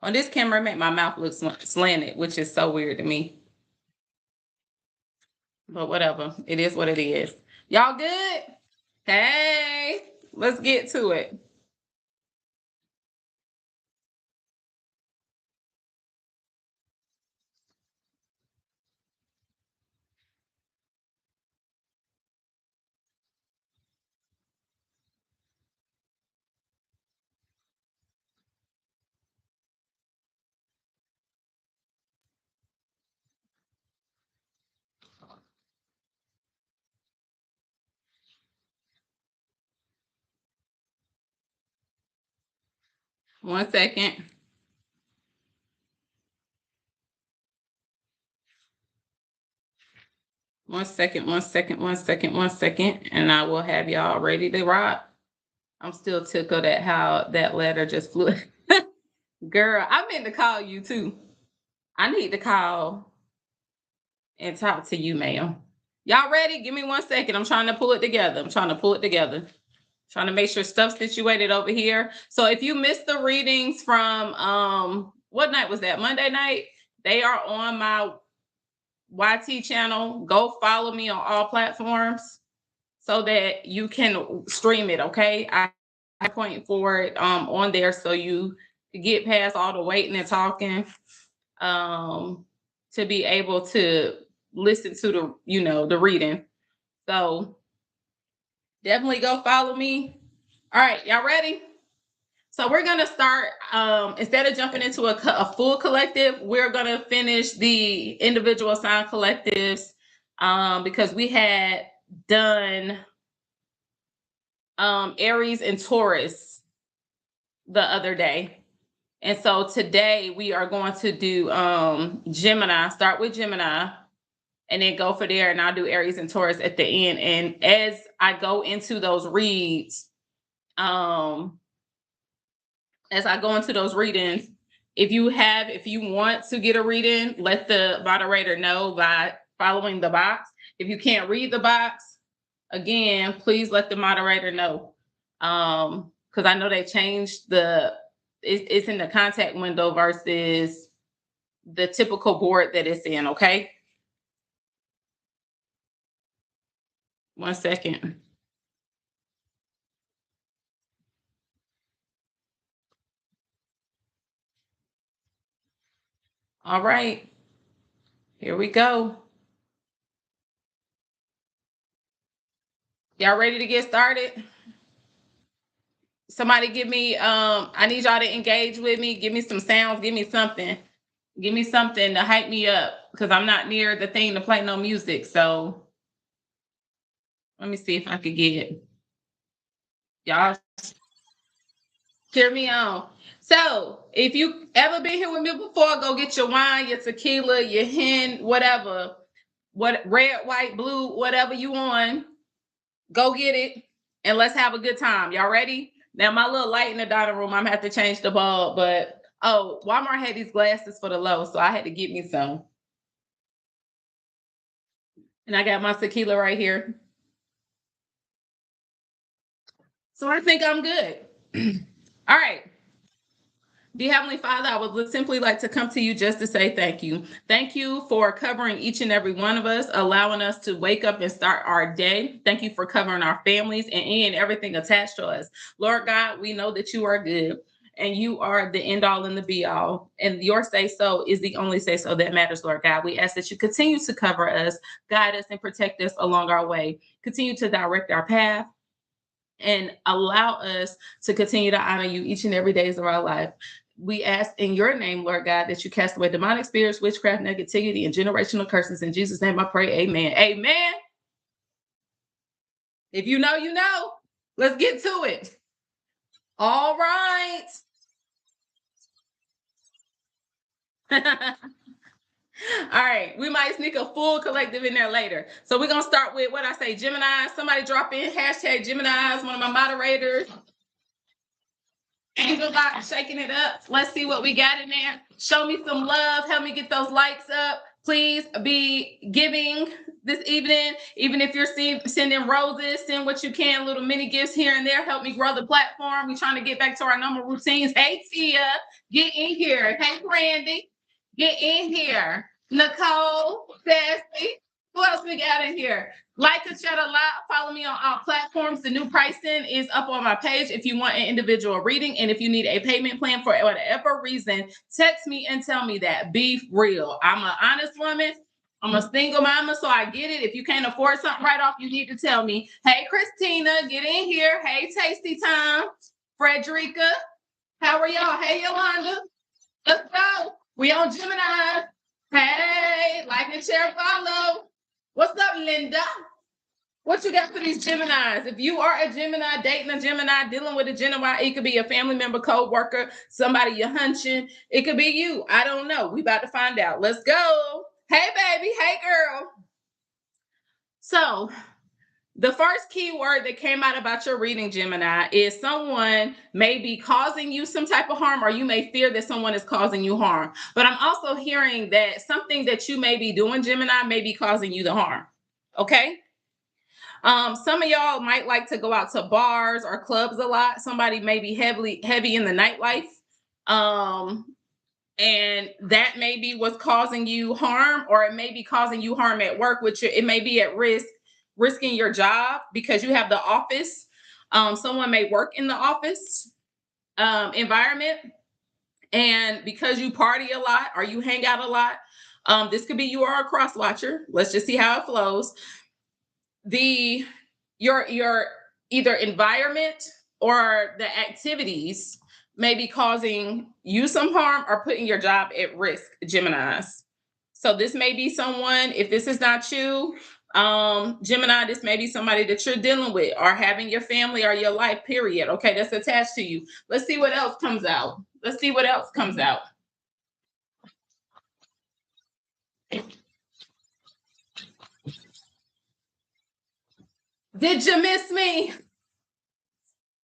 On this camera, it make my mouth look slanted, which is so weird to me. But whatever. It is what it is. Y'all good? Hey, let's get to it. One second. One second, and I will have y'all ready to rock. I'm still tickled at how that letter just flew. Girl, I meant to call you too. I need to call and talk to you, ma'am. Y'all ready? Give me 1 second. I'm trying to pull it together. Trying to make sure stuff's situated over here. So if you missed the readings from what night was that? Monday night? They are on my YT channel. Go follow me on all platforms so that you can stream it, okay? I point for it on there so you get past all the waiting and talking to be able to listen to the reading. So definitely go follow me. All right, y'all ready? So we're gonna start, instead of jumping into a full collective, we're gonna finish the individual sign collectives because we had done Aries and Taurus the other day. And so today we are going to do Gemini, start with Gemini, and then go for there, and I'll do Aries and Taurus at the end. And as I go into those reads, if you want to get a reading, let the moderator know by following the box. If you can't read the box, again, please let the moderator know. Because I know they changed it's in the contact window versus the typical board that it's in, okay? 1 second. All right, here we go. Y'all ready to get started? Somebody give me, I need y'all to engage with me. Give me some sounds, give me something. Give me something to hype me up because I'm not near the thing to play no music. So let me see if I could get y'all cheer me on. So if you ever been here with me before, go get your wine, your tequila, your hen, whatever, what red, white, blue, whatever you want. Go get it and let's have a good time. Y'all ready? Now my little light in the dining room, I'm gonna have to change the bulb, but Walmart had these glasses for the low, so I had to get me some. And I got my tequila right here. So I think I'm good. All right. Dear Heavenly Father, I would simply like to come to you just to say thank you. Thank you for covering each and every one of us, allowing us to wake up and start our day. Thank you for covering our families and everything attached to us. Lord God, we know that you are good and you are the end all and the be all. And your say so is the only say so that matters, Lord God. We ask that you continue to cover us, guide us, and protect us along our way. Continue to direct our path and allow us to continue to honor you each and every day of our life. We ask in your name, Lord God, that you cast away demonic spirits, witchcraft, negativity, and generational curses. In Jesus' name I pray, amen. Amen. If you know, you know. Let's get to it. All right. All right. We might sneak a full collective in there later. So we're going to start with what I say, Gemini. Somebody drop in hashtag Gemini, one of my moderators. Angel Box shaking it up. Let's see what we got in there. Show me some love. Help me get those likes up. Please be giving this evening. Even if you're sending roses, send what you can, little mini gifts here and there. Help me grow the platform. We're trying to get back to our normal routines. Hey, Tia, get in here. Hey, Brandy, get in here. Nicole, Sassy, who else we got in here? Like and share a lot. Follow me on all platforms. The new pricing is up on my page if you want an individual reading. And if you need a payment plan for whatever reason, text me and tell me that. Be real. I'm an honest woman. I'm a single mama, so I get it. If you can't afford something right off, you need to tell me. Hey, Christina, get in here. Hey, Tasty Time. Frederica, how are y'all? Hey, Yolanda. Let's go. We on Gemini. Hey, like and share, follow. What's up, Linda? What you got for these Geminis? If you are a Gemini, dating a Gemini, dealing with a Gemini, it could be a family member, co-worker, somebody you're hunching. It could be you. I don't know. We about to find out. Let's go. Hey, baby. Hey, girl. So the first key word that came out about your reading, Gemini, is someone may be causing you some type of harm, or you may fear that someone is causing you harm. But I'm also hearing that something that you may be doing, Gemini, may be causing you the harm. Okay? Some of y'all might like to go out to bars or clubs a lot. Somebody may be heavy in the nightlife. And that may be what's causing you harm, or it may be causing you harm at work, which it may be at risking your job because you have the office. Someone may work in the office environment, and because you party a lot or you hang out a lot, this could be you are a cross watcher. Let's just see how it flows. Your either environment or the activities may be causing you some harm or putting your job at risk, Geminis. So this may be someone, if this is not you, Gemini, this may be somebody that you're dealing with or having your family or your life, period. Okay, that's attached to you. Let's see what else comes out. Let's see what else comes out. Did you miss me?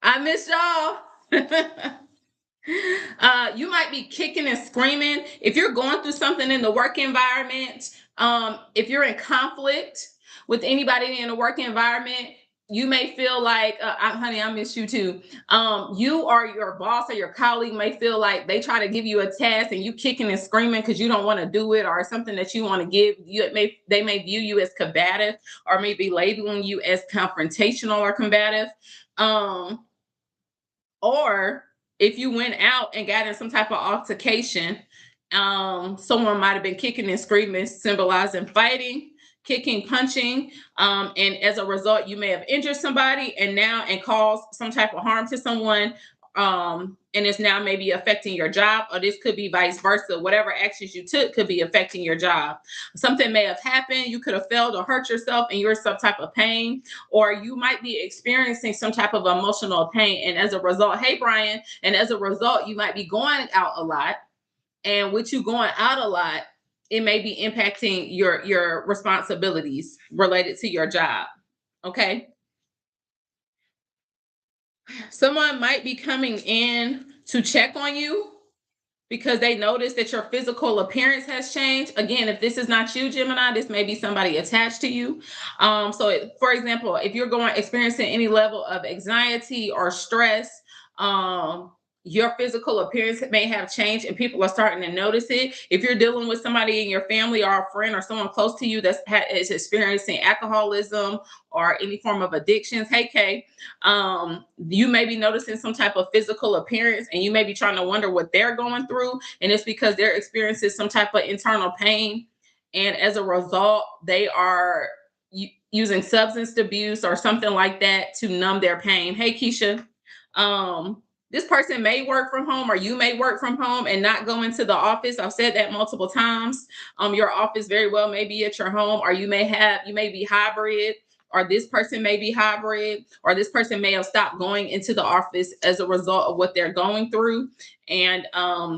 I miss y'all. You might be kicking and screaming. If you're going through something in the work environment, if you're in conflict with anybody in the work environment, you may feel like, honey, I miss you too. You or your boss or your colleague may feel like they try to give you a task and you kicking and screaming because you don't want to do it, or something that you want to give. They may view you as combative, or maybe labeling you as confrontational or combative. Or if you went out and got in some type of altercation, someone might have been kicking and screaming, symbolizing fighting, kicking, punching, and as a result, you may have injured somebody and caused some type of harm to someone, and it's now maybe affecting your job, or this could be vice versa. Whatever actions you took could be affecting your job. Something may have happened. You could have failed or hurt yourself, and you're in some type of pain, or you might be experiencing some type of emotional pain. And as a result, hey, Brian, and as a result, you might be going out a lot. And with you going out a lot, it may be impacting your responsibilities related to your job. Okay. Someone might be coming in to check on you because they notice that your physical appearance has changed. Again, if this is not you, Gemini, this may be somebody attached to you. For example, if you're experiencing any level of anxiety or stress, your physical appearance may have changed and people are starting to notice it. If you're dealing with somebody in your family or a friend or someone close to you that is experiencing alcoholism or any form of addictions, hey, Kay, you may be noticing some type of physical appearance and you may be trying to wonder what they're going through. And it's because they're experiencing some type of internal pain. And as a result, they are using substance abuse or something like that to numb their pain. Hey, Keisha. This person may work from home, or you may work from home and not go into the office. I've said that multiple times. Your office very well may be at your home, or you may be hybrid, or this person may be hybrid, or this person may have stopped going into the office as a result of what they're going through. And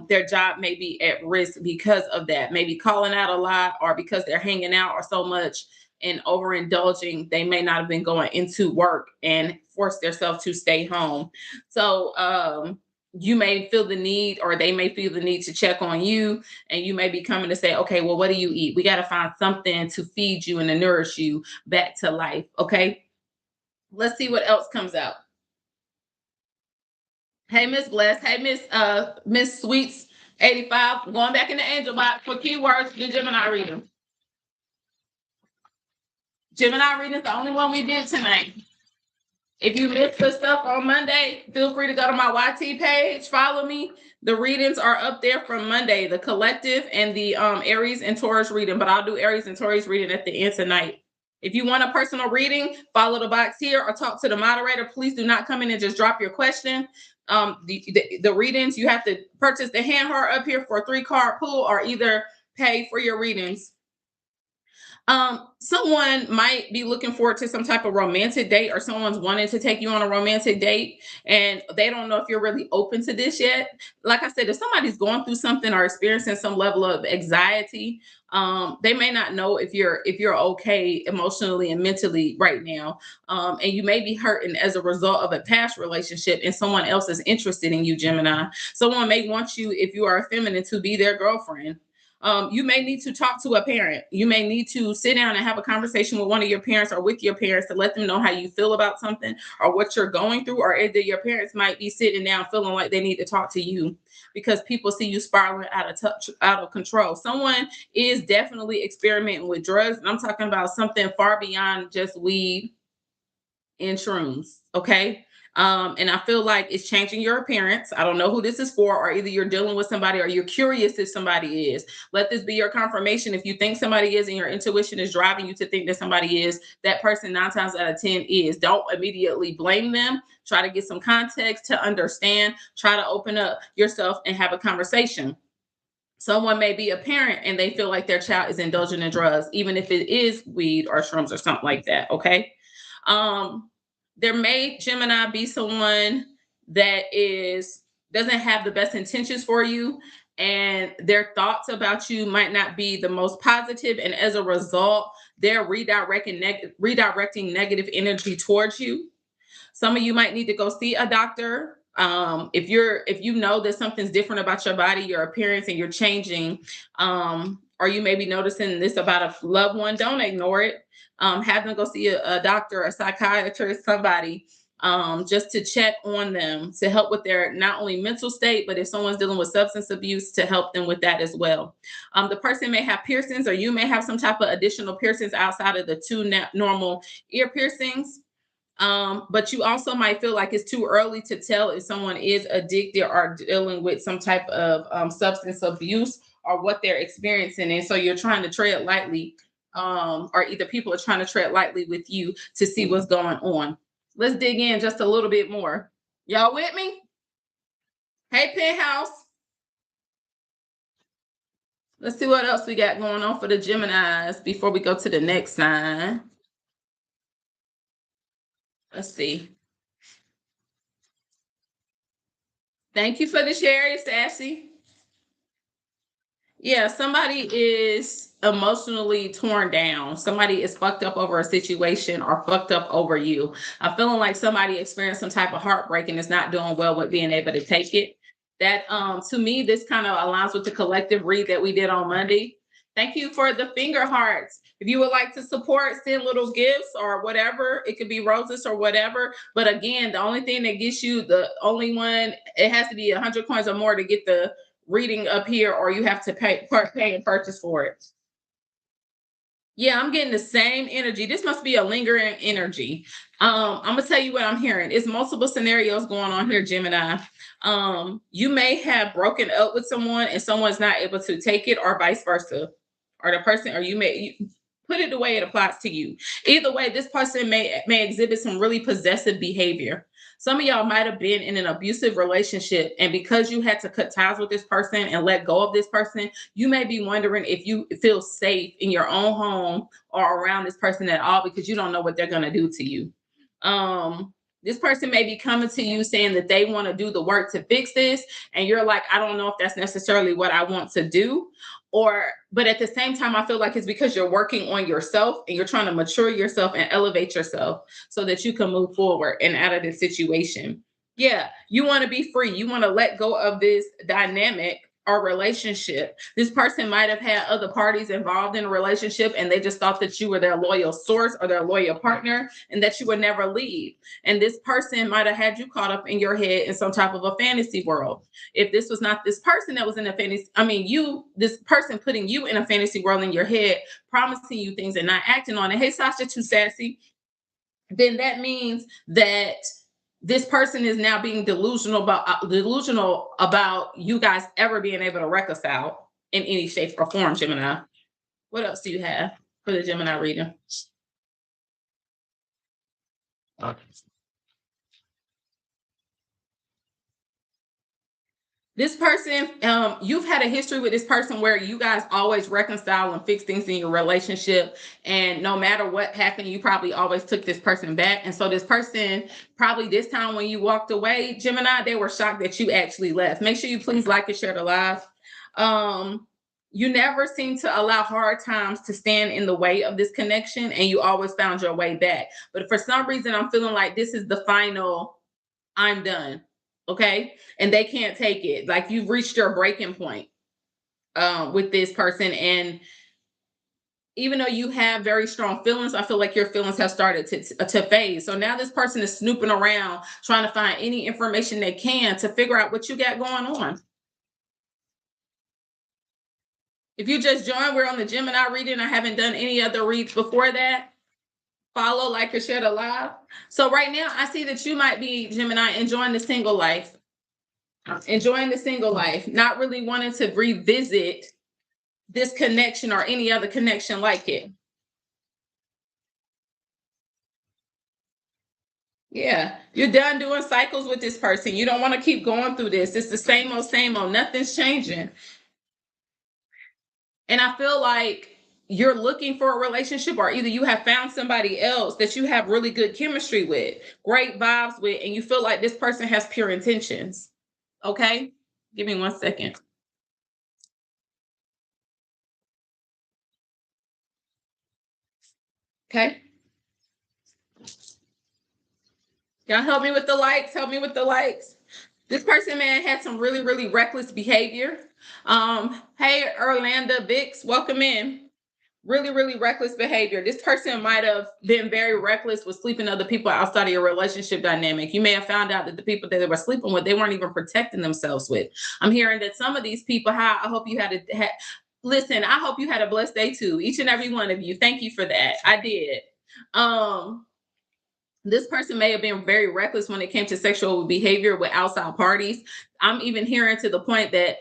their job may be at risk because of that, maybe calling out a lot, or because they're hanging out or so much and overindulging, they may not have been going into work and force themselves to stay home. So you may feel the need, or they may feel the need to check on you, and you may be coming to say, okay, well, what do you eat? We got to find something to feed you and to nourish you back to life. Okay, let's see what else comes out. Hey, Miss Bless. Hey, Miss Sweets 85. Going back in the angel box for keywords, the Gemini reading. Gemini reading is the only one we did tonight. If you missed the stuff on Monday, feel free to go to my YT page, follow me. The readings are up there from Monday, the collective and the Aries and Taurus reading, but I'll do Aries and Taurus reading at the end tonight. If you want a personal reading, follow the box here or talk to the moderator. Please do not come in and just drop your question. The readings, you have to purchase the hand heart up here for a 3-card pool, or either pay for your readings. Someone might be looking forward to some type of romantic date, or someone's wanting to take you on a romantic date and they don't know if you're really open to this yet. Like I said, if somebody's going through something or experiencing some level of anxiety, they may not know if you're okay emotionally and mentally right now. And you may be hurting as a result of a past relationship and someone else is interested in you, Gemini. Someone may want you, if you are a feminine, to be their girlfriend. You may need to talk to a parent. You may need to sit down and have a conversation with one of your parents or with your parents to let them know how you feel about something or what you're going through, or either your parents might be sitting down feeling like they need to talk to you because people see you spiraling out of control. Someone is definitely experimenting with drugs, and I'm talking about something far beyond just weed and shrooms. Okay. And I feel like it's changing your appearance. I don't know who this is for, or either you're dealing with somebody or you're curious if somebody is. Let this be your confirmation. If you think somebody is and your intuition is driving you to think that somebody is, that person 9 times out of 10 is. Don't immediately blame them. Try to get some context to understand. Try to open up yourself and have a conversation. Someone may be a parent and they feel like their child is indulging in drugs, even if it is weed or shrooms or something like that. Okay. There may, Gemini, be someone that doesn't have the best intentions for you, and their thoughts about you might not be the most positive, and as a result, they're redirecting negative energy towards you. Some of you might need to go see a doctor. If you know that something's different about your body, your appearance, and you're changing, or you may be noticing this about a loved one, don't ignore it. Have them go see a doctor, a psychiatrist, somebody, just to check on them, to help with their not only mental state, but if someone's dealing with substance abuse, to help them with that as well. The person may have piercings, or you may have some type of additional piercings outside of the 2 normal ear piercings. But you also might feel like it's too early to tell if someone is addicted or dealing with some type of substance abuse or what they're experiencing. And so you're trying to tread lightly, or either people are trying to tread lightly with you to see what's going on. Let's dig in just a little bit more. Y'all with me? Hey, Penthouse. Let's see what else we got going on for the Geminis before we go to the next sign. Let's see. Thank you for the share, Sassy. Yeah, somebody is emotionally torn down. Somebody is fucked up over a situation or fucked up over you. I'm feeling like somebody experienced some type of heartbreak and is not doing well with being able to take it. That to me, this kind of aligns with the collective read that we did on Monday. Thank you for the finger hearts. If you would like to support, send little gifts or whatever. It could be roses or whatever. But again, the only thing that gets you, the only one, it has to be 100 coins or more to get the reading up here, or you have to pay and purchase for it. Yeah, I'm getting the same energy. This must be a lingering energy. I'm gonna tell you what I'm hearing. It's multiple scenarios going on here, Gemini. You may have broken up with someone and someone's not able to take it, or vice versa. Or the person, or you put it the way it applies to you. Either way, this person may exhibit some really possessive behavior. Some of y'all might have been in an abusive relationship, and because you had to cut ties with this person and let go of this person, you may be wondering if you feel safe in your own home or around this person at all, because you don't know what they're going to do to you. This person may be coming to you saying that they want to do the work to fix this, and you're like, I don't know if that's necessarily what I want to do. But at the same time, I feel like it's because you're working on yourself and you're trying to mature yourself and elevate yourself so that you can move forward and out of this situation. Yeah, you want to be free. You want to let go of this dynamic or relationship. This person might have had other parties involved in a relationship and they just thought that you were their loyal source or their loyal partner and that you would never leave. And this person might have had you caught up in your head in some type of a fantasy world. If this was not this person that was in a fantasy, this person putting you in a fantasy world in your head, promising you things and not acting on it. Hey, Sasha, too sassy. Then that means that this person is now being delusional about you guys ever being able to reconcile in any shape or form, Gemini. What else do you have for the Gemini reading? This person, you've had a history with this person where you guys always reconcile and fix things in your relationship. And no matter what happened, you probably always took this person back. And so this person, probably this time when you walked away, Gemini, they were shocked that you actually left. Make sure you please like and share the live. You never seem to allow hard times to stand in the way of this connection, and you always found your way back. But for some reason, I'm feeling like this is the final, I'm done. Okay. And they can't take it. Like you've reached your breaking point with this person. And even though you have very strong feelings, I feel like your feelings have started to fade. So now this person is snooping around, trying to find any information they can to figure out what you got going on. If you just joined, we're on the Gemini reading. I haven't done any other reads before that. Follow, like, or share the live. So right now, I see that you might be, Gemini, enjoying the single life. Enjoying the single life, not really wanting to revisit this connection or any other connection like it. Yeah, you're done doing cycles with this person. You don't want to keep going through this. It's the same old. Nothing's changing. And I feel like you're looking for a relationship, or either you have found somebody else that you have really good chemistry with, great vibes with, and you feel like this person has pure intentions. Okay? Give me 1 second. Okay? Y'all help me with the likes. Help me with the likes. This person, man, had some really, really reckless behavior. Hey, Orlando Vix, welcome in. Really, really reckless behavior. This person might have been very reckless with sleeping other people outside of your relationship dynamic. You may have found out that the people that they were sleeping with, they weren't even protecting themselves with. I'm hearing that some of these people, I hope you listen, I hope you had a blessed day too. Each and every one of you. Thank you for that. I did. Um, this person may have been very reckless when it came to sexual behavior with outside parties. I'm even hearing to the point that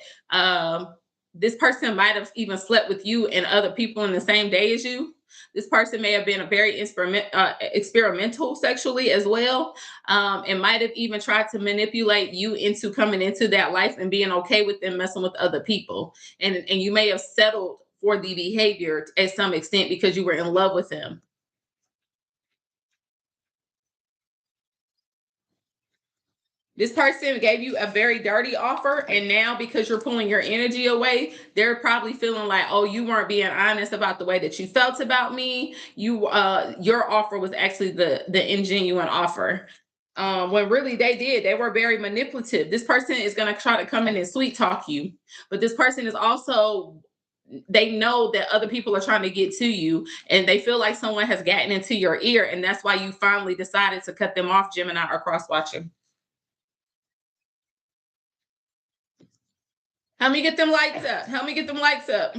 this person might have even slept with you and other people in the same day as you. This person may have been a very experimental sexually as well, and might have even tried to manipulate you into coming into that life and being okay with them messing with other people. And you may have settled for the behavior at some extent because you were in love with them. This person gave you a very dirty offer, and now because you're pulling your energy away, they're probably feeling like, oh, you weren't being honest about the way that you felt about me. Your offer was actually the ingenuine offer. When really they did, they were very manipulative. This person is going to try to come in and sweet talk you, but this person is also, they know that other people are trying to get to you, and they feel like someone has gotten into your ear, and that's why you finally decided to cut them off, Gemini, or cross watching. Help me get them lights up. Help me get them lights up.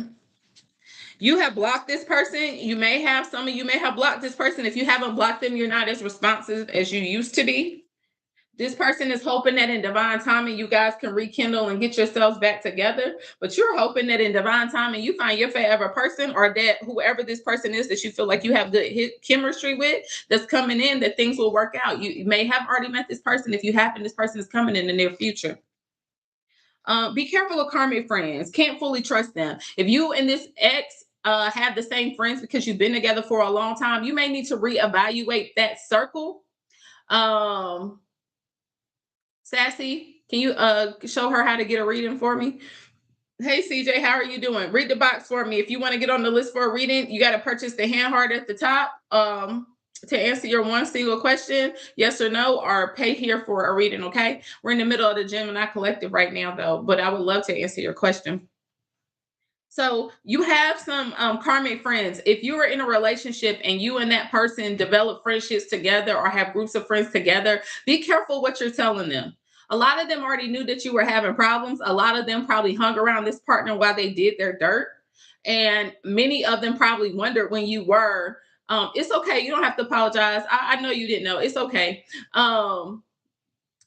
You have blocked this person. Some of you may have blocked this person. If you haven't blocked them, you're not as responsive as you used to be. This person is hoping that in divine timing, you guys can rekindle and get yourselves back together. But you're hoping that in divine timing, you find your forever person, or that whoever this person is that you feel like you have good chemistry with, that's coming in, that things will work out. You may have already met this person. If you haven't, this person is coming in the near future. Be careful of karmic friends. Can't fully trust them. If you and this ex have the same friends because you've been together for a long time, you may need to reevaluate that circle. Um, Sassy, can you show her how to get a reading for me? Hey CJ, how are you doing? Read the box for me. If you want to get on the list for a reading, you got to purchase the hand heart at the top. to answer your one single question, yes or no, or pay here for a reading, okay? We're in the middle of the Gemini collective right now, though, but I would love to answer your question. So you have some karmic friends. If you are in a relationship and you and that person develop friendships together or have groups of friends together, be careful what you're telling them. A lot of them already knew that you were having problems. A lot of them probably hung around this partner while they did their dirt. And many of them probably wondered when you were. It's okay. You don't have to apologize. I know you didn't know. It's okay.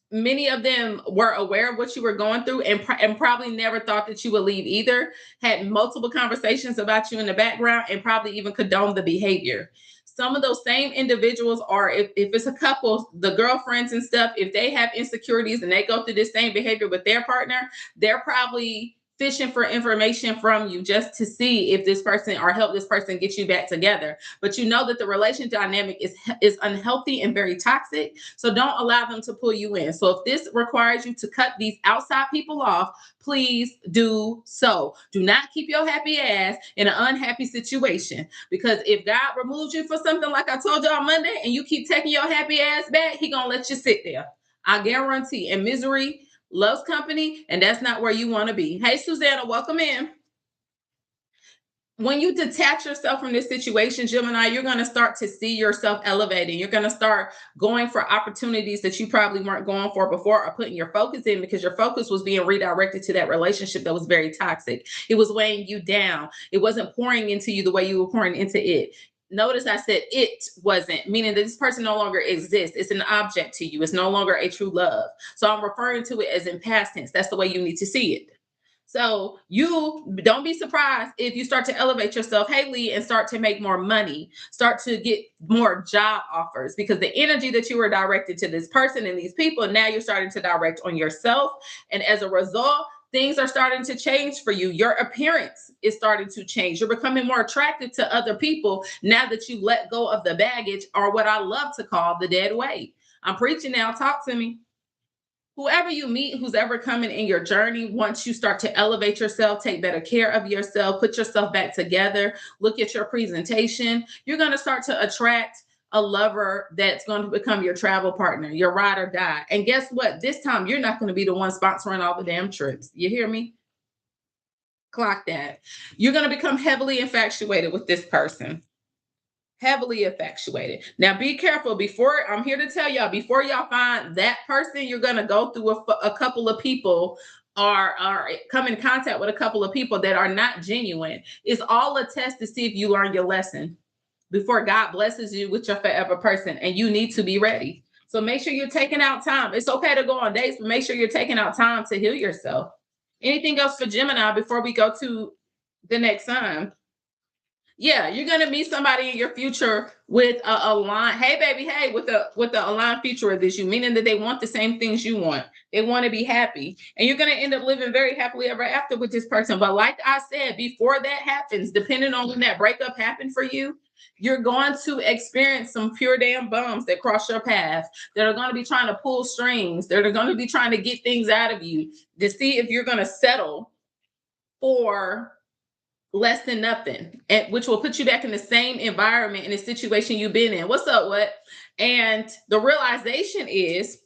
Many of them were aware of what you were going through and probably never thought that you would leave either, had multiple conversations about you in the background and probably even condoned the behavior. Some of those same individuals are, if it's a couple, the girlfriends and stuff, if they have insecurities and they go through this same behavior with their partner, they're probably fishing for information from you just to see if this person or help this person get you back together. But you know that the relation dynamic is unhealthy and very toxic. So don't allow them to pull you in. So if this requires you to cut these outside people off, please do so. Do not keep your happy ass in an unhappy situation, because if God removes you for something like I told you on Monday and you keep taking your happy ass back, he gonna let you sit there. I guarantee. And misery loves company, and that's not where you want to be. Hey, Susanna, welcome in. When you detach yourself from this situation, Gemini, you're going to start to see yourself elevating. You're going to start going for opportunities that you probably weren't going for before, or putting your focus in, because your focus was being redirected to that relationship that was very toxic. It was weighing you down. It wasn't pouring into you the way you were pouring into it. Notice I said it wasn't, meaning that this person no longer exists. It's an object to you. It's no longer a true love. So I'm referring to it as in past tense. That's the way you need to see it. So you don't be surprised if you start to elevate yourself, Haley, and start to make more money, start to get more job offers, because the energy that you were directed to this person and these people, now you're starting to direct on yourself. And as a result, things are starting to change for you. Your appearance is starting to change. You're becoming more attractive to other people now that you let go of the baggage, or what I love to call the dead weight. I'm preaching now. Talk to me. Whoever you meet, who's ever coming in your journey, once you start to elevate yourself, take better care of yourself, put yourself back together, look at your presentation, you're going to start to attract a lover that's going to become your travel partner, your ride or die. And guess what? This time, you're not going to be the one sponsoring all the damn trips. You hear me? Clock that. You're going to become heavily infatuated with this person. Heavily infatuated. Now be careful. Before, I'm here to tell y'all, before y'all find that person, you're going to go through a couple of people, or come in contact with a couple of people that are not genuine. It's all a test to see if you learn your lesson before God blesses you with your forever person, and you need to be ready. So make sure you're taking out time. It's okay to go on dates, but make sure you're taking out time to heal yourself. Anything else for Gemini before we go to the next sign? Yeah, you're gonna meet somebody in your future with a line. Hey, baby, hey, with a aligned future of this, you, meaning that they want the same things you want. They want to be happy, and you're gonna end up living very happily ever after with this person. But like I said, before that happens, depending on when that breakup happened for you, you're going to experience some pure damn bums that cross your path, that are going to be trying to pull strings, that are going to be trying to get things out of you to see if you're going to settle for less than nothing, and which will put you back in the same environment, in the situation you've been in. What's up, what? And the realization is,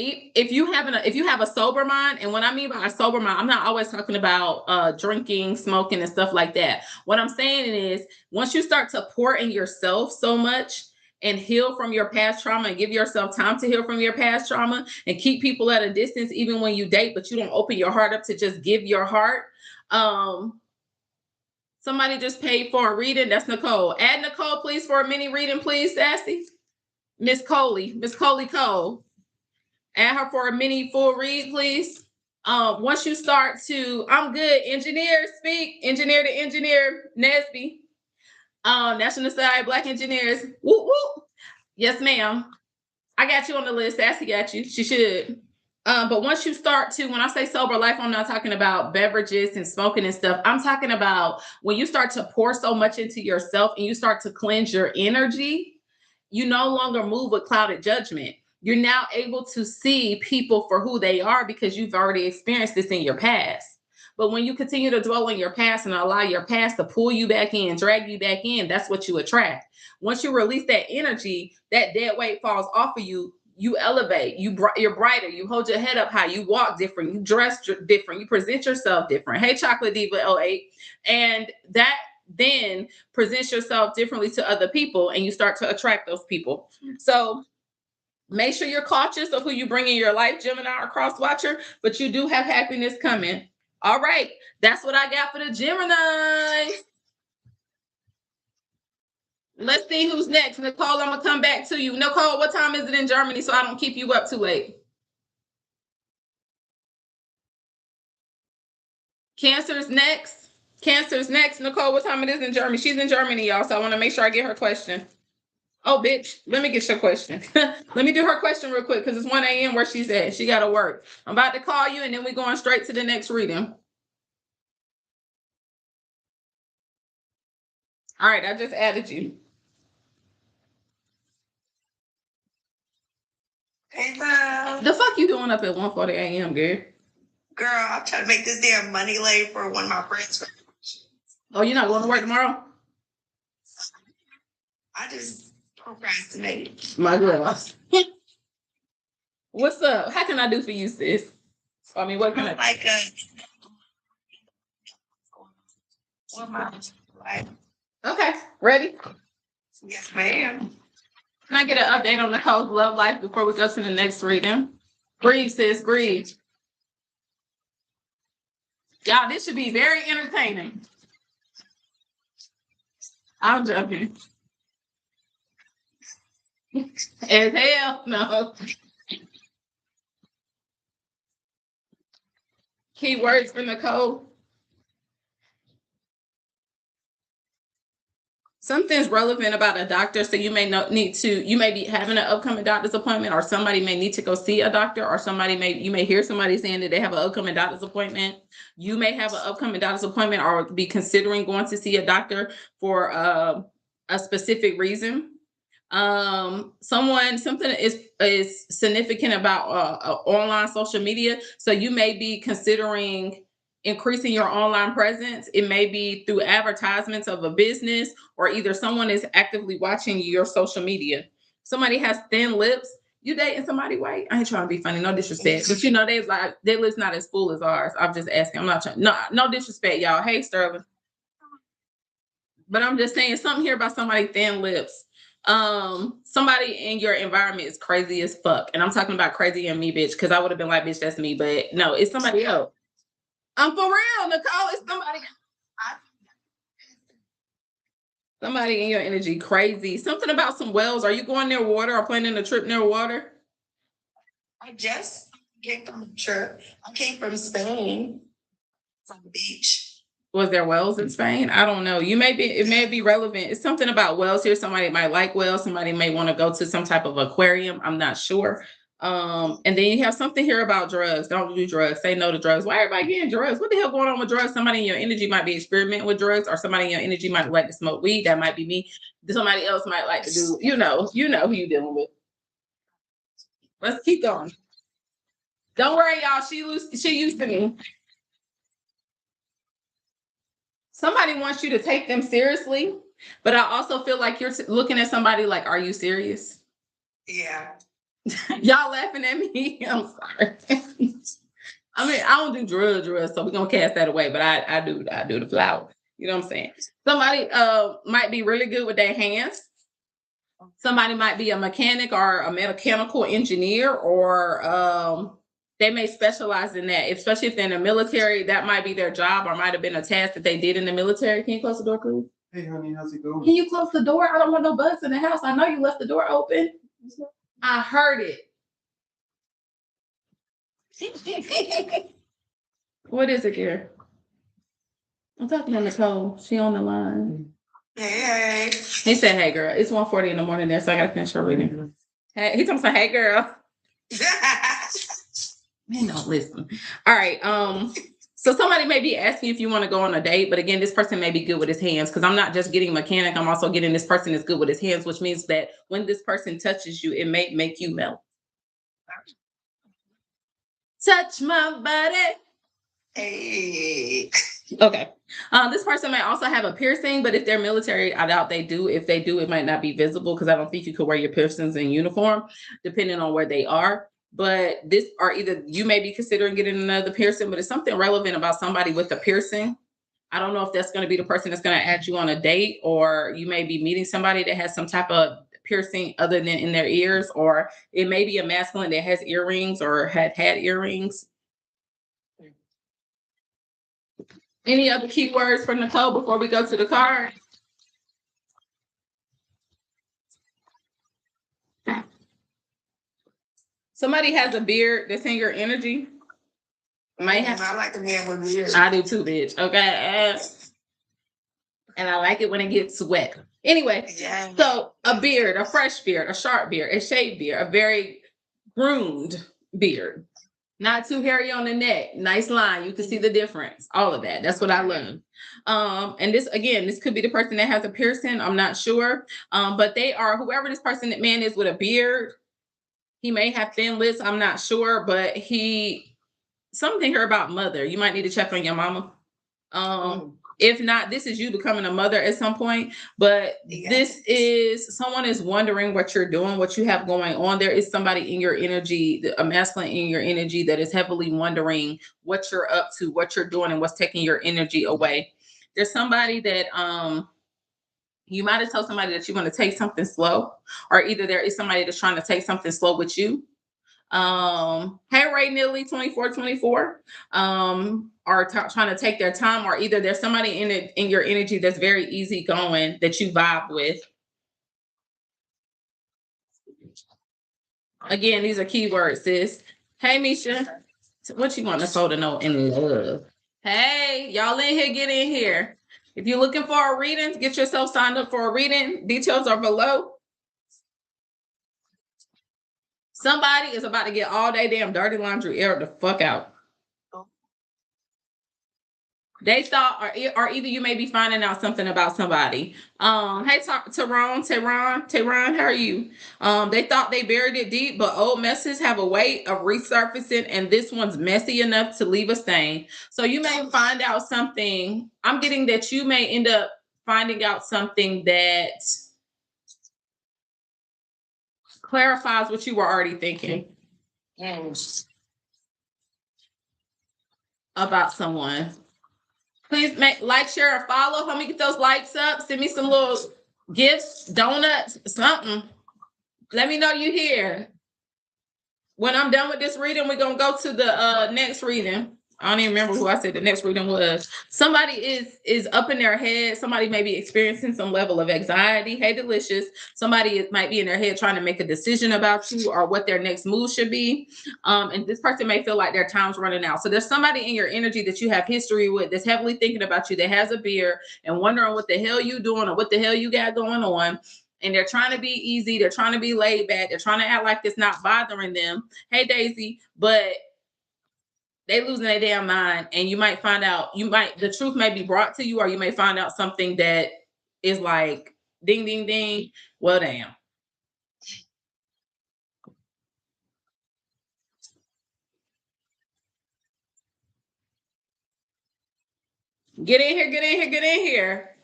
if you have a sober mind, and what I mean by a sober mind, I'm not always talking about drinking, smoking, and stuff like that. What I'm saying is, once you start to pour in yourself so much and heal from your past trauma, and give yourself time to heal from your past trauma, and keep people at a distance even when you date, but you don't open your heart up to just give your heart. Somebody just paid for a reading. That's Nicole. Add Nicole, please, for a mini reading, please, Sassy. Miss Coley Cole. Add her for a mini full read, please. Once you start to, I'm good. Engineer, speak. Engineer to engineer, Nesby. National Society of Black Engineers. Whoop, whoop. Yes, ma'am. I got you on the list. Sassy got you. She should. But once you start to, when I say sober life, I'm not talking about beverages and smoking and stuff. I'm talking about when you start to pour so much into yourself and you start to cleanse your energy, you no longer move with clouded judgment. You're now able to see people for who they are, because you've already experienced this in your past. But when you continue to dwell on your past and allow your past to pull you back in, drag you back in, that's what you attract. Once you release that energy, that dead weight falls off of you. You elevate. You're brighter. You hold your head up high. You walk different. You dress different. You present yourself different. Hey, Chocolate Diva 08, and that then presents yourself differently to other people, and you start to attract those people. So make sure you're cautious of who you bring in your life, Gemini or Cross Watcher, but you do have happiness coming. All right, that's what I got for the Gemini. Let's see who's next. Nicole, I'm gonna come back to you. Nicole, what time is it in Germany so I don't keep you up too late? Cancer's next. Cancer's next. Nicole, what time it is in Germany? She's in Germany, y'all, so I want to make sure I get her question. Oh, bitch, let me get your question. Let me do her question real quick because it's 1 a.m. where she's at. She got to work. I'm about to call you, and then we're going straight to the next reading. All right, I just added you. Hey, love. The fuck you doing up at 1:40 a.m., girl? Girl, I'm trying to make this damn money late for one of my friends. Oh, you're not going to work tomorrow? I just procrastinate. My girl. What's up? How can I do for you, sis? I mean, what can I do? Like what my life. Okay, ready? Yes, ma'am. Can I get an update on Nicole's love life before we go to the next reading? Breathe, sis, breathe. Y'all, this should be very entertaining. I'm joking. As hell, no. Keywords for Nicole. Something's relevant about a doctor, so you may you may be having an upcoming doctor's appointment, or somebody may need to go see a doctor, or you may hear somebody saying that they have an upcoming doctor's appointment. You may have an upcoming doctor's appointment or be considering going to see a doctor for a specific reason. Something is significant about online social media, so you may be considering increasing your online presence. It may be through advertisements of a business, or either someone is actively watching your social media. Somebody has thin lips. You dating somebody white? I ain't trying to be funny, no disrespect, but you know their lips not as full as ours. I'm just asking. I'm not trying. No disrespect, y'all. Hey, Sterling. But I'm just saying something here about somebody thin lips. Somebody in your environment is crazy as fuck, and I'm talking about crazy and me, bitch, because I would have been like, bitch, that's me, but no, it's somebody else. I'm for real, Nicole. It's somebody in your energy, crazy. Something about some wells. Are you going near water or planning a trip near water? I just came from a trip. I came from Spain, from the beach. Was there wells in Spain? I don't know. It may be relevant. It's something about wells here. Somebody might like wells. Somebody may want to go to some type of aquarium. I'm not sure. And then you have something here about drugs. Don't do drugs. Say no to drugs. Why everybody getting drugs? What the hell going on with drugs? Somebody in your energy might be experimenting with drugs, or somebody in your energy might like to smoke weed. That might be me. Somebody else might like to do, you know who you're dealing with. Let's keep going. Don't worry, y'all. She used to me. Somebody wants you to take them seriously, but I also feel like you're looking at somebody like, are you serious? Yeah. Y'all laughing at me? I'm sorry. I mean, I don't do drugs, so we're gonna cast that away. But I do the flower. You know what I'm saying? Somebody might be really good with their hands. Somebody might be a mechanic or a mechanical engineer, or they may specialize in that, especially if they're in the military. That might be their job, or might have been a task that they did in the military. Can you close the door, please? Hey, honey, how's it going? Can you close the door? I don't want no bugs in the house. I know you left the door open. I heard it. What is it, Gary? I'm talking to Nicole. She on the line. Hey. He said, hey, girl. It's 1:40 in the morning there, so I got to finish her reading. Hey, he told me, hey, girl. Man, don't listen. All right. So somebody may be asking if you want to go on a date, but again, this person may be good with his hands, because I'm not just getting mechanic. I'm also getting this person is good with his hands, which means that when this person touches you, it may make you melt. Touch my body. Hey. Okay. This person might also have a piercing, but if they're military, I doubt they do. If they do, it might not be visible because I don't think you could wear your piercings in uniform, depending on where they are. But this, or either you may be considering getting another piercing, but it's something relevant about somebody with a piercing. I don't know if that's going to be the person that's going to add you on a date, or you may be meeting somebody that has some type of piercing other than in their ears, or it may be a masculine that has earrings or had earrings. Any other keywords for Nicole before we go to the card? Somebody has a beard that's in your energy. Might have. I like the man with beard. I do too, bitch. Okay. And I like it when it gets wet. Anyway, Yeah. so a beard, a fresh beard, a sharp beard, a shaved beard, a very groomed beard. Not too hairy on the neck. Nice line. You can see the difference. All of that. That's what I love. And this, again, this could be the person that has a piercing. I'm not sure. But they are, whoever this person, that man is with a beard, he may have thin lips. I'm not sure, but something here about mother. You might need to check on your mama. If not, this is you becoming a mother at some point. But this is someone is wondering what you're doing, what you have going on. There is somebody in your energy, a masculine in your energy, that is heavily wondering what you're up to, what you're doing, and what's taking your energy away. There's somebody that you might have told somebody that you're going to take something slow, or either there is somebody that's trying to take something slow with you. Hey Ray Nilly 2424 are trying to take their time, or either there's somebody in your energy that's very easygoing that you vibe with. Again, these are keywords, sis. Hey Misha, what you want Nicole to know in love? Hey, y'all in here, get in here. If you're looking for a reading, get yourself signed up for a reading. Details are below. Somebody is about to get all day damn dirty laundry aired the fuck out. They thought, or either you may be finding out something about somebody. Hey, Tehran, how are you? They thought they buried it deep, but old messes have a way of resurfacing, and this one's messy enough to leave a stain. So you may find out something. I'm getting that you may end up finding out something that clarifies what you were already thinking about someone. Please like, share, or follow. Help me get those likes up. Send me some little gifts, donuts, something. Let me know you here. When I'm done with this reading, we're going to go to the next reading. I don't even remember who I said the next reading was. Somebody is up in their head. Somebody may be experiencing some level of anxiety. Hey, Delicious. Somebody might be in their head trying to make a decision about you or what their next move should be. And this person may feel like their time's running out. So there's somebody in your energy that you have history with that's heavily thinking about you, that has a beard and wondering what the hell you doing or what the hell you got going on. And they're trying to be easy. They're trying to be laid back. They're trying to act like it's not bothering them. Hey, Daisy. But they losing their damn mind, and you might find out, the truth may be brought to you, or you may find out something that is like, ding, ding, ding. Well, damn. Get in here, get in here, get in here.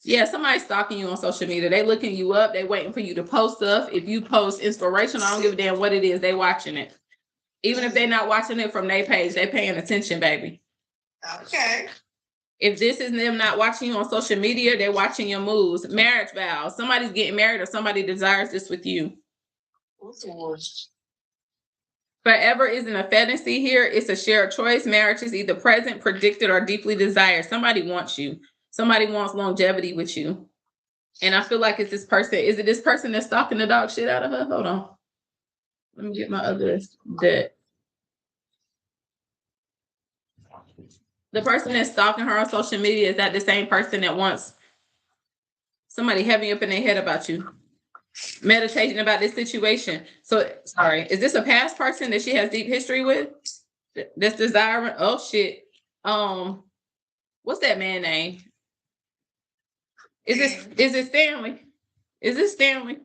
Yeah, somebody's stalking you on social media. They looking you up. They waiting for you to post stuff. If you post inspirational, I don't give a damn what it is. They watching it. Even if they're not watching it from their page, they paying attention, baby. Okay. If this is them not watching you on social media, they're watching your moves. Marriage vows. Somebody's getting married, or somebody desires this with you. Forever isn't a fantasy here. It's a shared choice. Marriage is either present, predicted, or deeply desired. Somebody wants you. Somebody wants longevity with you. And I feel like it's this person. Is it this person that's stalking the dog shit out of her? Hold on. Let me get my other deck. The person that's stalking her on social media, is that the same person that wants somebody heavy up in their head about you? Meditating about this situation. So, sorry, is this a past person that she has deep history with? That's desiring. Oh shit. What's that man name? Is it Stanley? Is this Stanley?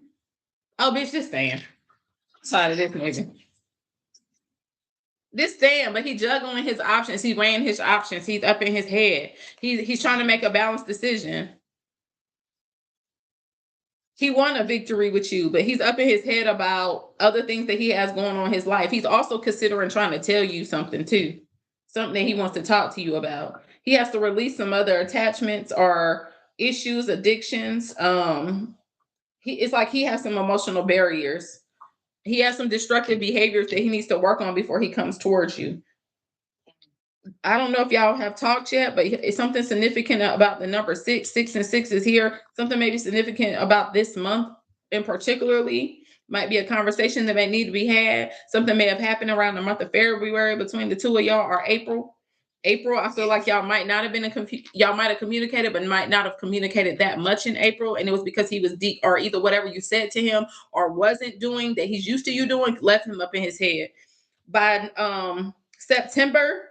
Oh, bitch, this Stan. Sorry, this nigga. This stand, but he's juggling his options. He's weighing his options. He's up in his head. He's trying to make a balanced decision. He won a victory with you, but he's up in his head about other things that he has going on in his life. He's also considering trying to tell you something too, something that he wants to talk to you about. He has to release some other attachments or issues, addictions. It's like he has some emotional barriers. He has some destructive behaviors that he needs to work on before he comes towards you. I don't know if y'all have talked yet, but it's something significant about the number six. 6 and 6 is here. Something maybe significant about this month in particularly. Might be a conversation that may need to be had. Something may have happened around the month of February between the two of y'all, or April. April, I feel like y'all might not have been y'all might have communicated, but might not have communicated that much in April. And it was because he was deep, or either whatever you said to him or wasn't doing that he's used to you doing left him up in his head. By September,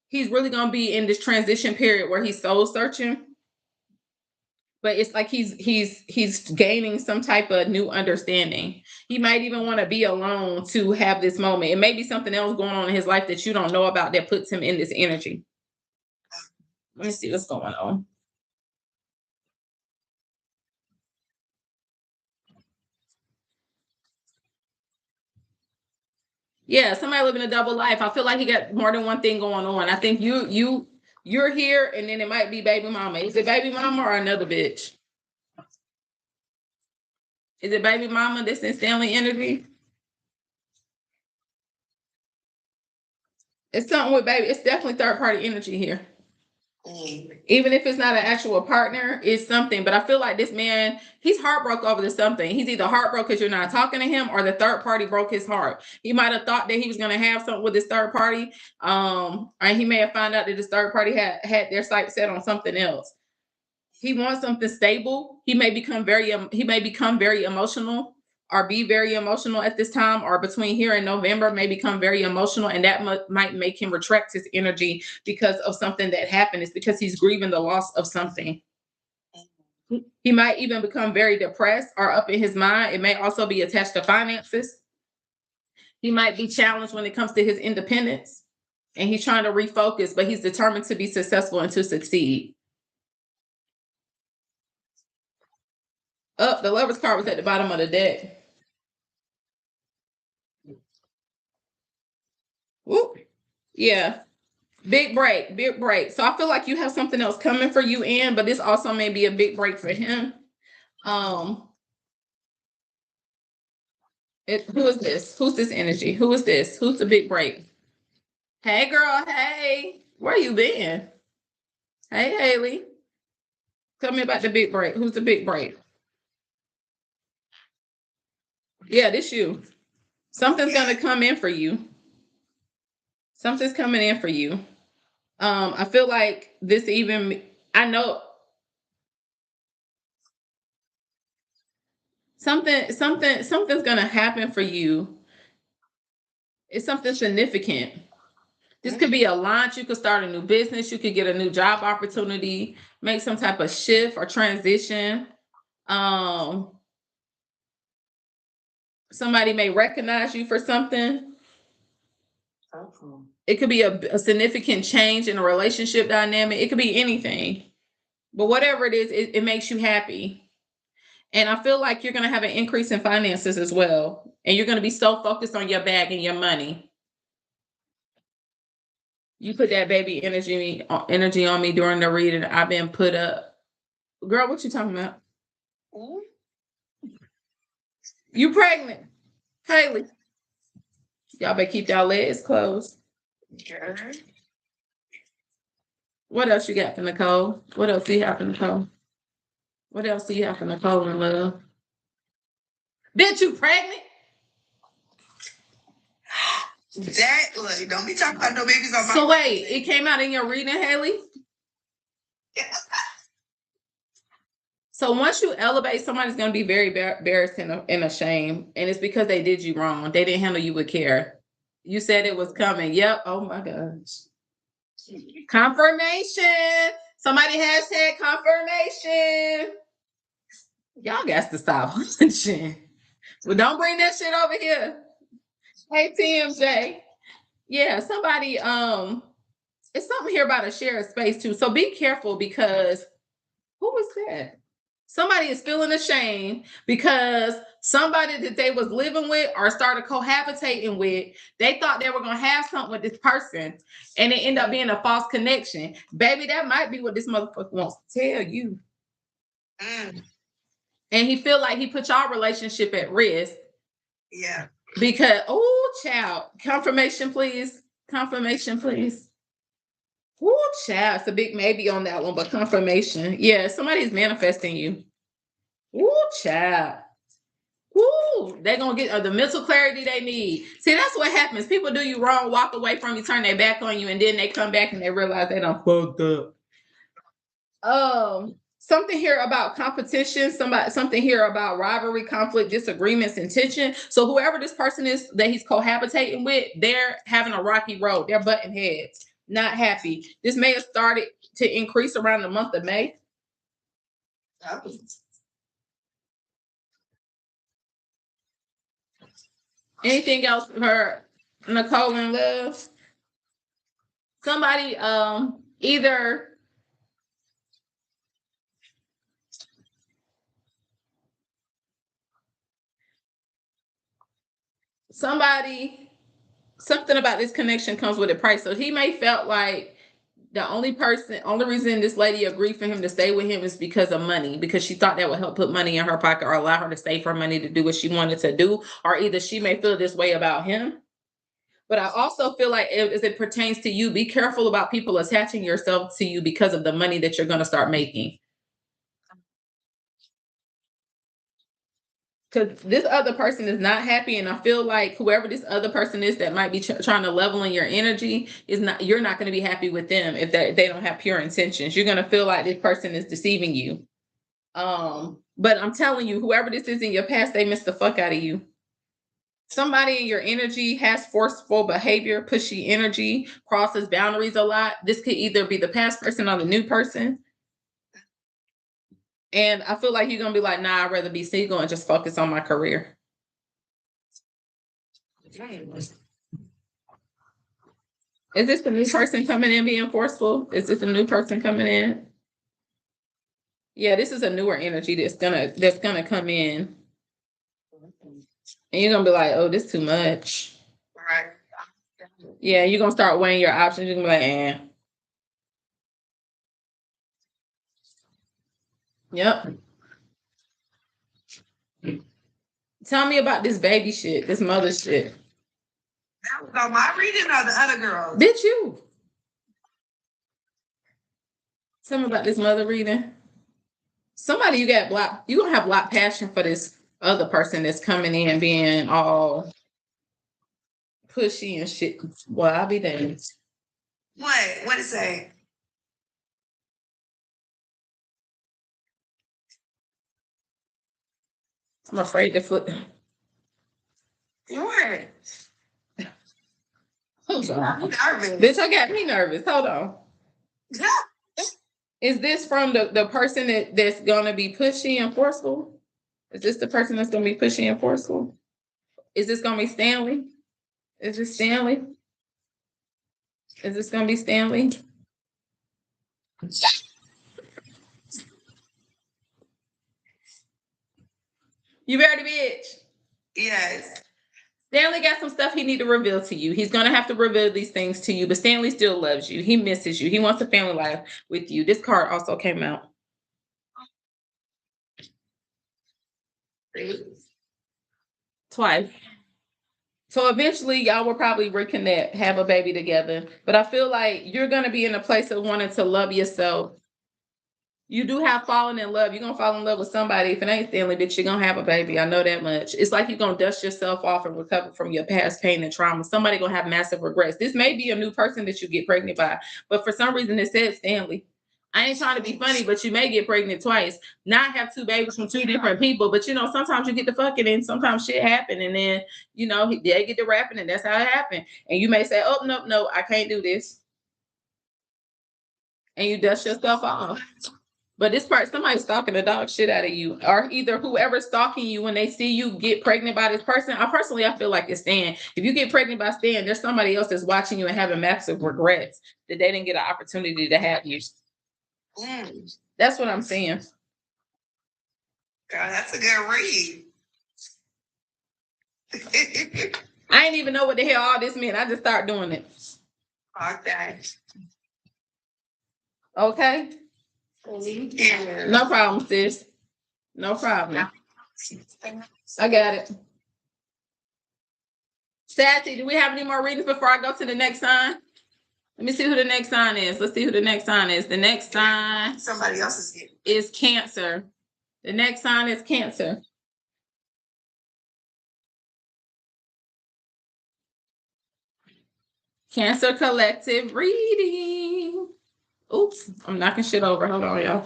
he's really going to be in this transition period where he's soul searching, but it's like he's gaining some type of new understanding. He might even want to be alone to have this moment. It may be something else going on in his life that you don't know about that puts him in this energy. Let me see what's going on. Yeah, somebody living a double life. I feel like he got more than one thing going on. I think you're here, and then it might be baby mama. Is it baby mama or another bitch? Is it baby mama that's in Stanley energy? It's something with baby. It's definitely third party energy here. Even if it's not an actual partner, it's something. But I feel like this man, he's heartbroken over this something. He's either heartbroken because you're not talking to him, or the third party broke his heart. He might have thought that he was going to have something with this third party, and he may have found out that this third party had their sights set on something else. He wants something stable. He may become very emotional, or be very emotional at this time, or between here and November may become very emotional, and that might make him retract his energy because of something that happened. It's because he's grieving the loss of something. He might even become very depressed or up in his mind. It may also be attached to finances. He might be challenged when it comes to his independence, and he's trying to refocus, but he's determined to be successful and to succeed. The Lover's card was at the bottom of the deck. Woo. Yeah. Big break, big break. So I feel like you have something else coming for you, Ann, but this also may be a big break for him. Who is this? Who's this energy? Who is this? Who's the big break? Hey, girl. Hey, where you been? Hey, Haley. Tell me about the big break. Who's the big break? Yeah, this you. Something's gonna come in for you. Something's coming in for you. I feel like this even. I know something's gonna happen for you. It's something significant. This could be a launch. You could start a new business. You could get a new job opportunity, make some type of shift or transition. Somebody may recognize you for something. It could be a significant change in a relationship dynamic. It could be anything. But whatever it is, it makes you happy. And I feel like you're going to have an increase in finances as well. And you're going to be so focused on your bag and your money. You put that baby energy on me during the reading. I've been put up. Girl, what you talking about? You pregnant, Haley? Y'all better keep y'all legs closed. What else you got for Nicole? What else do you have for Nicole? What else do you have for Nicole and love? Bitch, you pregnant? That look, don't be talking about no babies on my. So wait, it came out in your reading, Haley? So once you elevate, somebody's going to be very embarrassed and ashamed. And it's because they did you wrong. They didn't handle you with care. You said it was coming. Yep. Oh my gosh. Confirmation. Somebody hashtag confirmation. Y'all got to stop hunching. Well, don't bring that shit over here. Hey, TMJ. Yeah, somebody, it's something here about a shared space too. So be careful because who was that? Somebody is feeling ashamed because somebody that they was living with or started cohabitating with, they thought they were gonna have something with this person, and it ended up being a false connection. Baby, that might be what this motherfucker wants to tell you. Mm, And he feel like he put y'all relationship at risk yeah. because, oh, child, confirmation, please. Confirmation, please. Ooh, child, it's a big maybe on that one, but confirmation. Yeah, somebody's manifesting you. Ooh, child. Ooh, they're gonna get the mental clarity they need. See, that's what happens. People do you wrong, walk away from you, turn their back on you, and then they come back and they realize they done fucked up. Something here about competition, something here about rivalry, conflict, disagreements, and tension. So whoever this person is that he's cohabitating with, they're having a rocky road. They're butting heads, not happy. This may have started to increase around the month of May. Anything else for Nicole and Love? Somebody either something about this connection comes with a price. So he may felt like the only reason this lady agreed for him to stay with him is because of money, because she thought that would help put money in her pocket or allow her to save her money to do what she wanted to do. Or either she may feel this way about him. But I also feel like as it pertains to you, be careful about people attaching yourself to you because of the money that you're going to start making. Because this other person is not happy, and I feel like whoever this other person is that might be trying to level in your energy is not. You're not going to be happy with them if they don't have pure intentions. You're going to feel like this person is deceiving you. But I'm telling you, whoever this is in your past, they miss the fuck out of you. Somebody in your energy has forceful behavior, pushy energy, crosses boundaries a lot. This could either be the past person or the new person. And I feel like you're gonna be like, nah, I'd rather be single and just focus on my career. Is this the new person coming in being forceful? Is this a new person coming in? Yeah, this is a newer energy that's gonna come in. And you're gonna be like, oh, this too much. Right. Yeah, you're gonna start weighing your options. You're gonna be like, eh. Yep. Tell me about this baby shit, this mother shit. That was on my reading or the other girls? Bitch, you. Tell me about this mother reading. Somebody you got block. You gonna have a lot of passion for this other person that's coming in being all pushy and shit. Well, I'll be damned. What? What it say? I'm afraid to flip. What? Hold on. I'm nervous. Bitch, I got me nervous. Hold on. Is this from the person that's gonna be pushy and forceful? Is this the person that's gonna be pushy and forceful? Is this gonna be Stanley? Is this Stanley? Is this gonna be Stanley? You ready, bitch? Yes. Stanley got some stuff he need to reveal to you. He's gonna have to reveal these things to you, but Stanley still loves you. He misses you. He wants a family life with you. This card also came out twice. So eventually y'all will probably reconnect, have a baby together. But I feel like you're gonna be in a place of wanting to love yourself. You do have fallen in love. You're gonna fall in love with somebody. If it ain't Stanley, bitch, you're gonna have a baby. I know that much. It's like you're gonna dust yourself off and recover from your past pain and trauma. Somebody gonna have massive regrets. This may be a new person that you get pregnant by, but for some reason it said Stanley. I ain't trying to be funny, but you may get pregnant twice. Not have two babies from two different people, but sometimes you get the fucking and sometimes shit happen, and then they get the rapping, and that's how it happened. And you may say, "Oh no, I can't do this," and you dust yourself off. But this part, somebody's stalking the dog shit out of you, or either whoever's stalking you when they see you get pregnant by this person. I feel like it's Stan. If you get pregnant by Stan, there's somebody else that's watching you and having massive regrets that they didn't get an opportunity to have you. That's what I'm saying. God, that's a good read. I didn't even know what the hell all this meant. I just started doing it. Okay. Okay. Yeah. No problem, sis. No problem. I got it. Sassy, do we have any more readings before I go to the next sign? Let me see who the next sign is. Let's see who the next sign is. The next sign Somebody else is getting. is Cancer. The next sign is Cancer. Cancer collective reading. Oops, I'm knocking shit over. Hold on, y'all.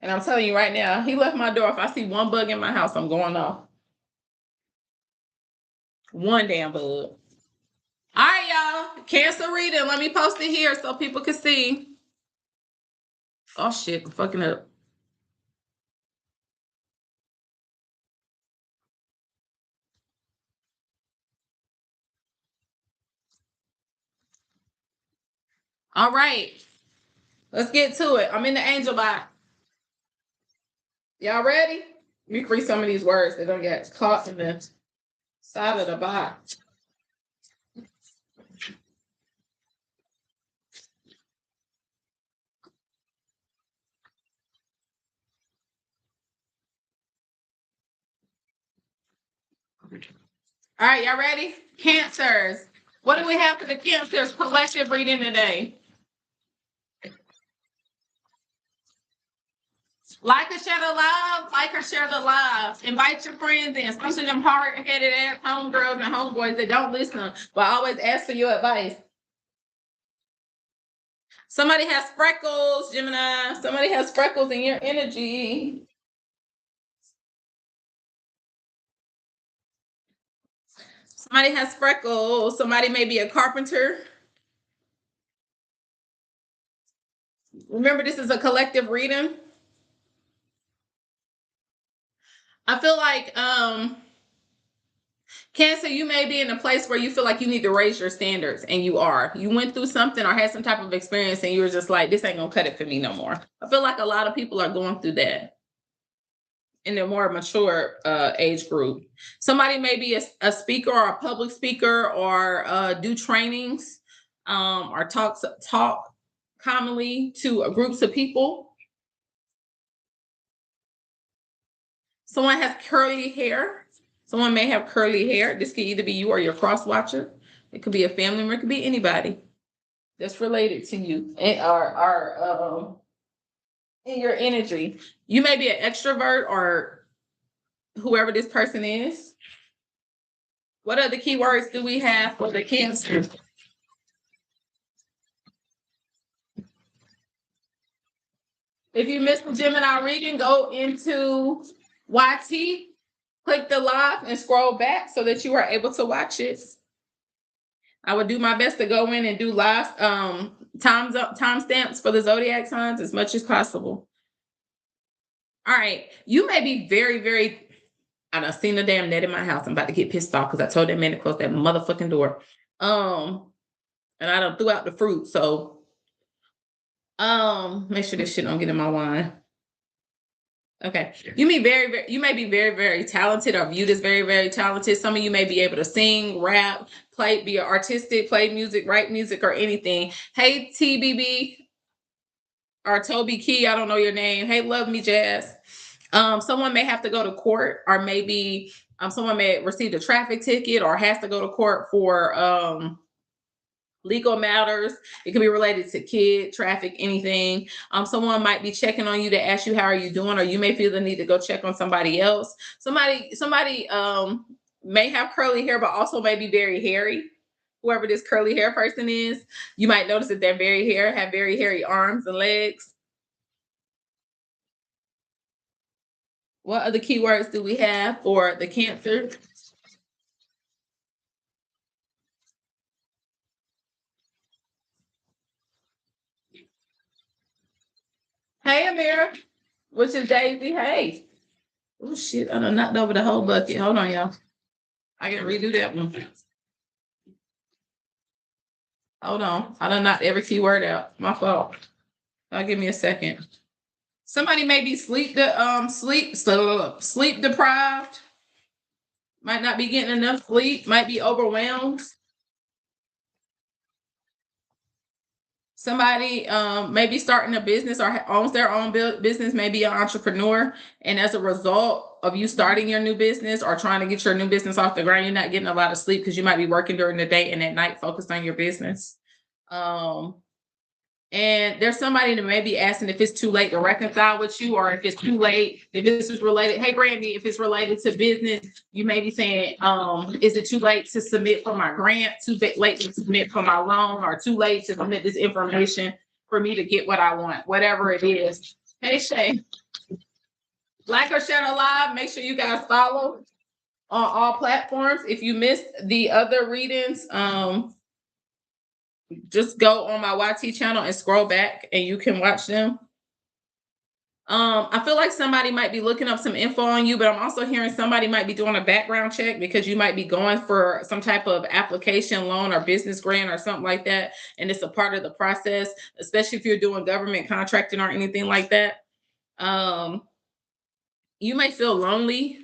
And I'm telling you right now, he left my door. If I see one bug in my house, I'm going off. One damn bug. All right, y'all. Cancer reading. Let me post it here so people can see. Oh shit, I'm fucking up. All right. Let's get to it. I'm in the angel box. Y'all ready? Let me free some of these words that don't get caught in the side of the box. All right, y'all ready? Cancers. What do we have for the Cancers collective reading today? Like or share the live, like or share the live. Invite your friends in, especially them hard-headed ass homegirls and homeboys that don't listen, but always ask for your advice. Somebody has freckles, Gemini. Somebody has freckles in your energy. Somebody has freckles. Somebody may be a carpenter. Remember, this is a collective reading. I feel like Cancer, you may be in a place where you feel like you need to raise your standards, and you are. You went through something or had some type of experience, and you were just like, this ain't gonna cut it for me no more. I feel like a lot of people are going through that in a more mature age group. Somebody may be a speaker or a public speaker or do trainings or talk commonly to groups of people. Someone has curly hair. Someone may have curly hair. This could either be you or your cross watcher. It could be a family member. It could be anybody that's related to you and are in your energy. You may be an extrovert or whoever this person is. What other keywords do we have for the Cancer? If you missed the Gemini reading, go into YT, click the live, and scroll back so that you are able to watch it. I would do my best to go in and do live timestamps for the zodiac signs as much as possible. All right, you may be very, very. I done seen the damn net in my house. I'm about to get pissed off because I told that man to close that motherfucking door. And I done threw out the fruit. So, make sure this shit don't get in my wine. Okay. You may be very, very talented or viewed as very, very talented. Some of you may be able to sing, rap, be artistic, play music, write music, or anything. Hey, TBB or Toby Key, I don't know your name. Hey, Love Me Jazz. Someone may have to go to court, or maybe someone may receive a traffic ticket or has to go to court for legal matters. It could be related to kid traffic, anything. Someone might be checking on you to ask you how are you doing, or you may feel the need to go check on somebody else. Somebody may have curly hair, but also may be very hairy. Whoever this curly hair person is, you might notice that they're have very hairy arms and legs. What other keywords do we have for the Cancer? Hey, Amira, which is Daisy. Hey. Oh, shit. I done knocked over the whole bucket. Hold on, y'all. I can redo that one. Hold on. I done knocked every keyword out. My fault. Give me a second. Somebody may be sleep deprived, might not be getting enough sleep, might be overwhelmed. Somebody maybe starting a business or owns their own business, maybe an entrepreneur. And as a result of you starting your new business or trying to get your new business off the ground, you're not getting a lot of sleep because you might be working during the day and at night focused on your business. And there's somebody that may be asking if it's too late to reconcile with you, or if it's too late, if this is related. Hey, Brandy, if it's related to business, you may be saying, is it too late to submit for my grant, too late to submit for my loan, or too late to submit this information for me to get what I want, whatever it is. Hey, Shay. Like or share live, make sure you guys follow on all platforms. If you missed the other readings, just go on my YT channel and scroll back and you can watch them. I feel like somebody might be looking up some info on you, but I'm also hearing somebody might be doing a background check because you might be going for some type of application, loan, or business grant or something like that. And it's a part of the process, especially if you're doing government contracting or anything like that. You may feel lonely.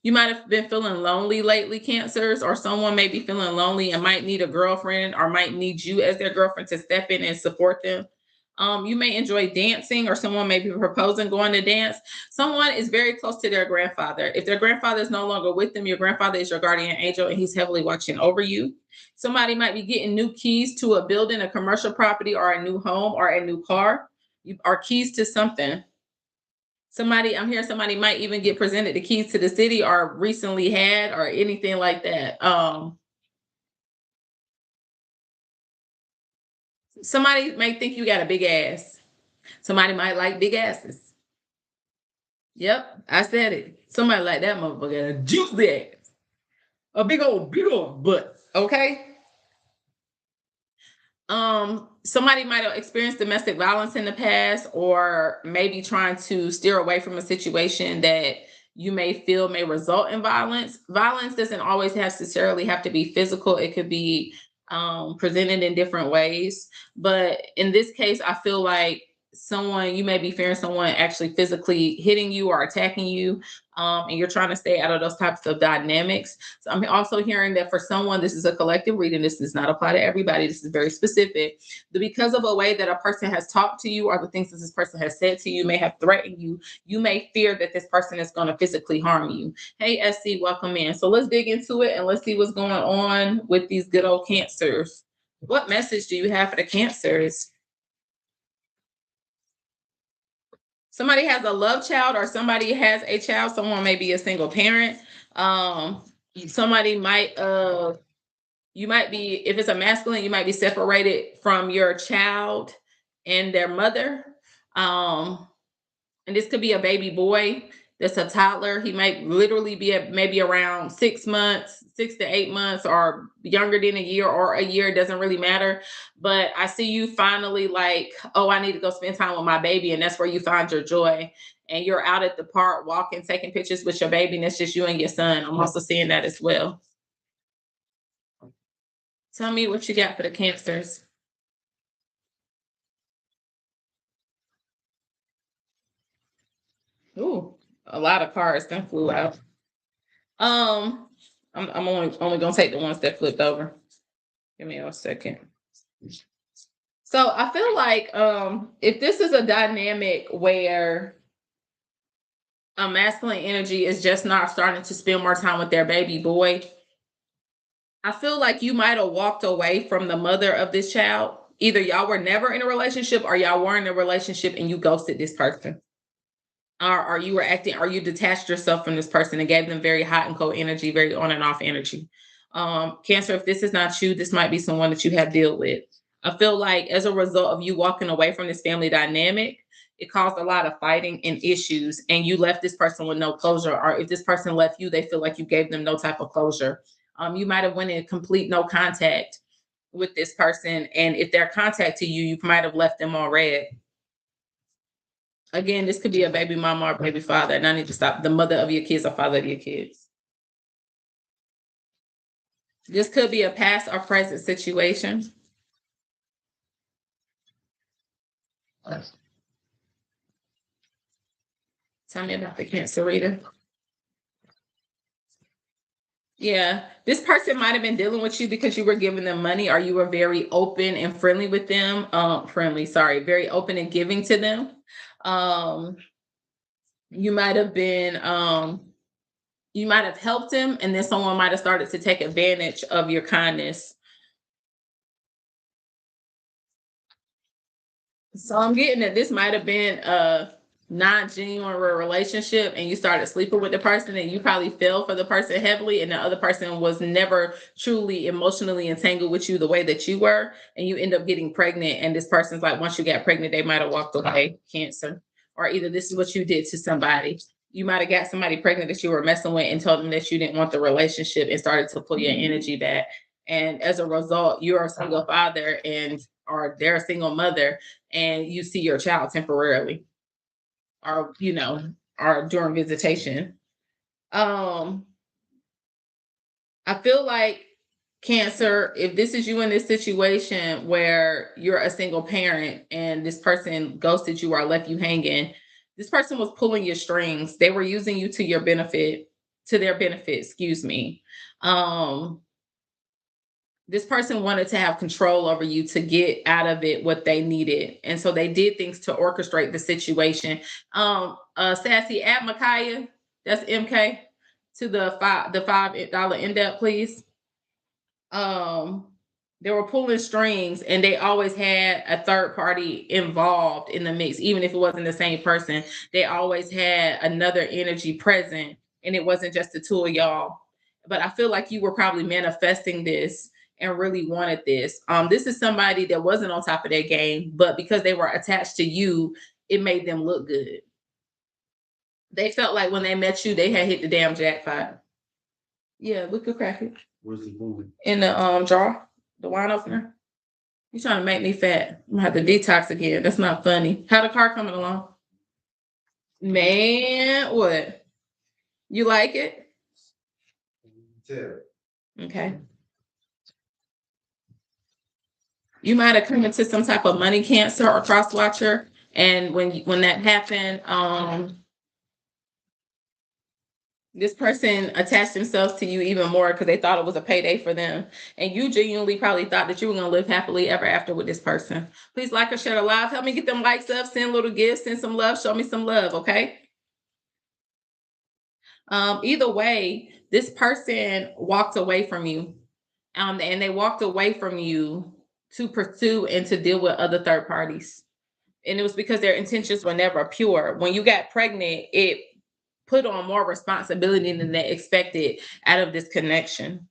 You might have been feeling lonely lately, Cancers, or someone may be feeling lonely and might need a girlfriend or might need you as their girlfriend to step in and support them. You may enjoy dancing, or someone may be proposing going to dance. Someone is very close to their grandfather. If their grandfather is no longer with them, your grandfather is your guardian angel and he's heavily watching over you. Somebody might be getting new keys to a building, a commercial property, or a new home, or a new car, or keys to something. I'm hearing somebody might even get presented the keys to the city or recently had or anything like that. Somebody may think you got a big ass. Somebody might like big asses. Yep, I said it. Somebody like that motherfucker got a juicy ass. A big old butt. Okay. Somebody might have experienced domestic violence in the past, or maybe trying to steer away from a situation that you may feel may result in violence. Violence doesn't always necessarily have to be physical. It could be presented in different ways. But in this case, I feel like you may be fearing someone actually physically hitting you or attacking you, and you're trying to stay out of those types of dynamics. So I'm also hearing that for someone, this is a collective reading. This does not apply to everybody. This is very specific. Because of a way that a person has talked to you, or the things that this person has said to you may have threatened you, you may fear that this person is going to physically harm you. Hey, SC, welcome in. So let's dig into it and let's see what's going on with these good old Cancers. What message do you have for the Cancers? Somebody has a love child, or somebody has a child. Someone may be a single parent. Somebody might you might be, if it's a masculine, you might be separated from your child and their mother. And this could be a baby boy that's a toddler. He might literally be maybe around 6 months, 6 to 8 months, or younger than a year or a year. It doesn't really matter. But I see you finally like, oh, I need to go spend time with my baby. And that's where you find your joy. And you're out at the park walking, taking pictures with your baby, and it's just you and your son. I'm also seeing that as well. Tell me what you got for the Cancers. Ooh, a lot of cards then flew out. I'm only gonna take the ones that flipped over. Give me a second. So I feel like if this is a dynamic where a masculine energy is just not starting to spend more time with their baby boy, I feel like you might have walked away from the mother of this child. Either y'all were never in a relationship, or y'all were in a relationship and you ghosted this person. Or you detached yourself from this person and gave them very hot and cold energy, very on and off energy. Cancer, if this is not you, this might be someone that you have dealt with. I feel like as a result of you walking away from this family dynamic, it caused a lot of fighting and issues, and you left this person with no closure. Or if this person left you, they feel like you gave them no type of closure. You might have went in complete no contact with this person, and if they're contacting you, you might have left them on red. Again, this could be a baby mama or baby father, and I need to stop the mother of your kids or father of your kids. This could be a past or present situation. Tell me about the Cancer reader. Yeah, this person might have been dealing with you because you were giving them money, or you were very open and friendly with them. Very open and giving to them. Um, you might have been, you might have helped them, and then someone might have started to take advantage of your kindness. So I'm getting that this might have been a non-genuine relationship, and you started sleeping with the person, and you probably fell for the person heavily, and the other person was never truly emotionally entangled with you the way that you were, and you end up getting pregnant. And this person's like, once you got pregnant, they might have walked away. Cancer. Or either this is what you did to somebody. You might have got somebody pregnant that you were messing with and told them that you didn't want the relationship and started to pull your energy back. And as a result, you're a single father and or they're a single mother, and you see your child temporarily or or during visitation. um I feel like, Cancer, if this is you in this situation where you're a single parent and this person ghosted you or left you hanging, this person was pulling your strings. They were using you to their benefit, excuse me. um this person wanted to have control over you to get out of it what they needed. And so they did things to orchestrate the situation. Sassy, at Micaiah, that's MK, to the $5 in depth, please. Um, they were pulling strings and they always had a third party involved in the mix, even if it wasn't the same person. They always had another energy present, and it wasn't just the two of y'all. But I feel like you were probably manifesting this and really wanted this. This is somebody that wasn't on top of their game, but because they were attached to you, it made them look good. They felt like when they met you, they had hit the damn jackpot. Yeah, we could crack it. Where's the movie? In the jar, the wine opener. You trying to make me fat? I'm gonna have to detox again. That's not funny. How the car coming along? Man, what? You like it? Yeah. Okay. You might have come into some type of money Cancer or cross watcher, and when that happened, this person attached themselves to you even more because they thought it was a payday for them. And you genuinely probably thought that you were going to live happily ever after with this person. Please like or share the live. Help me get them likes up. Send little gifts. Send some love. Show me some love. Okay. Either way, this person walked away from you. And they walked away from you to pursue and to deal with other third parties. And it was because their intentions were never pure. When you got pregnant, it put on more responsibility than they expected out of this connection.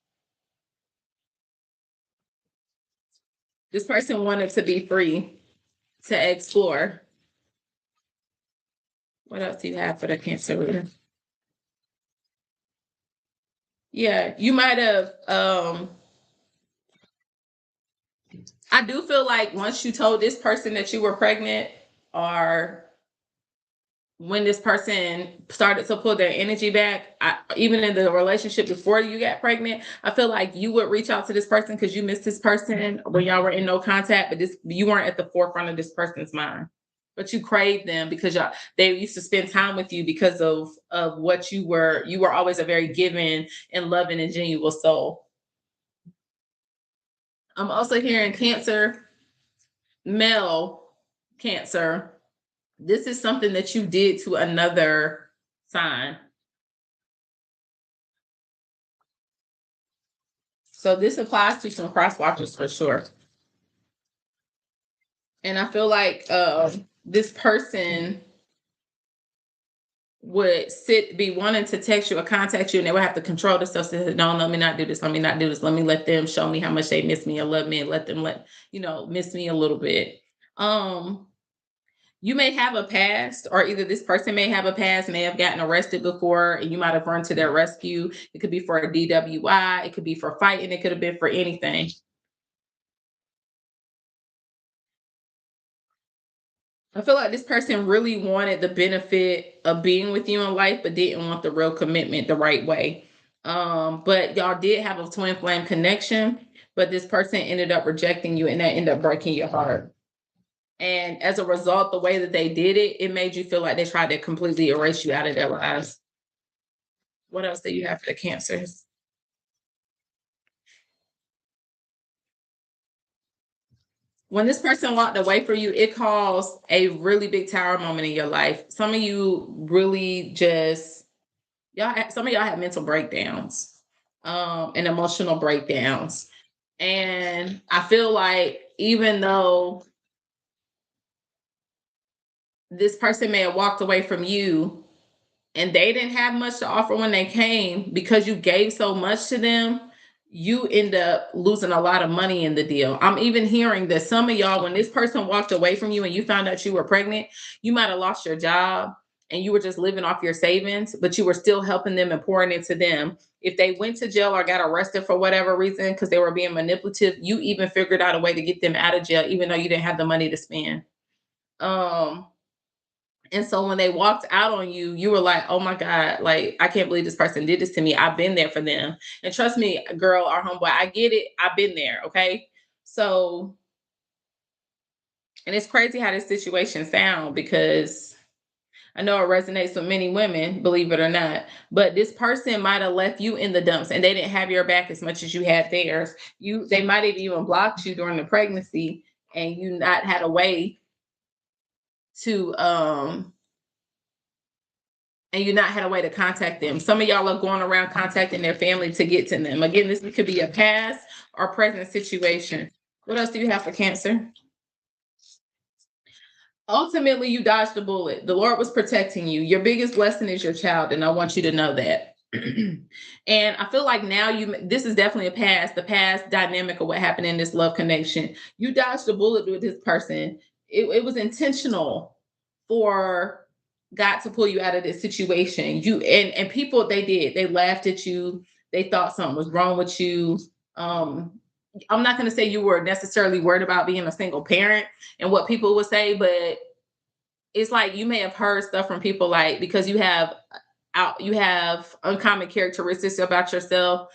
This person wanted to be free to explore. What else do you have for the Cancer reader? Yeah, you might have. I do feel like once you told this person that you were pregnant, or when this person started to pull their energy back, even in the relationship before you got pregnant, I feel like you would reach out to this person because you missed this person when y'all were in no contact, but you weren't at the forefront of this person's mind. But you craved them because they used to spend time with you because of what you were. You were always a very giving and loving and genuine soul. I'm also hearing Cancer, male Cancer. This is something that you did to another sign. So this applies to some cross watchers for sure. And I feel like this person would be wanting to text you or contact you, and they would have to control themselves. Say, no, let me not do this. Let me not do this. Let me let them show me how much they miss me or love me, and let them miss me a little bit. You may have a past, or either this person may have a past, may have gotten arrested before, and you might have run to their rescue. It could be for a DWI, it could be for fighting, it could have been for anything. I feel like this person really wanted the benefit of being with you in life, but didn't want the real commitment the right way. But y'all did have a twin flame connection, but this person ended up rejecting you and that ended up breaking your heart. And as a result, the way that they did it, it made you feel like they tried to completely erase you out of their lives. What else do you have for the cancers? When this person walked away from you, it caused a really big tower moment in your life. Some of you really just some of y'all have mental breakdowns, and emotional breakdowns. And I feel like even though this person may have walked away from you and they didn't have much to offer when they came, because you gave so much to them, you end up losing a lot of money in the deal. I'm even hearing that some of y'all, when this person walked away from you and you found out you were pregnant, you might have lost your job and you were just living off your savings, but you were still helping them and pouring into them. If they went to jail or got arrested for whatever reason because they were being manipulative, you even figured out a way to get them out of jail, even though you didn't have the money to spend. Um, and so when they walked out on you, you were like, oh my God, like, I can't believe this person did this to me. I've been there for them. And trust me, girl or homeboy, I get it. I've been there. Okay. So, and it's crazy how this situation sound, because I know it resonates with many women, believe it or not. But this person might have left you in the dumps and they didn't have your back as much as you had theirs. They might have even blocked you during the pregnancy and you not had a way to and you not had a way to contact them. Some of y'all are going around contacting their family to get to them. Again, this could be a past or present situation. What else do you have for Cancer? Ultimately, you dodged a bullet. The Lord was protecting you. Your biggest blessing is your child, and I want you to know that. And I feel like now this is definitely the past dynamic of what happened in this love connection. You dodged a bullet with this person. It was intentional for God to pull you out of this situation. And people, they laughed at you. They thought something was wrong with you. Um, I'm not going to say you were necessarily worried about being a single parent and what people would say, but it's like you may have heard stuff from people, like, because you have uncommon characteristics about yourself,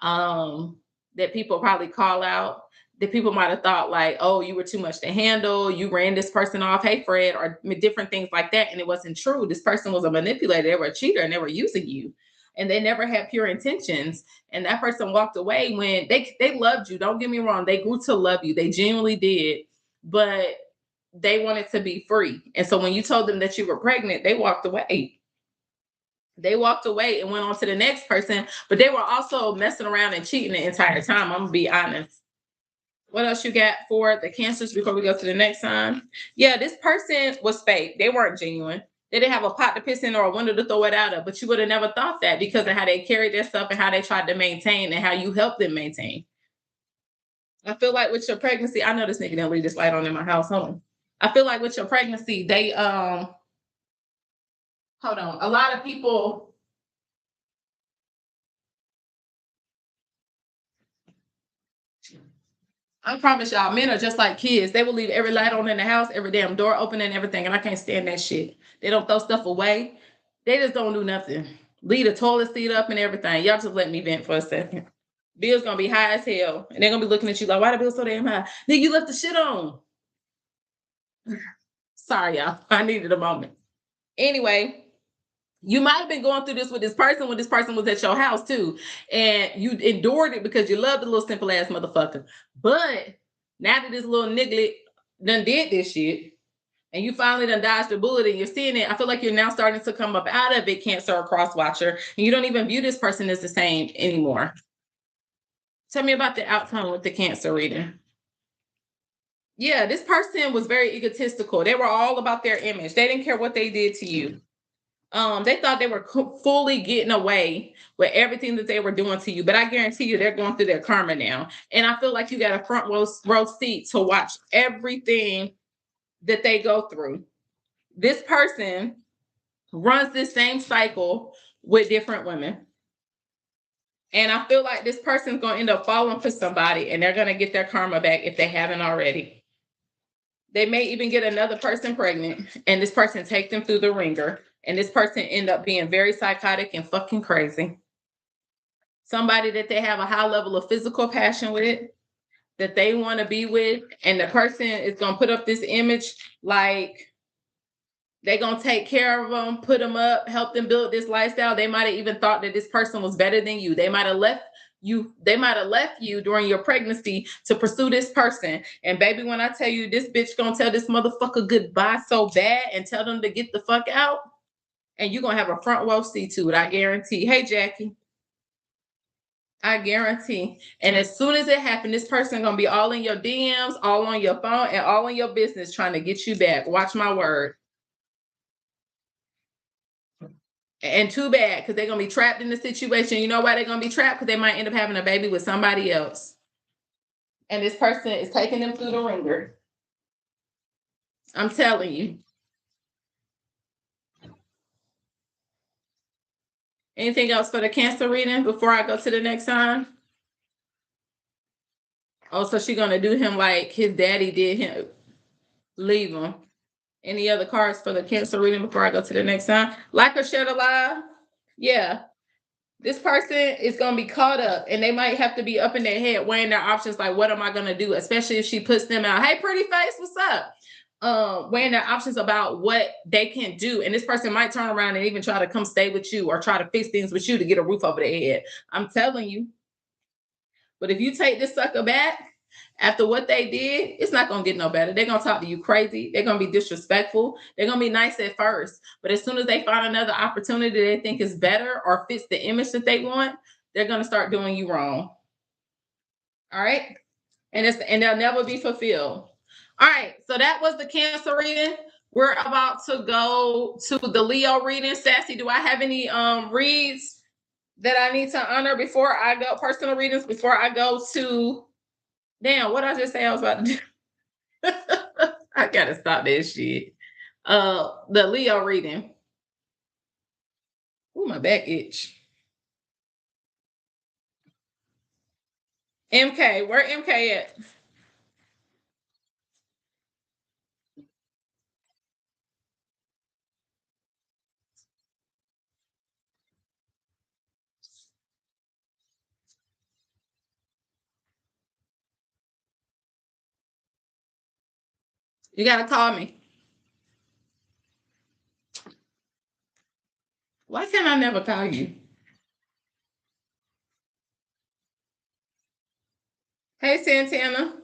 that people probably call out, that people might have thought like, oh, you were too much to handle, you ran this person off, hey Fred, or different things like that. And it wasn't true. This person was a manipulator, they were a cheater, and they were using you, and they never had pure intentions. And that person walked away when they loved you. Don't get me wrong, they grew to love you, they genuinely did, but they wanted to be free. And so when you told them that you were pregnant, they walked away. They walked away and went on to the next person, but they were also messing around and cheating the entire time. I'm gonna be honest. What else you got for the Cancers before we go to the next sign? Yeah, this person was fake. They weren't genuine. They didn't have a pot to piss in or a window to throw it out of, but you would have never thought that because of how they carried their stuff and how they tried to maintain and how you helped them maintain. I feel like with your pregnancy, I know this nigga didn't leave this light on in my house. Hold on. I feel like with your pregnancy, they hold on. A lot of people, I promise y'all, men are just like kids. They will leave every light on in the house, every damn door open and everything. And I can't stand that shit. They don't throw stuff away. They just don't do nothing. Leave the toilet seat up and everything. Y'all just let me vent for a second. Bill's gonna be high as hell. And they're gonna be looking at you like, why the bill so damn high? Nigga, you left the shit on. Sorry, y'all. I needed a moment. Anyway, you might have been going through this with this person when this person was at your house too. And you endured it because you loved the little simple ass motherfucker. But now that this little nigga done did this shit and you finally done dodged the bullet and you're seeing it, I feel like you're now starting to come up out of it, Cancer or cross watcher, and you don't even view this person as the same anymore. Tell me about the outcome with the Cancer reading. Yeah, this person was very egotistical. They were all about their image. They didn't care what they did to you. They thought they were fully getting away with everything that they were doing to you, but I guarantee you they're going through their karma now. And I feel like you got a front row seat to watch everything that they go through. This person runs this same cycle with different women. And I feel like this person's going to end up falling for somebody and they're going to get their karma back if they haven't already. They may even get another person pregnant, and this person take them through the ringer, and this person end up being very psychotic and fucking crazy. Somebody that they have a high level of physical passion with, that they want to be with, and the person is going to put up this image like they're going to take care of them, put them up, help them build this lifestyle. They might have even thought that this person was better than you. They might have left you during your pregnancy to pursue this person. And baby, when I tell you this bitch gonna tell this motherfucker goodbye so bad and tell them to get the fuck out, and you're gonna have a front row seat to it, I guarantee. Hey, Jackie. I guarantee. And as soon as it happens, this person gonna be all in your DMs, all on your phone, and all in your business trying to get you back. Watch my word. And too bad, because they're gonna be trapped in the situation. You know why they're gonna be trapped? Because they might end up having a baby with somebody else. And this person is taking them through the ringer. I'm telling you. Anything else for the Cancer reading before I go to the next sign? Oh, so she's gonna do him like his daddy did him. Leave him. Any other cards for the Cancer reading before I go to the next sign? Like or share the live? Yeah. This person is going to be caught up, and they might have to be up in their head weighing their options like, what am I going to do? Especially if she puts them out. Hey, pretty face, what's up? Weighing their options about what they can do. And this person might turn around and even try to come stay with you or try to fix things with you to get a roof over their head. I'm telling you. But if you take this sucker back, after what they did, it's not going to get no better. They're going to talk to you crazy. They're going to be disrespectful. They're going to be nice at first. But as soon as they find another opportunity they think is better or fits the image that they want, they're going to start doing you wrong. All right? And they'll never be fulfilled. All right. So that was the Cancer reading. We're about to go to the Leo reading. Sassy, do I have any reads that I need to honor before I go, personal readings, before I go to... Damn, what I just say I was about to do? I gotta stop this shit. The Leo reading. Ooh, my back itch. MK, where MK at? You gotta call me. Why can't I never call you? Hey, Santana.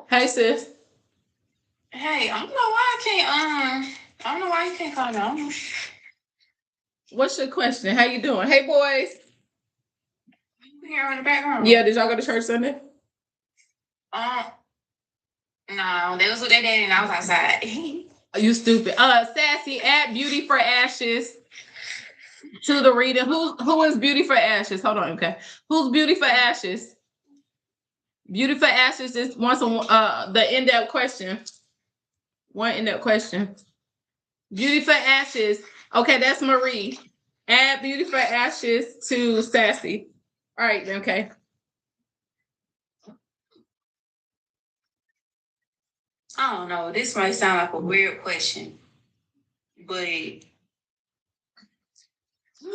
Hey, sis. Hey, I don't know why I can't. I don't know why you can't call me. What's your question? How you doing? Hey, boys. You here in the background? Yeah, did y'all go to church Sunday? No, they was with their daddy and I was outside. You stupid. Sassy, add Beauty for Ashes to the reading. Who is Beauty for Ashes? Hold on, okay. Who's Beauty for Ashes? Beauty for Ashes just wants the in-depth question. One in-depth question. Beauty for Ashes. Okay, that's Marie. Add Beauty for Ashes to Sassy. All right, okay. I don't know. This might sound like a weird question, but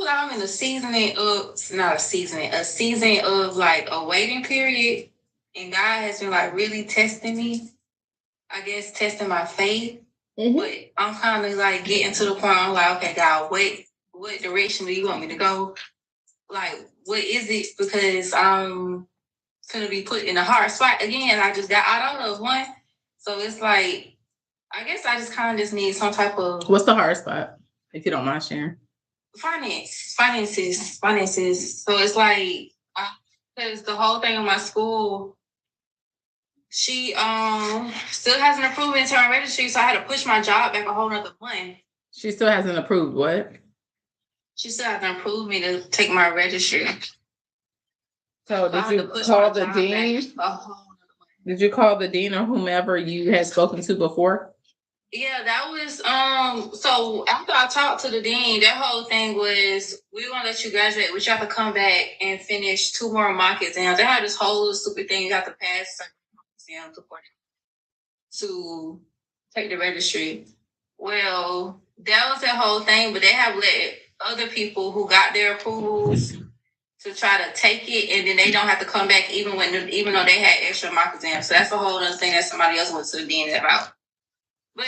I'm in a season of like a waiting period, and God has been like really testing me. I guess testing my faith. Mm-hmm. But I'm kind of like getting to the point. I'm like, okay, God, what direction do you want me to go? Like, what is it? Because I'm gonna be put in a hard spot again. I just got out of one, so it's like, I guess I just kind of just need some type of. What's the hard spot, if you don't mind sharing? Finances. So it's like, because the whole thing in my school, she still hasn't approved into my registry, so I had to push my job back a whole nother month. She still hasn't approved what? She still hasn't approved me to take my registry. So did you call the dean? Did you call the dean or whomever you had spoken to before? Yeah, that was so after I talked to the dean, that whole thing was we gonna let you graduate, but you have to come back and finish 2 more mock exams. They had this whole stupid thing you have to pass certain exams to take the registry. Well, that was that whole thing, but they have let other people who got their approvals to try to take it, and then they don't have to come back even though they had extra mock exams. So that's a whole other thing that somebody else went to the dean about. But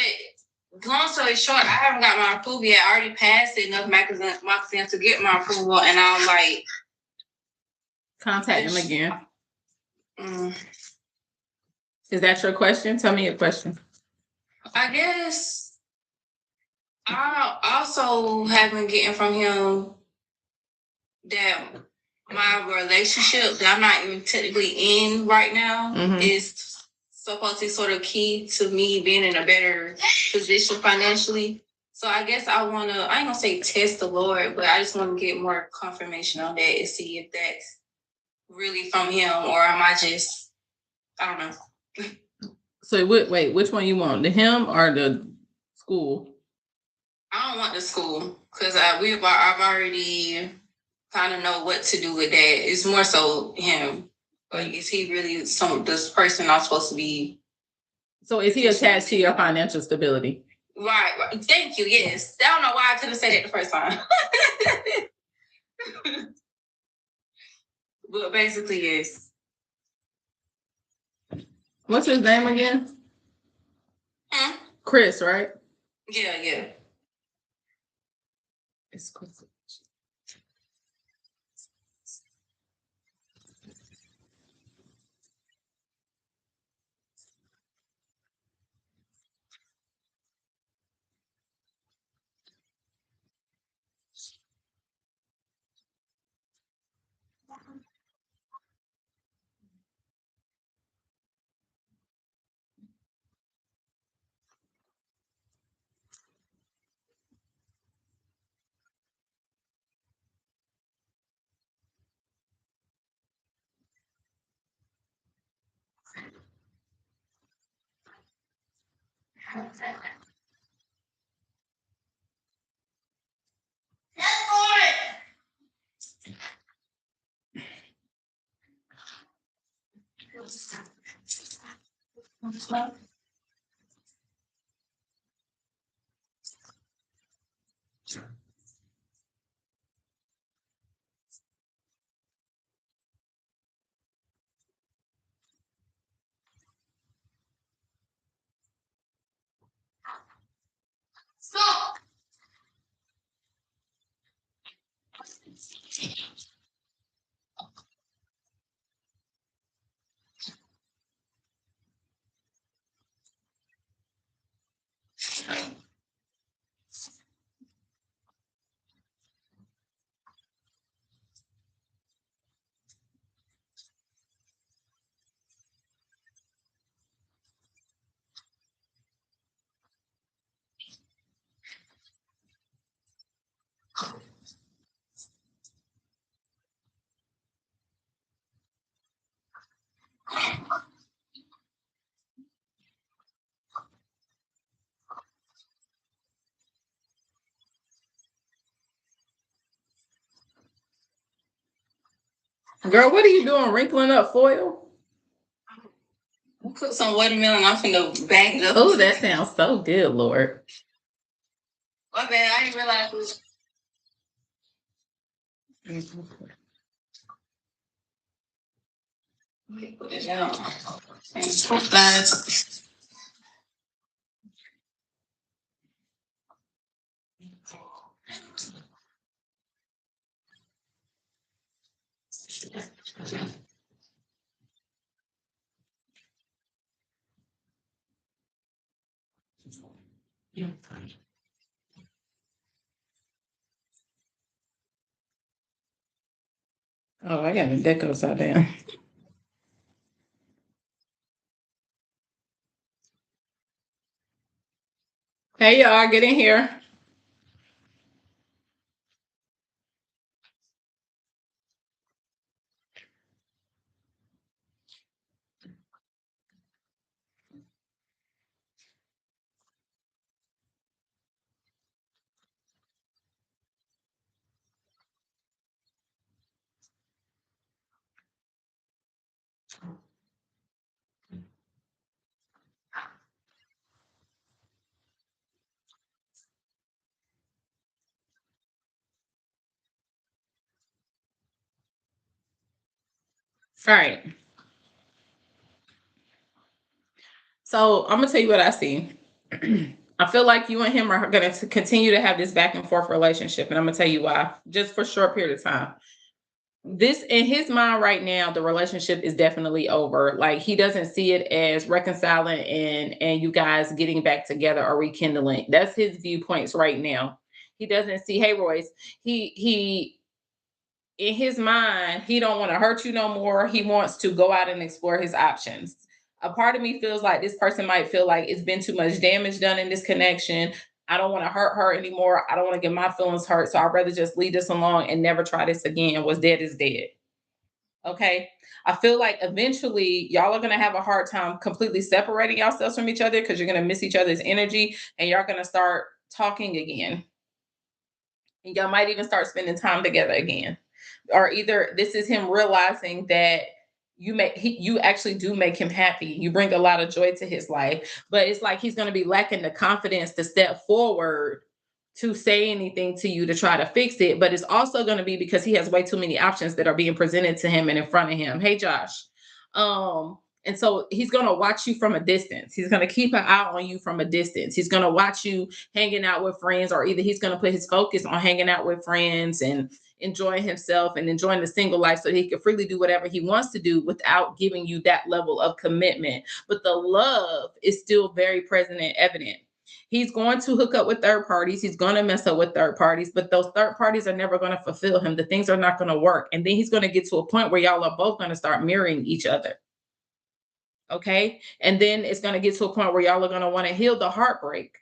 long story short, I haven't got my approval yet. I already passed enough mock exams to get my approval, and I'm like, Contact them again. mm, Is that your question? Tell me your question. I guess I also have been getting from him that my relationship that I'm not even technically in right now is supposed to be sort of key to me being in a better position financially. So I guess I ain't gonna say test the Lord, but I just want to get more confirmation on that and see if that's really from him or am I just, I don't know. So wait, which one you want? The him or the school? I don't want the school because I've already kind of know what to do with that. It's more so him. Like, is he really this person I'm supposed to be? So is he attached to your financial stability? Right. Thank you. Yes. I don't know why I couldn't say that the first time. But basically, yes. What's his name again? Chris, right? Yeah. It's Chris. Stop. Girl, what are you doing? Wrinkling up foil? Put some watermelon. I'm finna bag it up. Oh, that sounds so good, Lord. My bad. I didn't realize it was. Put this down. Oh, I got the deck upside down. Hey, y'all, get in here. All right. So I'm gonna tell you what I see. I feel like you and him are gonna continue to have this back and forth relationship, and I'm gonna tell you why. Just for a short period of time. This in his mind right now, the relationship is definitely over. Like he doesn't see it as reconciling and you guys getting back together or rekindling. That's his viewpoints right now. He doesn't see, hey Royce, he in his mind, he don't want to hurt you no more. He wants to go out and explore his options. A part of me feels like this person might feel like it's been too much damage done in this connection. I don't want to hurt her anymore. I don't want to get my feelings hurt. So I'd rather just leave this alone and never try this again. What's dead is dead. Okay. I feel like eventually y'all are going to have a hard time completely separating yourselves from each other because you're going to miss each other's energy and y'all going to start talking again. And y'all might even start spending time together again. Or either this is him realizing that you actually do make him happy. You bring a lot of joy to his life, but it's like he's going to be lacking the confidence to step forward to say anything to you to try to fix it. But it's also going to be because he has way too many options that are being presented to him and in front of him. Hey, Josh. And so he's going to watch you from a distance. He's going to keep an eye on you from a distance. He's going to watch you hanging out with friends, or either he's going to put his focus on hanging out with friends and enjoying himself and enjoying the single life so he can freely do whatever he wants to do without giving you that level of commitment. But the love is still very present and evident. He's going to hook up with third parties. He's going to mess up with third parties, but those third parties are never going to fulfill him. The things are not going to work. And then he's going to get to a point where y'all are both going to start mirroring each other. Okay. And then it's going to get to a point where y'all are going to want to heal the heartbreak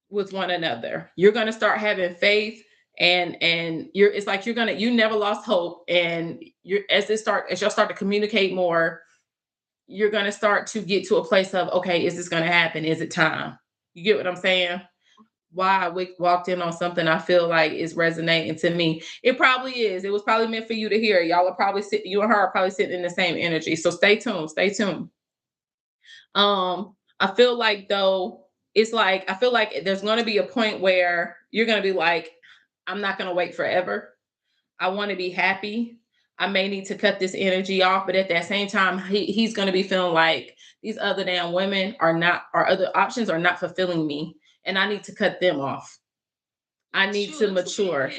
with one another. You're going to start having faith and you're it's like you never lost hope, and you're as y'all start to communicate more, you're going to start to get to a place of, okay, is this going to happen? Is it time? You get what I'm saying? Why I walked in on something I feel like is resonating to me. It probably is. It was probably meant for you to hear. Y'all are probably you and her are probably sitting in the same energy. So stay tuned. Stay tuned. I feel like though, it's like I feel like there's going to be a point where you're going to be like, I'm not going to wait forever. I want to be happy. I may need to cut this energy off, but at that same time, he's going to be feeling like these other damn women or other options are not fulfilling me, and I need to cut them off. I need to mature.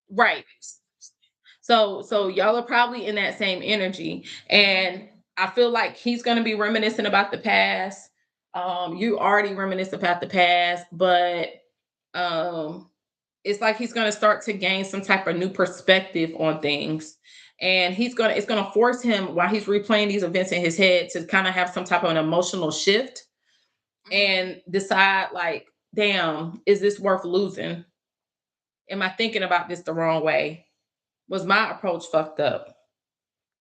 Right. So y'all are probably in that same energy, and I feel like he's going to be reminiscing about the past. You already reminisce about the past, but um, it's like he's going to start to gain some type of new perspective on things, and it's going to force him while he's replaying these events in his head to kind of have some type of an emotional shift and decide like, damn, is this worth losing? Am I thinking about this the wrong way? Was my approach fucked up?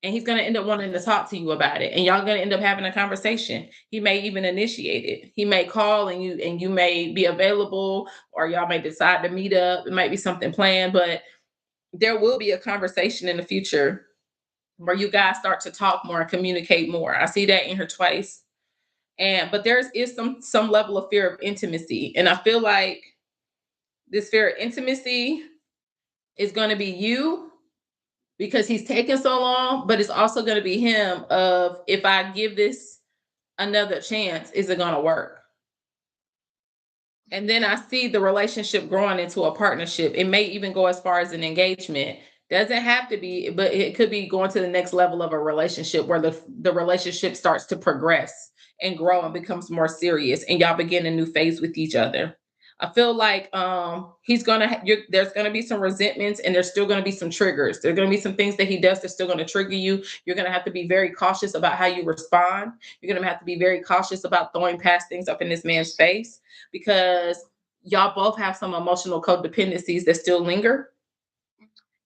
And he's going to end up wanting to talk to you about it, and y'all going to end up having a conversation. He may even initiate it. He may call and you may be available, or y'all may decide to meet up. It might be something planned, but there will be a conversation in the future where you guys start to talk more and communicate more. I see that in her twice. But is some level of fear of intimacy, and I feel like this fear of intimacy is going to be you because he's taking so long, but it's also going to be him of, if I give this another chance, is it going to work? And then I see the relationship growing into a partnership. It may even go as far as an engagement. Doesn't have to be, but it could be going to the next level of a relationship where the relationship starts to progress and grow and becomes more serious, and y'all begin a new phase with each other. I feel like there's gonna be some resentments, and there's still gonna be some triggers. There's gonna be some things that he does that's still gonna trigger you. You're gonna have to be very cautious about how you respond. You're gonna have to be very cautious about throwing past things up in this man's face, because y'all both have some emotional codependencies that still linger.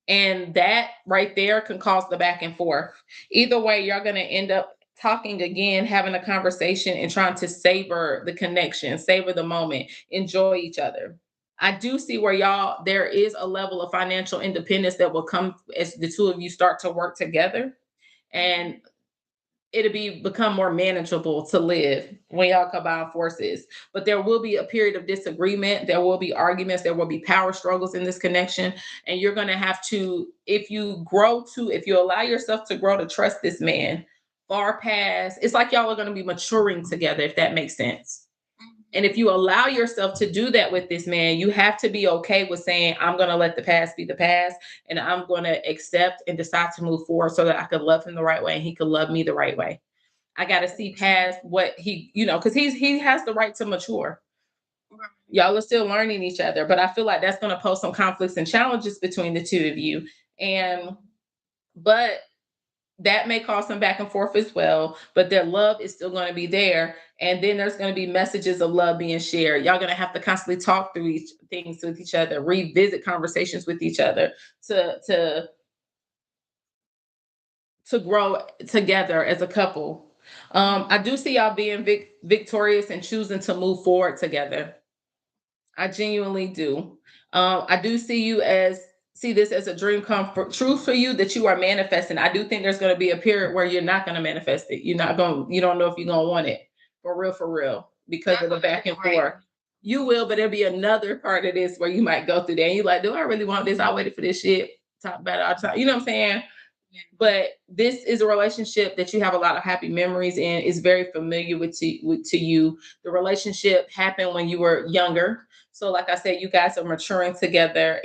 And that right there can cause the back and forth. Either way, you're going to end up talking again, having a conversation, and trying to savor the connection, savor the moment, enjoy each other. I do see where there is a level of financial independence that will come as the two of you start to work together. And become more manageable to live when y'all combine forces. But there will be a period of disagreement. There will be arguments. There will be power struggles in this connection. And you're going to have to, if you allow yourself to grow to trust this man far past, it's like y'all are going to be maturing together, if that makes sense. And if you allow yourself to do that with this man, you have to be okay with saying, I'm going to let the past be the past, and I'm going to accept and decide to move forward so that I could love him the right way and he could love me the right way. I got to see past what he, because he has the right to mature. Y'all are still learning each other, but I feel like that's going to pose some conflicts and challenges between the two of you. But that may cause some back and forth as well, but their love is still going to be there. And then there's going to be messages of love being shared. Y'all going to have to constantly talk through things with each other, revisit conversations with each other to grow together as a couple. I do see y'all being victorious and choosing to move forward together. I genuinely do. I do see this as a dream come true for you that you are manifesting. I do think there's going to be a period where you're not going to manifest it. You don't know if you're going to want it for real, because of the back and forth. You will, but there'll be another part of this where you might go through that and you're like, do I really want this? I waited for this shit. Talk about it all the time. You know what I'm saying? Yeah. But this is a relationship that you have a lot of happy memories in. It's very familiar to you. The relationship happened when you were younger. So like I said, you guys are maturing together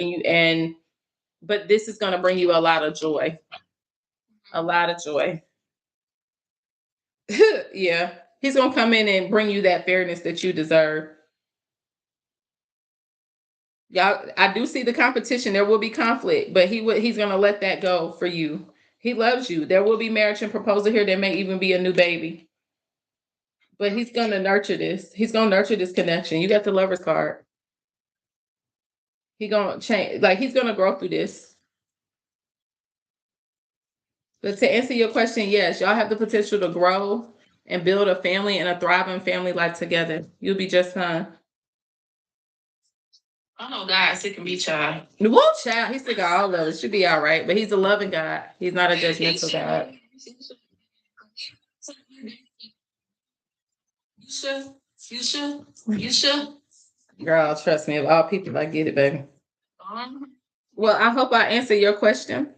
but this is going to bring you a lot of joy. A lot of joy. Yeah. He's going to come in and bring you that fairness that you deserve. Y'all, I do see the competition. There will be conflict, but he's going to let that go for you. He loves you. There will be marriage and proposal here. There may even be a new baby. But he's going to nurture this. He's going to nurture this connection. You got the Lover's card. He's going to change. Like, he's going to grow through this. But to answer your question, yes, y'all have the potential to grow and build a family and a thriving family life together. You'll be just fine. I know God sick of me, child. Woo, child. He's sick of all of us. Should be all right. But he's a loving God. He's not a judgmental God. You sure? Girl, trust me. Of all people, I get it, baby. Well, I hope I answered your question.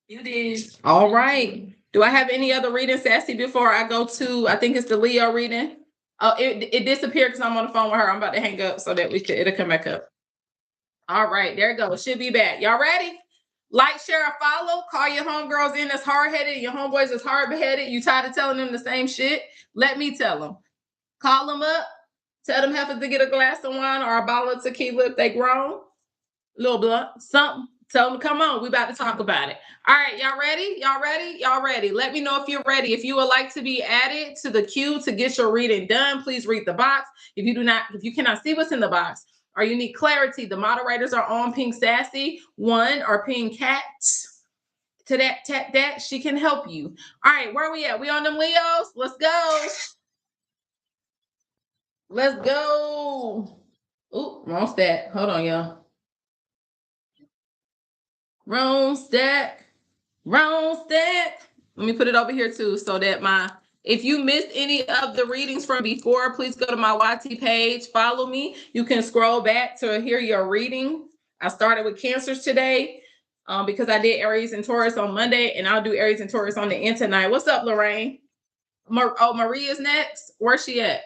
You did. All right. Do I have any other reading, Sassy, before I go to, I think it's the Leo reading? Oh, it disappeared because I'm on the phone with her. I'm about to hang up so that it'll come back up. All right, there it goes. Should be back. Y'all ready? Like, share, or follow. Call your homegirls in that's hard-headed. Your homeboys is hard-headed. You tired of telling them the same shit? Let me tell them. Call them up. Tell them have to get a glass of wine or a bottle of tequila if they grown. Little blunt, something. Tell them, come on, we about to talk about it. All right, y'all ready? Y'all ready? Y'all ready? Let me know if you're ready. If you would like to be added to the queue to get your reading done, please read the box. If you cannot see what's in the box, or you need clarity, the moderators are on Ping Sassy 1 or Ping Cat. To tap that, she can help you. All right, where are we at? We on them Leos? Let's go. Let's go. Ooh, wrong stack. Hold on, y'all. Wrong stack. Let me put it over here too, so that if you missed any of the readings from before, please go to my YT page, follow me. You can scroll back to hear your reading. I started with Cancers today because I did Aries and Taurus on Monday, and I'll do Aries and Taurus on the end tonight. What's up, Lorraine? Maria's next. Where's she at?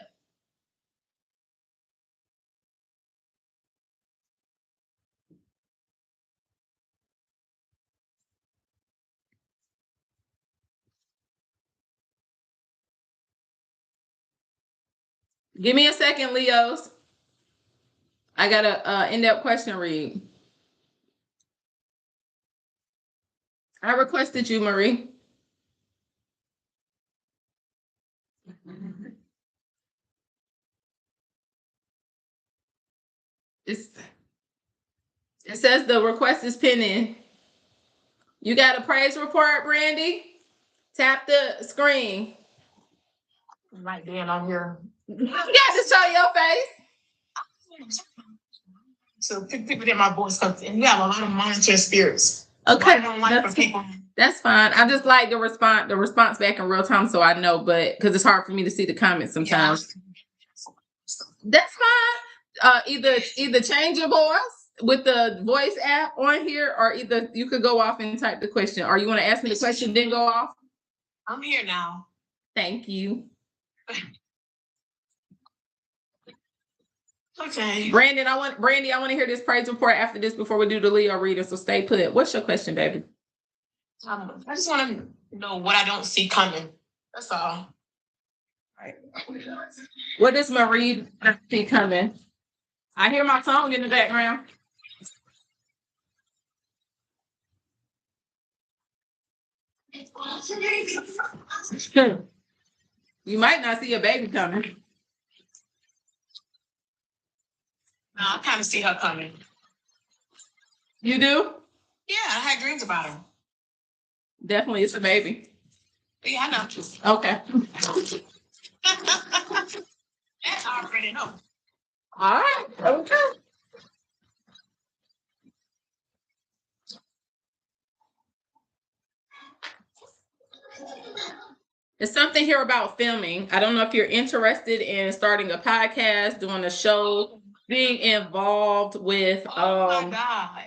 Give me a second, Leos. I got a in-depth question read. I requested you, Marie. It says the request is pending. You got a praise report, Brandy? Tap the screen. Like being on here. You got to show your face. So people get my voice, because you have a lot of monitoring spirits. Okay. So I don't like for people That's fine. I just like the response back in real time so I know, but because it's hard for me to see the comments sometimes. That's fine. Either change your voice with the voice app on here, or either you could go off and type the question, or you want to ask me the question, then go off. I'm here now. Thank you. Okay. Brandy, I want to hear this praise report after this before we do the Leo reader. So stay put. What's your question, baby? I just want to know what I don't see coming. That's all. What does Marie see coming? I hear my song in the background. You might not see a baby coming. No, I kind of see her coming. You do? Yeah, I had dreams about her. Definitely, it's a baby. Yeah, I know. Okay. That's I already know. All right. Okay. There's something here about filming. I don't know if you're interested in starting a podcast, doing a show, being involved with Oh my God.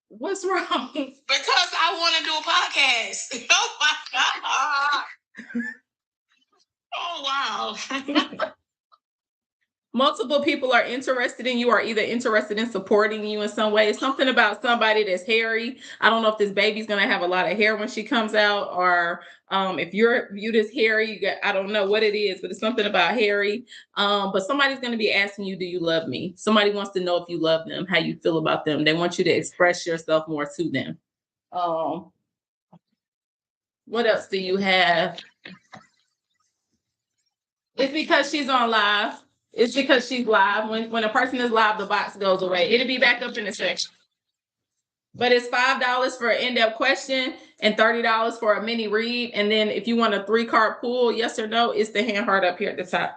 What's wrong? Because I want to do a podcast. Oh my God. Oh wow. Multiple people are interested in you, or either interested in supporting you in some way. It's something about somebody that's hairy. I don't know if this baby's gonna have a lot of hair when she comes out, or if you're viewed as hairy, I don't know what it is, but it's something about hairy. But somebody's gonna be asking you, do you love me? Somebody wants to know if you love them, how you feel about them. They want you to express yourself more to them. What else do you have? It's because she's on live. It's because she's live. When a person is live, the box goes away. It'll be back up in a second. But it's $5 for an in-depth question and $30 for a mini read. And then if you want a 3-card pull, yes or no, it's the hand heart up here at the top.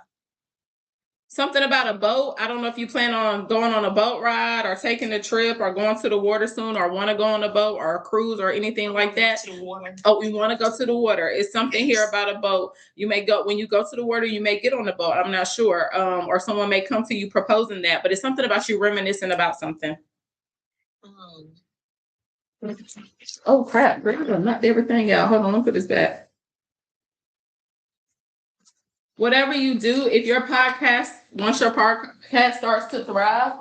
Something about a boat. I don't know if you plan on going on a boat ride or taking a trip or going to the water soon, or want to go on a boat or a cruise or anything like that. Oh, we want to go to the water. It's something here about a boat. You may go, when you go to the water, you may get on the boat. I'm not sure. Or someone may come to you proposing that, but it's something about you reminiscing about something. Oh crap, I knocked everything out. Hold on, let me put this back. Whatever you do, if your podcast, once your podcast starts to thrive,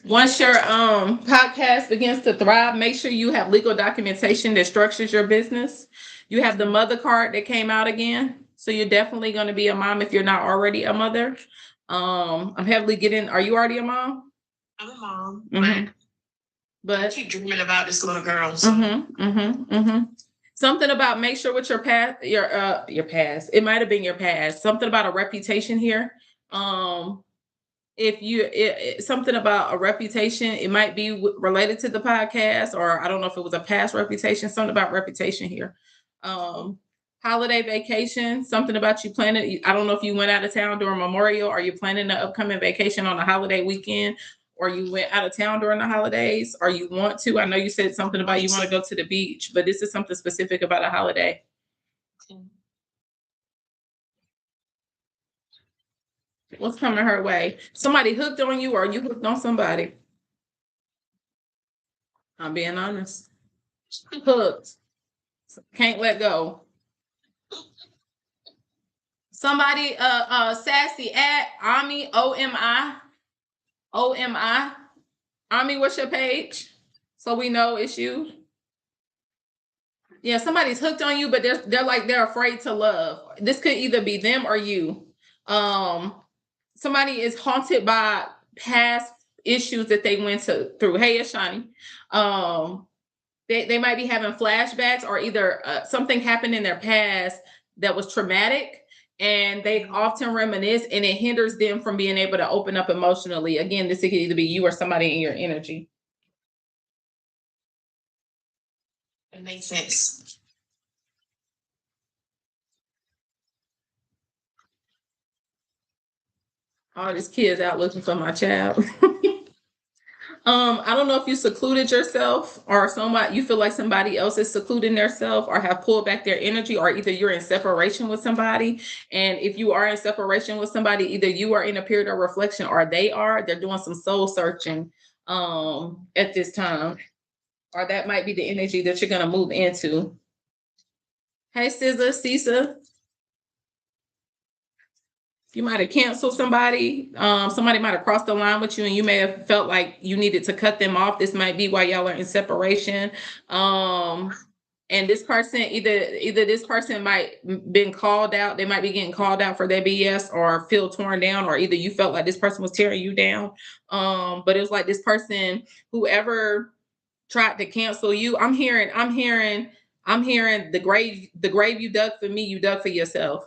once your podcast begins to thrive, make sure you have legal documentation that structures your business. You have the mother card that came out again. So you're definitely going to be a mom if you're not already a mother. I'm heavily getting, are you already a mom? I'm a mom, but I keep dreaming about this little girl. Something about, make sure with your past, your past, it might have been your past. Something about a reputation here. If you something about a reputation, it might be related to the podcast, or I don't know if it was a past reputation. Something about reputation here. Holiday vacation, something about you planning. I don't know if you went out of town during Memorial, or you planning an upcoming vacation on a holiday weekend, or you went out of town during the holidays, or you want to. I know you said something about you want to go to the beach, but this is something specific about a holiday. What's coming her way? Somebody hooked on you, or you hooked on somebody? I'm being honest. Hooked. Can't let go. Somebody sassy at Ami, OMI. Ami, what's your page? So we know it's you. Yeah, somebody's hooked on you, but they're afraid to love. This could either be them or you. Somebody is haunted by past issues that they went through. Hey, Ashani. They might be having flashbacks, or either something happened in their past that was traumatic, and they often reminisce, and it hinders them from being able to open up emotionally. Again, this could either be you or somebody in your energy. It makes sense. All these kids out looking for my child. I don't know if you secluded yourself or somebody you feel like somebody else is secluding themselves or have pulled back their energy, or either you're in separation with somebody. And if you are in separation with somebody, either you are in a period of reflection or they're doing some soul searching at this time. Or that might be the energy that you're gonna move into. Hey, SZA, Cisa. You might have canceled somebody. Somebody might have crossed the line with you, and you may have felt like you needed to cut them off. This might be why y'all are in separation. And this person, either this person might been called out. They might be getting called out for their BS or feel torn down, or either you felt like this person was tearing you down. But it was like this person, whoever tried to cancel you. I'm hearing the grave you dug for me, you dug for yourself.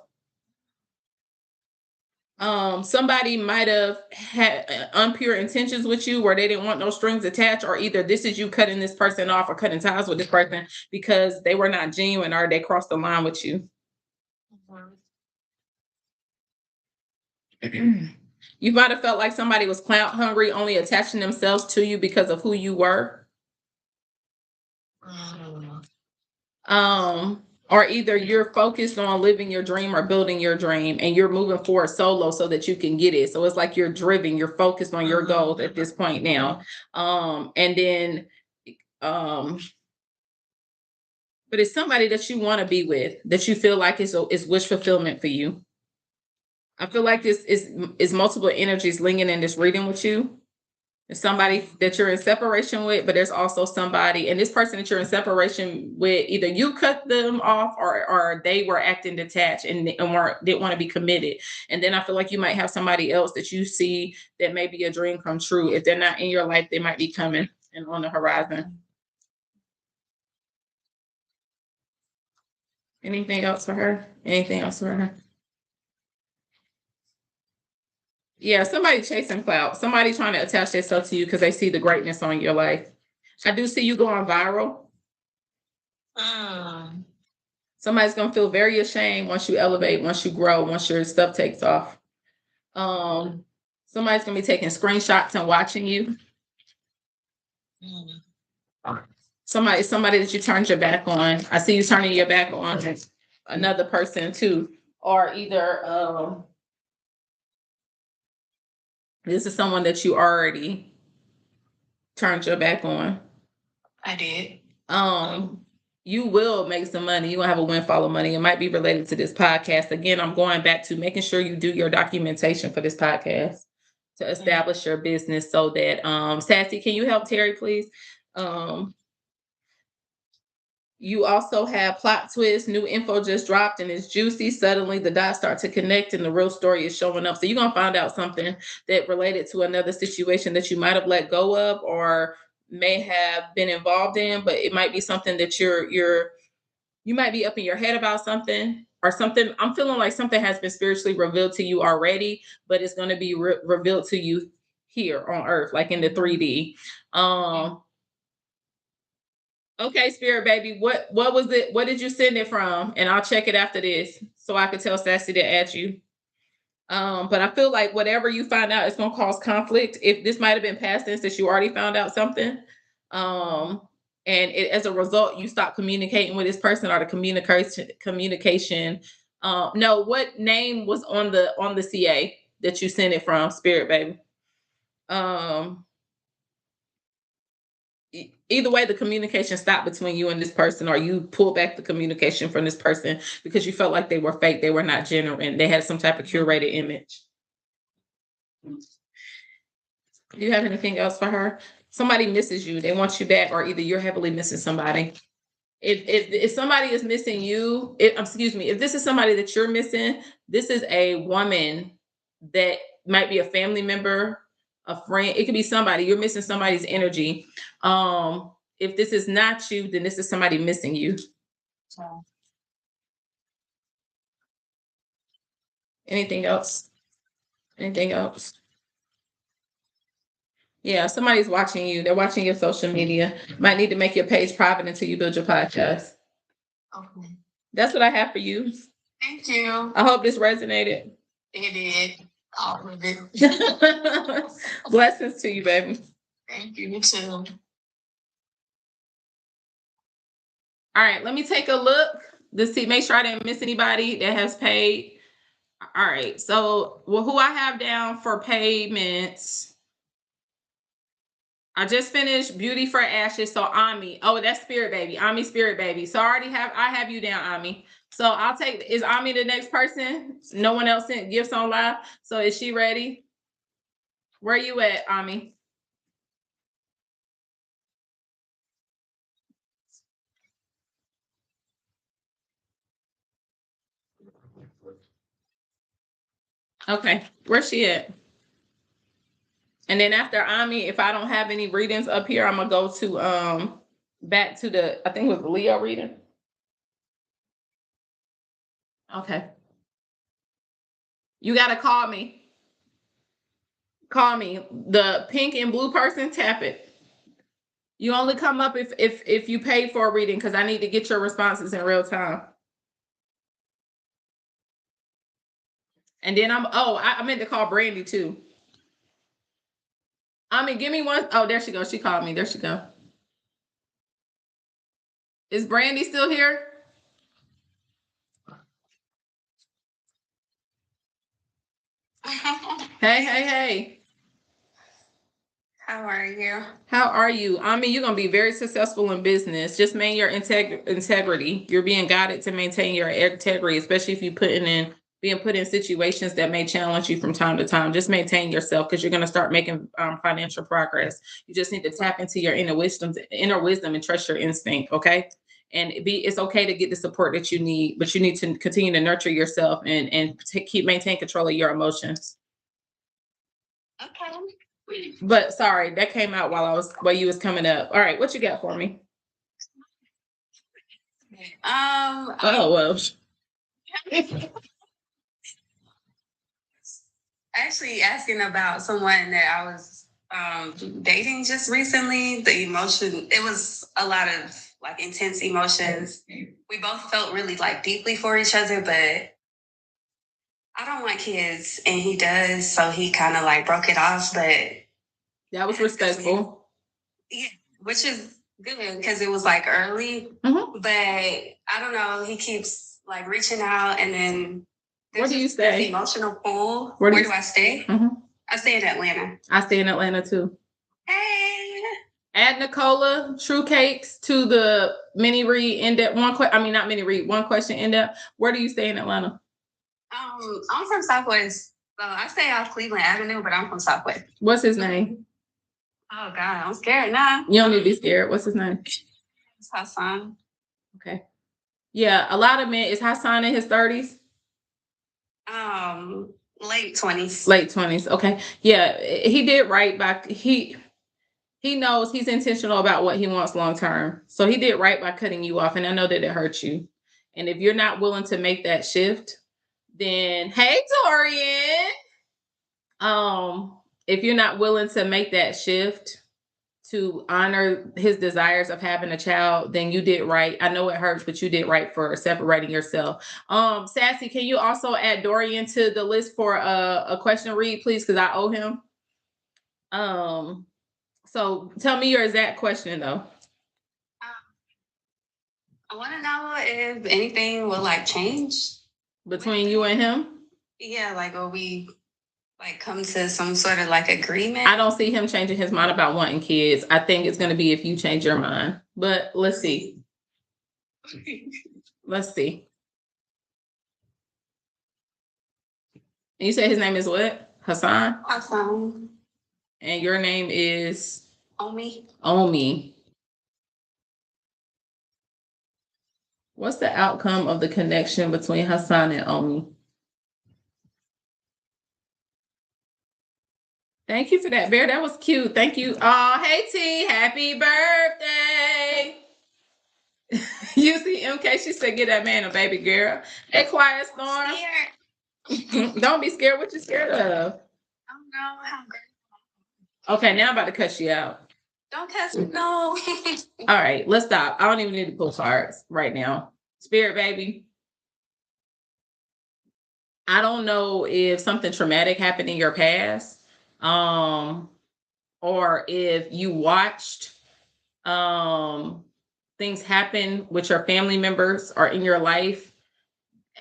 Somebody might have had unpure intentions with you where they didn't want no strings attached, or either this is you cutting this person off or cutting ties with this person because they were not genuine or they crossed the line with you. You might have felt like somebody was clout hungry, only attaching themselves to you because of who you were. Or either you're focused on living your dream or building your dream, and you're moving forward solo so that you can get it. So it's like you're driven, you're focused on your goals at this point now. And then, but it's somebody that you want to be with, that you feel like is wish fulfillment for you. I feel like this is multiple energies linking in this reading with you. There's somebody that you're in separation with, but there's also somebody, and this person that you're in separation with, either you cut them off or they were acting detached and didn't want to be committed. And then I feel like you might have somebody else that you see that may be a dream come true. If they're not in your life, they might be coming and on the horizon. Anything else for her? Anything else for her? Yeah, somebody chasing clout. Somebody trying to attach themselves to you because they see the greatness on your life. I do see you going viral. Somebody's gonna feel very ashamed once you elevate, once you grow, once your stuff takes off. Somebody's gonna be taking screenshots and watching you. Somebody that you turned your back on. I see you turning your back on another person too, or either this is someone that you already turned your back on. I did. You will make some money. You will have a windfall of money. It might be related to this podcast. Again, I'm going back to making sure you do your documentation for this podcast to establish your business so that, Sassy, can you help Terry, please? You also have plot twist, new info just dropped and it's juicy. Suddenly the dots start to connect and the real story is showing up. So you're going to find out something that related to another situation that you might have let go of or may have been involved in, but it might be something that you might be up in your head about something or something. I'm feeling like something has been spiritually revealed to you already, but it's going to be revealed to you here on earth, like in the 3D. Okay, Spirit Baby, what was it? What did you send it from? And I'll check it after this so I can tell Sassy to add you. But I feel like whatever you find out is going to cause conflict. If this might have been past tense that you already found out something, and as a result, you stop communicating with this person or the communication. No, what name was on the CA that you sent it from, Spirit Baby? Either way, the communication stopped between you and this person, or you pull back the communication from this person because you felt like they were fake. They were not genuine. They had some type of curated image. Do you have anything else for her? Somebody misses you. They want you back, or either you're heavily missing somebody. If somebody is missing you, if this is somebody that you're missing, this is a woman that might be a family member, a friend. It could be somebody. You're missing somebody's energy. If this is not you, then this is somebody missing you. Anything else? Anything else? Yeah, somebody's watching you. They're watching your social media. Might need to make your page private until you build your podcast. Okay. That's what I have for you. Thank you. I hope this resonated. It did. All of it. Blessings to you, baby. Thank you too. All right, let me take a look to see, make sure I didn't miss anybody that has paid. All right, so who I have down for payments? I just finished Beauty for Ashes, so Ami. Oh, that's Spirit Baby. Ami, Spirit Baby. So I have you down, Ami. So I'll take, is Ami the next person? No one else sent gifts on live. So is she ready? Where you at, Ami? Okay, where's she at? And then after Ami, if I don't have any readings up here, I'm gonna go to back to the, I think it was the Leo reading. Okay. You gotta call me. Call me. The pink and blue person, tap it. You only come up if you pay for a reading, because I need to get your responses in real time. And then I meant to call Brandy too. Give me one. Oh, there she goes. She called me. There she go. Is Brandy still here? Hey. How are you? How are you? You're gonna be very successful in business. Just maintain your integrity. You're being guided to maintain your integrity, especially if you're being put in situations that may challenge you from time to time. Just maintain yourself, because you're gonna start making financial progress. You just need to tap into your inner wisdom, and trust your instinct. Okay. And it's okay to get the support that you need, but you need to continue to nurture yourself and maintain control of your emotions. Okay. But sorry, that came out while you was coming up. All right, what you got for me? Oh well. Actually asking about someone that I was dating just recently. The emotion, it was a lot of like intense emotions. We both felt really like deeply for each other, but I don't want kids and he does, so he kind of like broke it off, but that was respectful. Yeah, which is good because it was like early, Mm-hmm. but I don't know, he keeps like reaching out, and then where do you stay? Emotional pull. Where do I stay? Mm-hmm. I stay in Atlanta. I stay in Atlanta too. Hey. Add Nicola True Cakes to the mini read in-depth not mini read, one question in-depth. Where do you stay in Atlanta? I'm from Southwest. So I stay off Cleveland Avenue, but I'm from Southwest. What's his name? Oh God, I'm scared now. You don't need to be scared. What's his name? It's Hassan. Okay. Yeah, a lot of men. Is Hassan in his 30s? Late 20s. Late 20s. Okay. Yeah, he did right by he knows he's intentional about what he wants long term. So he did right by cutting you off, and I know that it hurts you. And if you're not willing to make that shift, then hey, Dorian. If you're not willing to make that shift to honor his desires of having a child, then you did right. I know it hurts, but you did right for separating yourself. Sassy, can you also add Dorian to the list for a question read, please? Because I owe him. So tell me your exact question though. I want to know if anything will like change between you and him. Yeah, like will we like come to some sort of like agreement? I don't see him changing his mind about wanting kids. I think it's going to be if you change your mind. But let's see. Let's see. And you say his name is what? Hassan? Hassan. And your name is? Omi. Omi. What's the outcome of the connection between Hassan and Omi? Thank you for that, Bear. That was cute. Thank you. Oh, hey, T. Happy birthday. You see, MK, she said, get that man a baby girl. Hey, Quiet Storm. Don't be scared. What you scared of? I don't know. How great. Okay, now I'm about to cut you out. Don't cuss me. No. All right, let's stop. I don't even need to pull cards right now. Spirit baby. I don't know if something traumatic happened in your past, or if you watched things happen with your family members or in your life,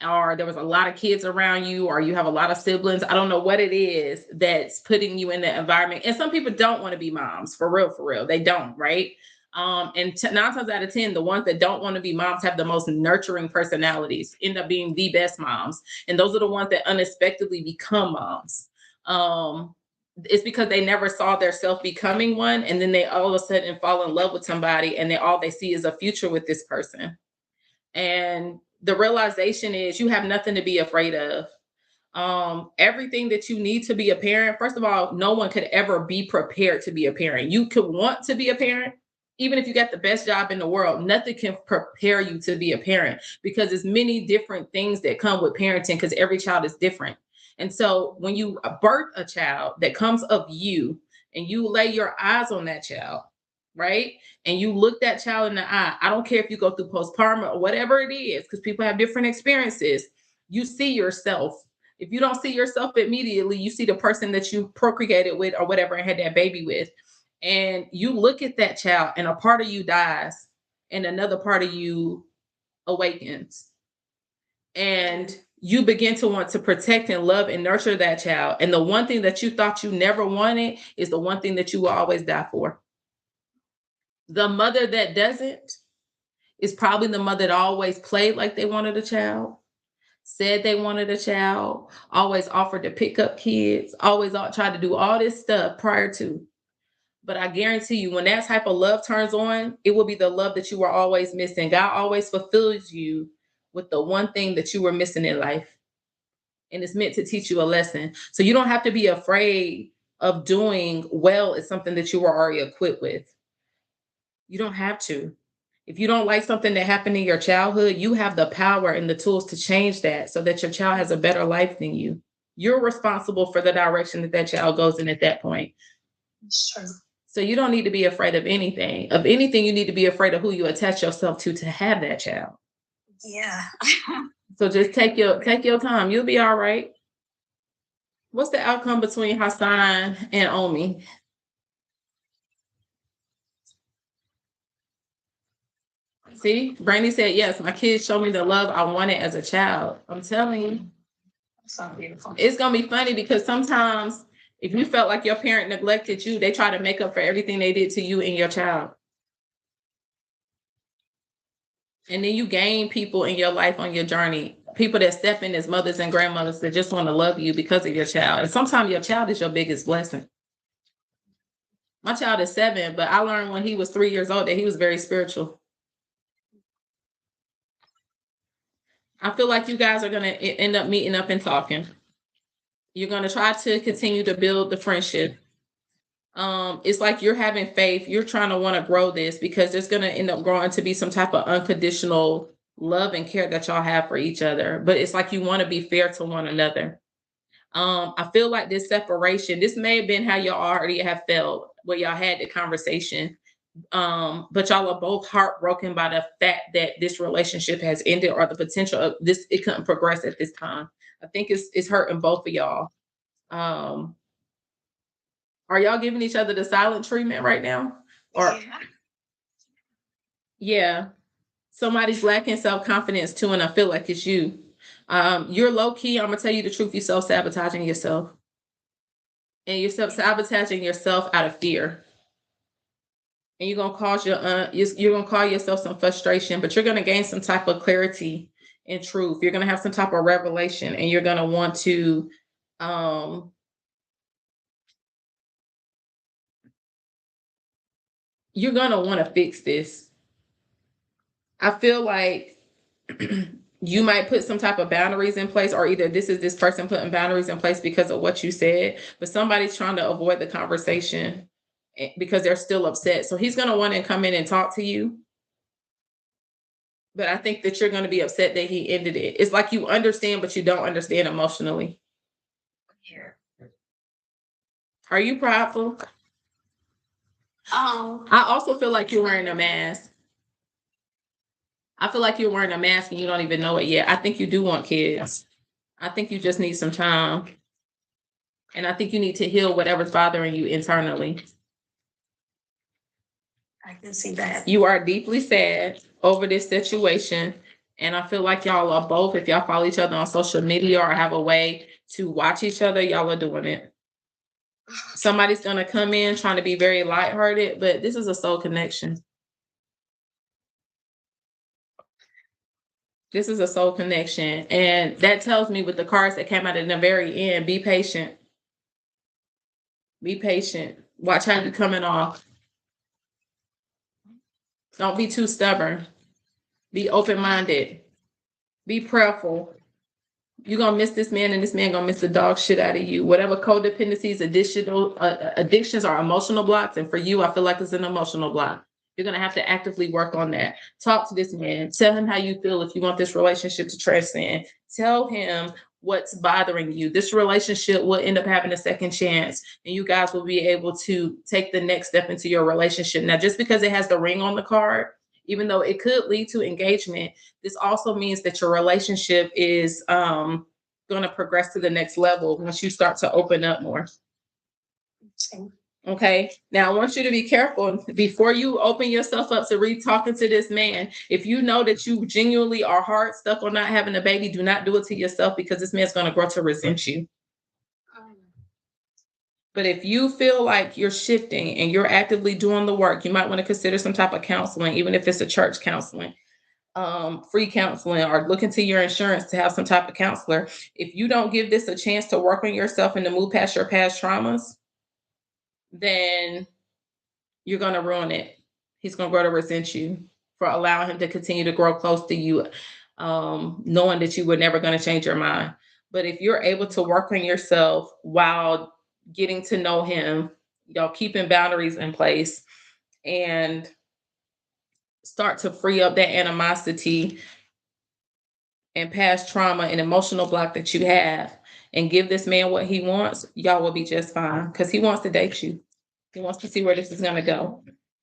or there was a lot of kids around you, or you have a lot of siblings. I don't know what it is that's putting you in that environment. And some people don't want to be moms, for real. They don't, right? And 9 times out of 10, the ones that don't want to be moms have the most nurturing personalities, end up being the best moms. And those are the ones that unexpectedly become moms. It's because they never saw their self becoming one. And then they all of a sudden fall in love with somebody, and all they see is a future with this person. And the realization is you have nothing to be afraid of. Everything that you need to be a parent, first of all, no one could ever be prepared to be a parent. You could want to be a parent, even if you got the best job in the world. Nothing can prepare you to be a parent, because there's many different things that come with parenting, because every child is different. And so when you birth a child that comes of you, and you lay your eyes on that child, right? And you look that child in the eye. I don't care if you go through postpartum or whatever it is, because people have different experiences. You see yourself. If you don't see yourself immediately, you see the person that you procreated with or whatever and had that baby with. And you look at that child, and a part of you dies and another part of you awakens. And you begin to want to protect and love and nurture that child. And the one thing that you thought you never wanted is the one thing that you will always die for. The mother that doesn't is probably the mother that always played like they wanted a child, said they wanted a child, always offered to pick up kids, always tried to do all this stuff prior to. But I guarantee you, when that type of love turns on, it will be the love that you were always missing. God always fulfills you with the one thing that you were missing in life. And it's meant to teach you a lesson. So you don't have to be afraid of doing well at something that you were already equipped with. You don't have to. If you don't like something that happened in your childhood, you have the power and the tools to change that so that your child has a better life than you. You're responsible for the direction that that child goes in at that point. Sure. So you don't need to be afraid of anything. Of anything, you need to be afraid of who you attach yourself to have that child. Yeah. So just take your time. You'll be all right. What's the outcome between Hassan and Omi? See, Brandy said, yes, my kids show me the love I wanted as a child. I'm telling you. So beautiful. It's going to be funny, because sometimes if you felt like your parent neglected you, they try to make up for everything they did to you and your child. And then you gain people in your life on your journey, people that step in as mothers and grandmothers that just want to love you because of your child. And sometimes your child is your biggest blessing. My child is 7, but I learned when he was 3 years old that he was very spiritual. I feel like you guys are going to end up meeting up and talking. You're going to try to continue to build the friendship. It's like you're having faith. You're trying to want to grow this, because there's going to end up growing to be some type of unconditional love and care that y'all have for each other. But it's like you want to be fair to one another. I feel like this separation, this may have been how y'all already have felt where y'all had the conversation. But y'all are both heartbroken by the fact that this relationship has ended, or the potential of this, it couldn't progress at this time. I think it's hurting both of y'all. Are y'all giving each other the silent treatment right now? Or yeah, somebody's lacking self-confidence too, and I feel like it's you. You're low key, I'm gonna tell you the truth, you're self-sabotaging yourself. And you're self-sabotaging yourself out of fear. And you're gonna cause you're gonna cause yourself some frustration, but you're gonna gain some type of clarity and truth. You're gonna have some type of revelation, and you're gonna want to you're gonna want to fix this. I feel like you might put some type of boundaries in place, or either this is this person putting boundaries in place because of what you said, but somebody's trying to avoid the conversation because they're still upset. So he's going to want to come in and talk to you. But I think that you're going to be upset that he ended it. It's like you understand, but you don't understand emotionally. Here. Are you prideful? I also feel like you're wearing a mask. I feel like you're wearing a mask and you don't even know it yet. I think you do want kids. I think you just need some time. And I think you need to heal whatever's bothering you internally. I can see that. You are deeply sad over this situation. And I feel like y'all are both, if y'all follow each other on social media or have a way to watch each other, y'all are doing it. Somebody's going to come in trying to be very lighthearted, but this is a soul connection. This is a soul connection. And that tells me with the cards that came out in the very end, be patient. Be patient. Watch how you're coming off. Don't be too stubborn. Be open-minded. Be prayerful. You're going to miss this man, and this man going to miss the dog shit out of you. Whatever codependencies, addictions are emotional blocks. And for you, I feel like it's an emotional block. You're going to have to actively work on that. Talk to this man. Tell him how you feel if you want this relationship to transcend. Tell him what's bothering you. This relationship will end up having a second chance, and you guys will be able to take the next step into your relationship. Now, just because it has the ring on the card, even though it could lead to engagement, this also means that your relationship is going to progress to the next level once you start to open up more. Okay. Now I want you to be careful before you open yourself up to talking to this man. If you know that you genuinely are hard stuck on not having a baby, do not do it to yourself, because this man's going to grow to resent you. But if you feel like you're shifting and you're actively doing the work, you might want to consider some type of counseling, even if it's a church counseling, free counseling, or look into your insurance to have some type of counselor. If you don't give this a chance to work on yourself and to move past your past traumas, then you're going to ruin it. He's going to grow to resent you for allowing him to continue to grow close to you, knowing that you were never going to change your mind. But if you're able to work on yourself while getting to know him, y'all keeping boundaries in place, and start to free up that animosity and past trauma and emotional block that you have, and give this man what he wants, y'all will be just fine, because he wants to date you. He wants to see where this is going to go.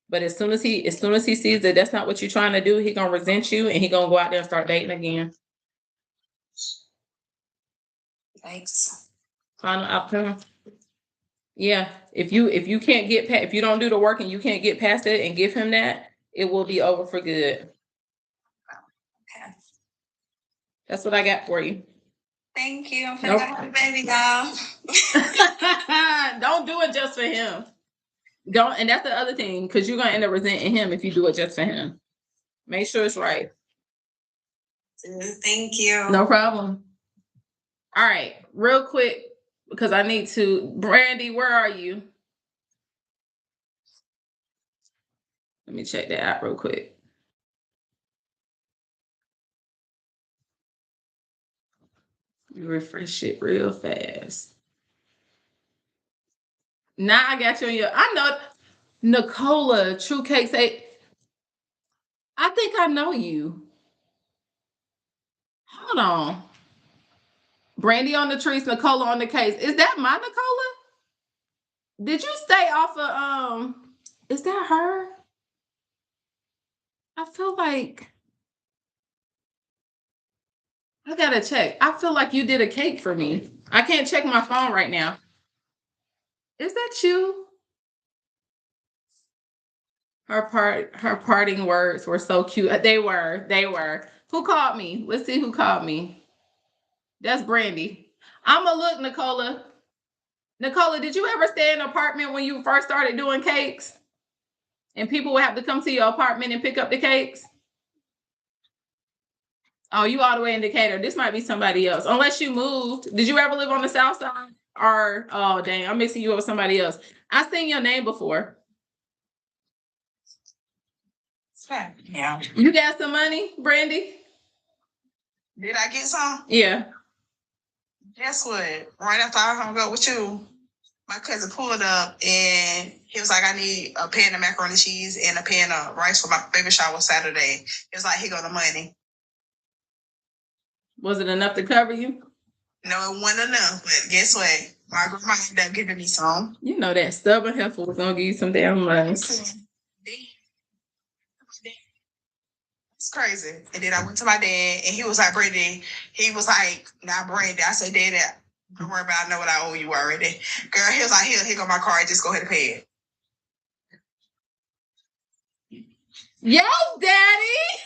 But as soon as he sees that that's not what you're trying to do, he's going to resent you, and he's going to go out there and start dating again. Thanks. Final outcome. Yeah. If you can't get past, if you don't do the work and you can't get past it and give him that, it will be over for good. Okay. That's what I got for you. Thank you. I'm finna have a baby now. Don't do it just for him. Don't, and that's the other thing, because you're gonna end up resenting him if you do it just for him. Make sure it's right. Thank you. No problem. All right, real quick, because I need to. Brandy, where are you? Let me check that out real quick. You refresh it real fast. Now I got you on your. I know Nicola, True Cakes 8. I think I know you. Hold on. Brandy on the trees, Nicola on the case. Is that my Nicola? Did you stay off of is that her? I feel like I gotta check. I feel like you did a cake for me. I can't check my phone right now. Is that you? Her parting words were so cute. They were. Who called me? Let's see who called me. That's Brandy. I'ma look, Nicola. Nicola, did you ever stay in an apartment when you first started doing cakes? And people would have to come to your apartment and pick up the cakes? Oh, you all the way in Decatur. This might be somebody else. Unless you moved. Did you ever live on the south side? Or, oh, dang, I'm mixing you up with somebody else. I've seen your name before. Yeah. You got some money, Brandy? Did I get some? Yeah. Guess what? Right after I hung up with you, my cousin pulled up and he was like, I need a pan of macaroni and cheese and a pan of rice for my baby shower Saturday. He was like, here go the money. Was it enough to cover you? No, it wasn't enough, but guess what? My grandma ended up giving me some. You know that stubborn heifer was gonna give you some damn money. That's crazy. And then I went to my dad, and he was like, Brittany, he was like, now, Brandy. I said, Daddy, don't worry about it. I know what I owe you already. Girl, he was like, here go my card. Just go ahead and pay it. Yo, Daddy.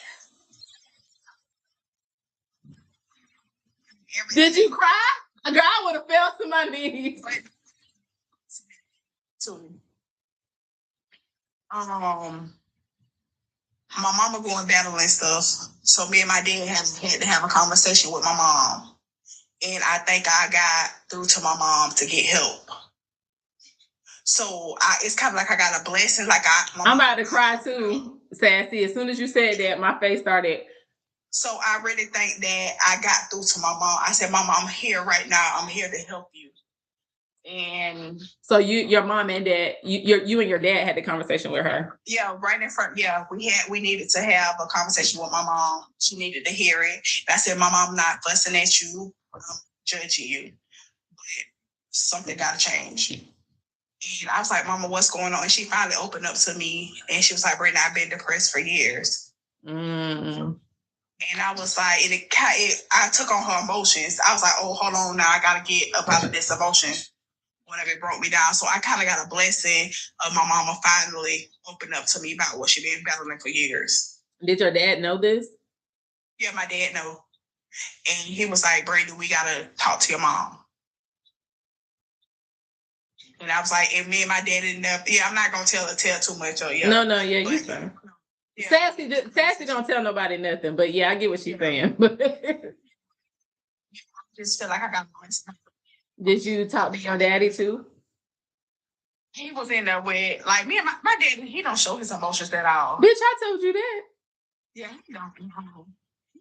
Did you cry? Girl, I would have fell to my knees. My mama going battle and stuff. So me and my dad had to have a conversation with my mom. And I think I got through to my mom to get help. So it's kind of like I got a blessing. Like I'm about to cry too, Sassy. As soon as you said that, my face started. So I really think that I got through to my mom. I said, Mama, I'm here right now. I'm here to help you. And so your mom and dad, you and your dad had the conversation with her. Yeah, right in front. Yeah, we needed to have a conversation with my mom. She needed to hear it. And I said, Mama, I'm not fussing at you. I'm judging you. But something got to change. And I was like, Mama, what's going on? And she finally opened up to me. And she was like, Brittany, I've been depressed for years. Mm. And I was like, I took on her emotions. I was like, oh, hold on now. I got to get up out of this emotion. Whenever it broke me down. So I kind of got a blessing of my mama finally opened up to me about what she been battling for years. Did your dad know this? Yeah, my dad know. And he was like, Brady, we got to talk to your mom. And I was like, and me and my dad didn't know. Yeah, I'm not going to tell too much. No, yeah, you fine. Yeah. Sassy don't tell nobody nothing, but yeah, I get what she's saying. Just feel like I got to. Did you talk to your daddy too? He was in there with, like, me and my daddy, he don't show his emotions at all. Bitch, I told you that. Yeah, he don't.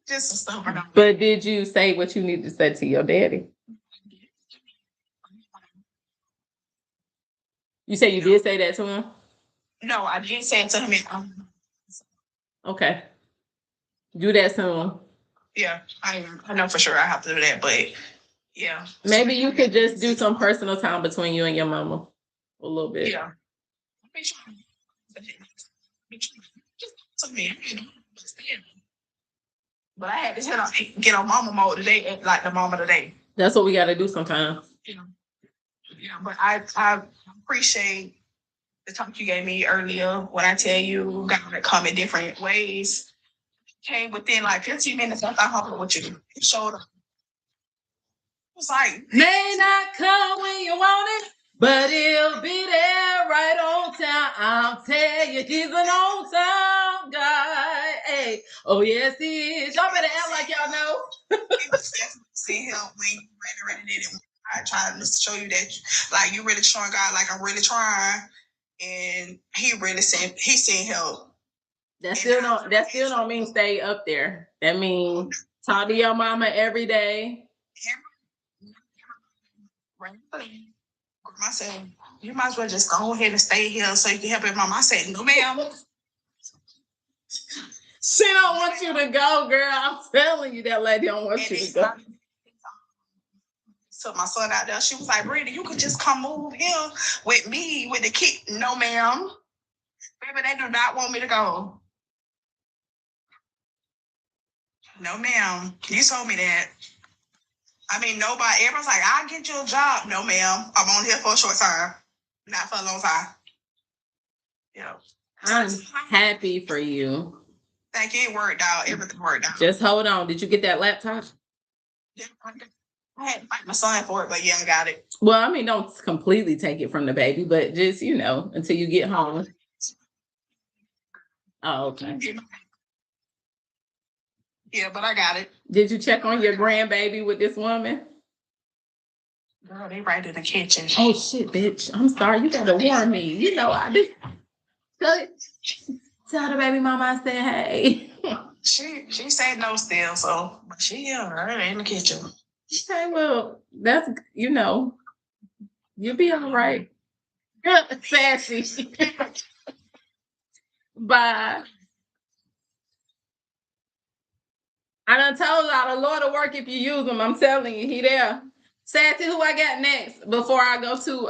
Just a stubborn. But did you say what you need to say to your daddy? You say you did say that to him? No, I didn't say it to him. Okay. Do that soon. Yeah, I know for sure I have to do that, but yeah. Maybe you could just do some personal time between you and your mama a little bit. Yeah. But I had to get on mama mode today, like the mom of the day. That's what we got to do sometimes. Yeah, but I appreciate the talk you gave me earlier when I tell you God come in different ways. Came within like 15 minutes after I hung up with you. It showed up. It was like, may not come when you want it, but he'll be there right on time. I'll tell you, he's an on time guy. Hey, oh yes, he is. Y'all better act like y'all know. See him when you ready did it. I tried to show you that, like, you really showing God, like, I'm really trying, and he really said he seen help. That still don't mean stay up there. That means talk to your mama every day. I said, you might as well just go ahead and stay here so you can help your mom. I said, no, ma'am. She don't want you to go, girl. I'm telling you, that lady don't want you to go. Took my son out there. She was like, Brady, you could just come move here with me, with the kid. No, ma'am. Baby, they do not want me to go. No, ma'am. You told me that. I mean, nobody, everyone's like, I'll get you a job. No, ma'am. I'm on here for a short time. Not for a long time. Yeah. I'm happy for you. Thank you. It worked out. Everything worked out. Just hold on. Did you get that laptop? Yeah, I had to fight my son for it, but yeah, I got it. Well, I mean, don't completely take it from the baby, but just, until you get home. Oh, okay. Yeah, but I got it. Did you check on your grandbaby with this woman? Girl, they right in the kitchen. Oh, shit, bitch. I'm sorry. You gotta warn me. I did. Tell the baby mama I said, hey. She said no still, so, but she right in the kitchen. Okay, well, that's, you'll be all right. Sassy. Bye. I done told y'all the Lord will work if you use him. I'm telling you, he there. Sassy, who I got next before I go to,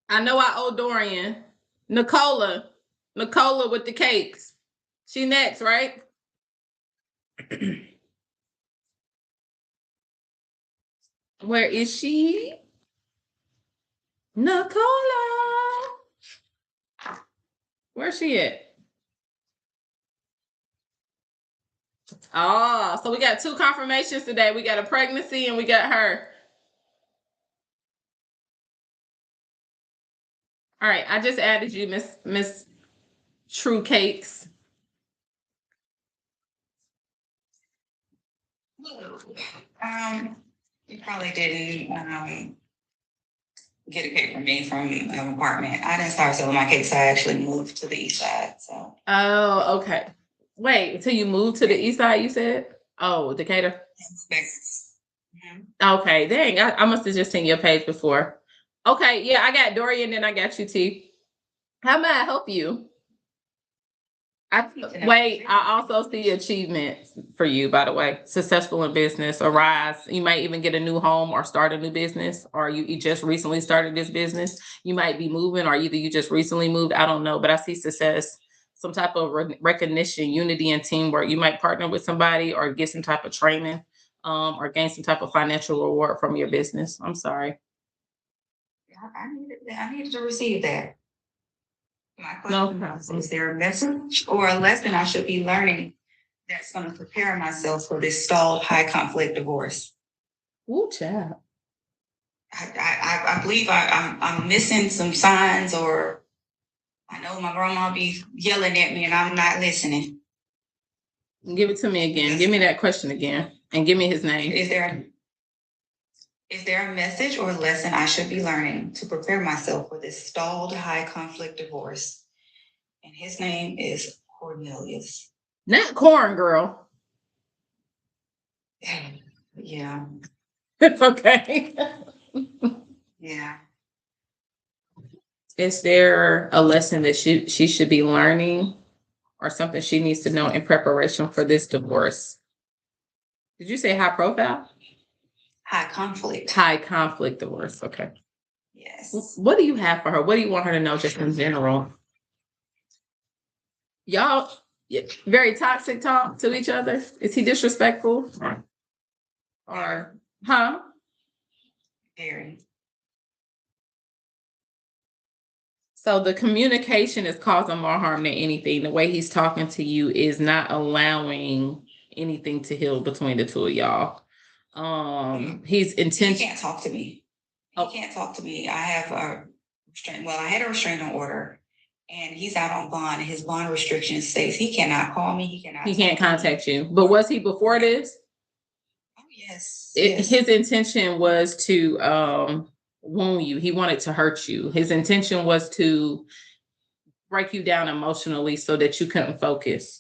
I know I owe Dorian. Nicola with the cakes. She next, right? Where is she? Nicola. Where's she at? Oh, so we got 2 confirmations today. We got a pregnancy and we got her. All right, I just added you, Miss True Cakes. You probably didn't get a cake from me from an apartment. I didn't start selling my cakes. I actually moved to the east side. So Oh, okay. Wait, until you moved to the east side, you said? Oh, Decatur. Okay, dang. I must have just seen your page before. Okay, yeah, I got Dorian, then I got you, T. How may I help you? I also see achievements for you, by the way. Successful in business, a rise. You might even get a new home or start a new business, or you just recently started this business. You might be moving, or either you just recently moved. I don't know, but I see success, some type of recognition, unity, and teamwork. You might partner with somebody or get some type of training, or gain some type of financial reward from your business. I'm sorry. I needed to receive that. My No. question is there a message or a lesson I should be learning that's going to prepare myself for this stalled high conflict divorce? Ooh, child. I believe I'm missing some signs, or I know my grandma be yelling at me and I'm not listening. Give it to me again. Give me that question again, and give me his name. Is there a message or lesson I should be learning to prepare myself for this stalled high conflict divorce? And his name is Cornelius. Not corn, girl. Yeah. It's okay. Yeah. Is there a lesson that she should be learning, or something she needs to know in preparation for this divorce? Did you say high profile? High conflict. High conflict divorce. Okay. Yes. What do you have for her? What do you want her to know just in general? Y'all very toxic talk to each other? Is he disrespectful? Or huh? Very. So the communication is causing more harm than anything. The way he's talking to you is not allowing anything to heal between the two of y'all. He's intentional. He can't talk to me. He can't talk to me. I have a I had a restraining order, and he's out on bond. And his bond restriction states he cannot call me. He can't contact you. But was he before this? Oh yes. His intention was to wound you. He wanted to hurt you. His intention was to break you down emotionally so that you couldn't focus.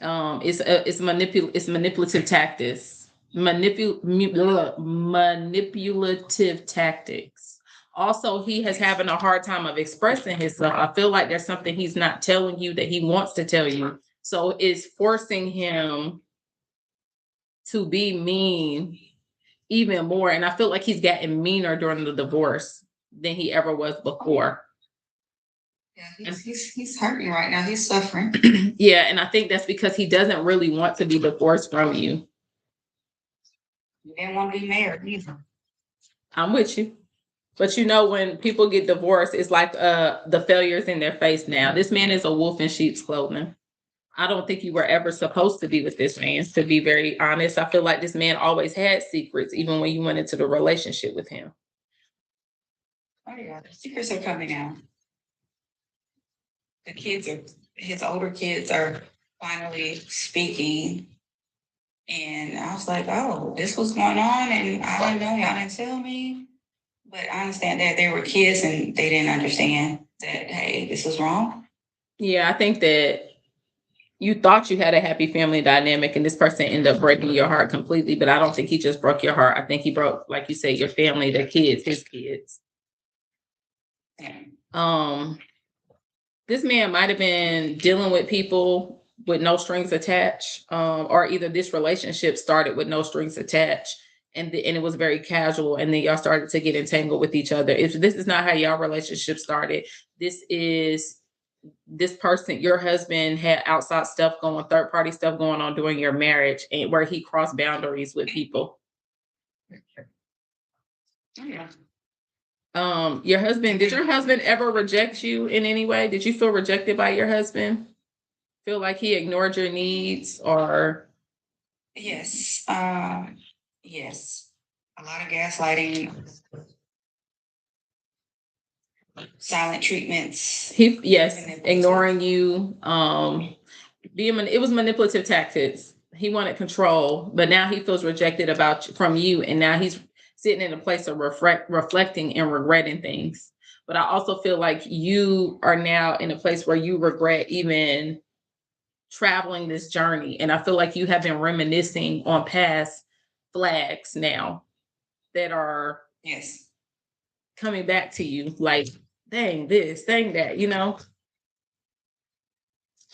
It's manipulative tactics. Manipulative tactics. Also, he has having a hard time of expressing himself. I feel like there's something he's not telling you that he wants to tell you. So it's forcing him to be mean even more. And I feel like he's gotten meaner during the divorce than he ever was before. Yeah, he's hurting right now. He's suffering. Yeah, and I think that's because he doesn't really want to be divorced from you. He didn't want to be married either. I'm with you. But you know, when people get divorced, it's like the failures in their face now. This man is a wolf in sheep's clothing. I don't think you were ever supposed to be with this man, to be very honest. I feel like this man always had secrets, even when you went into the relationship with him. Oh yeah, the secrets are coming out. His older kids are finally speaking. And I was like, oh, this was going on, and I didn't know, y'all didn't tell me. But I understand that they were kids and they didn't understand that, hey, this was wrong. Yeah, I think that you thought you had a happy family dynamic, and this person ended up breaking your heart completely. But I don't think he just broke your heart. I think he broke, like you said, your family, their kids, his kids. Yeah. This man might have been dealing with people with no strings attached, or either this relationship started with no strings attached, and it was very casual, and then y'all started to get entangled with each other. If this is not how y'all relationship started, this is this person, your husband, had outside stuff going, third party stuff going on during your marriage, and where he crossed boundaries with people. Yeah. Your husband, did your husband ever reject you in any way? Did you feel rejected by your husband? Feel like he ignored your needs, or? Yes. Yes. A lot of gaslighting, silent treatments. Yes, ignoring you. It was manipulative tactics. He wanted control, but now he feels rejected from you, and now he's sitting in a place of reflecting and regretting things. But I also feel like you are now in a place where you regret even traveling this journey, and I feel like you have been reminiscing on past flags now that are Yes. coming back to you, like, dang this, dang that, you know?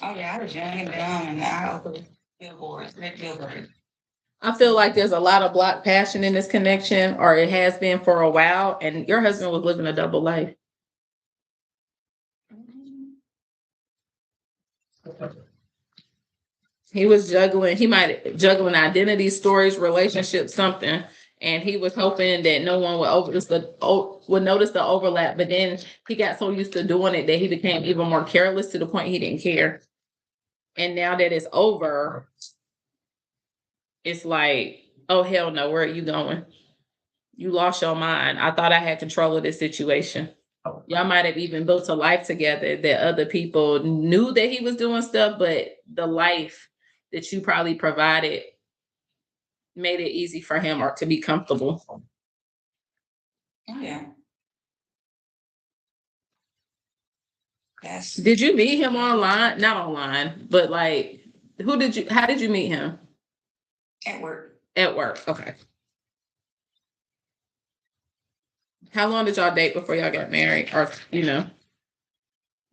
Oh yeah, I was young and dumb, and I opened billboards, red billboards. I feel like there's a lot of blocked passion in this connection, or it has been for a while, and your husband was living a double life. He was juggling, juggling identity, stories, relationships, something. And he was hoping that no one would notice the overlap. But then he got so used to doing it that he became even more careless, to the point he didn't care. And now that it's over, it's like, oh hell no, where are you going? You lost your mind. I thought I had control of this situation. Y'all might have even built a life together that other people knew that he was doing stuff, but the life that you probably provided made it easy for him or to be comfortable. Oh yeah. Yes. Did you meet him online? Not online, but like, how did you meet him? At work. At work. Okay. How long did y'all date before y'all got married? Or, you know?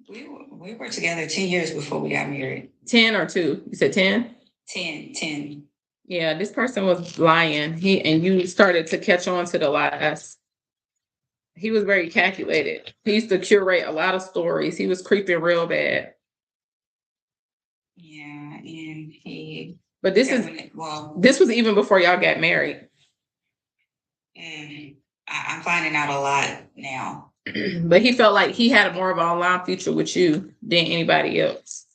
We were together 10 years before we got married. 10 or 2? You said 10? 10. Yeah, this person was lying. And you started to catch on to the lies. He was very calculated. He used to curate a lot of stories. He was creeping real bad. Yeah, and he. But this was even before y'all got married. I'm finding out a lot now. But he felt like he had more of an online future with you than anybody else.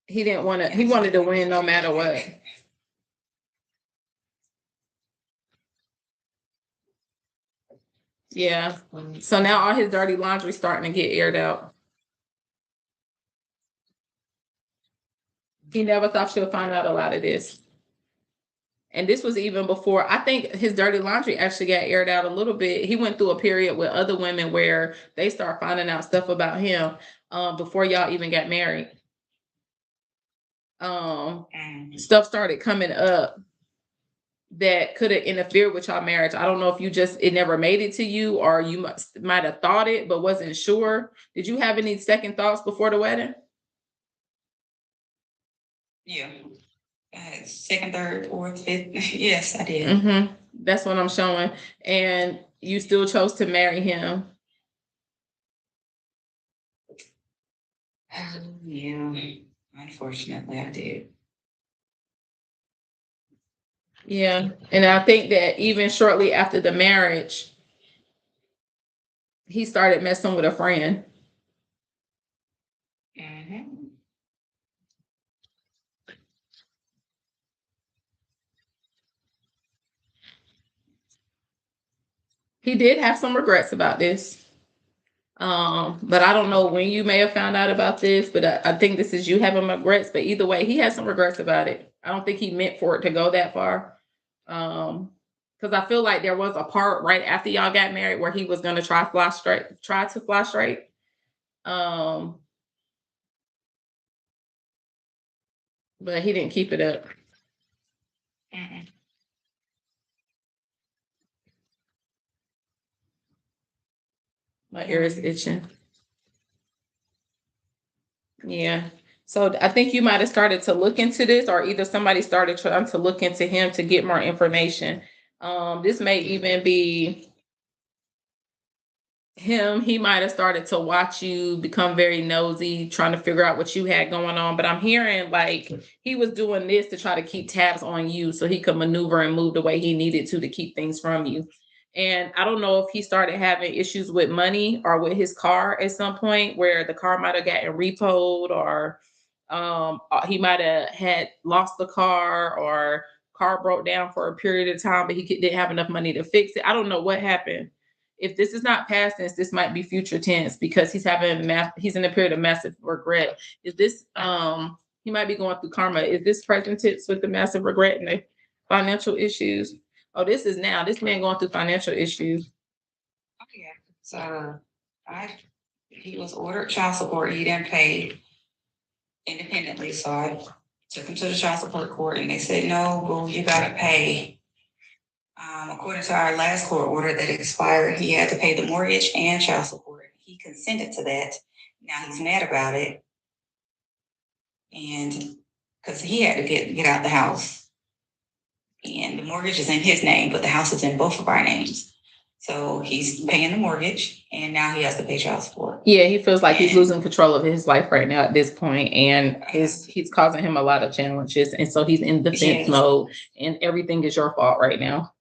He wanted to win no matter what. Yeah. So now all his dirty laundry starting to get aired out. He never thought she would find out a lot of this. And this was even before, I think his dirty laundry actually got aired out a little bit. He went through a period with other women where they start finding out stuff about him before y'all even got married. Stuff started coming up that could have interfered with y'all marriage. I don't know if it never made it to you, or you might have thought it but wasn't sure. Did you have any second thoughts before the wedding? Yeah. Second, third, fourth, fifth. Yes, I did. Mm-hmm. That's what I'm showing. And you still chose to marry him. Yeah, unfortunately, I did. Yeah. And I think that even shortly after the marriage, he started messing with a friend. Mm-hmm. He did have some regrets about this. But I don't know when you may have found out about this, but I think this is you having regrets. But either way, he has some regrets about it. I don't think he meant for it to go that far. Because I feel like there was a part right after y'all got married where he was going to try to fly straight. But he didn't keep it up. Mm-mm. My ear is itching. Yeah. So I think you might have started to look into this, or either somebody started trying to look into him to get more information. This may even be he might have started to watch you, become very nosy, trying to figure out what you had going on. But I'm hearing like he was doing this to try to keep tabs on you so he could maneuver and move the way he needed to keep things from you. And I don't know if he started having issues with money or with his car at some point where the car might have gotten repoed, or he might have had lost the car, or car broke down for a period of time, but didn't have enough money to fix it. I don't know what happened. If this is not past tense, this might be future tense because he's in a period of massive regret. Is this he might be going through karma? Is this present tense with the massive regret and the financial issues? Oh, this is now. This man going through financial issues. Oh yeah. So he was ordered child support. He didn't pay independently, so I took him to the child support court, and they said, "No, well, you gotta pay." According to our last court order that expired, he had to pay the mortgage and child support. He consented to that. Now he's mad about it, and because he had to get out the house, and the mortgage is in his name, but the house is in both of our names. So he's paying the mortgage, and now he has to pay child support. Yeah, he feels like he's losing control of his life right now at this point, and he's causing him a lot of challenges, and so he's in defense mode, and everything is your fault right now.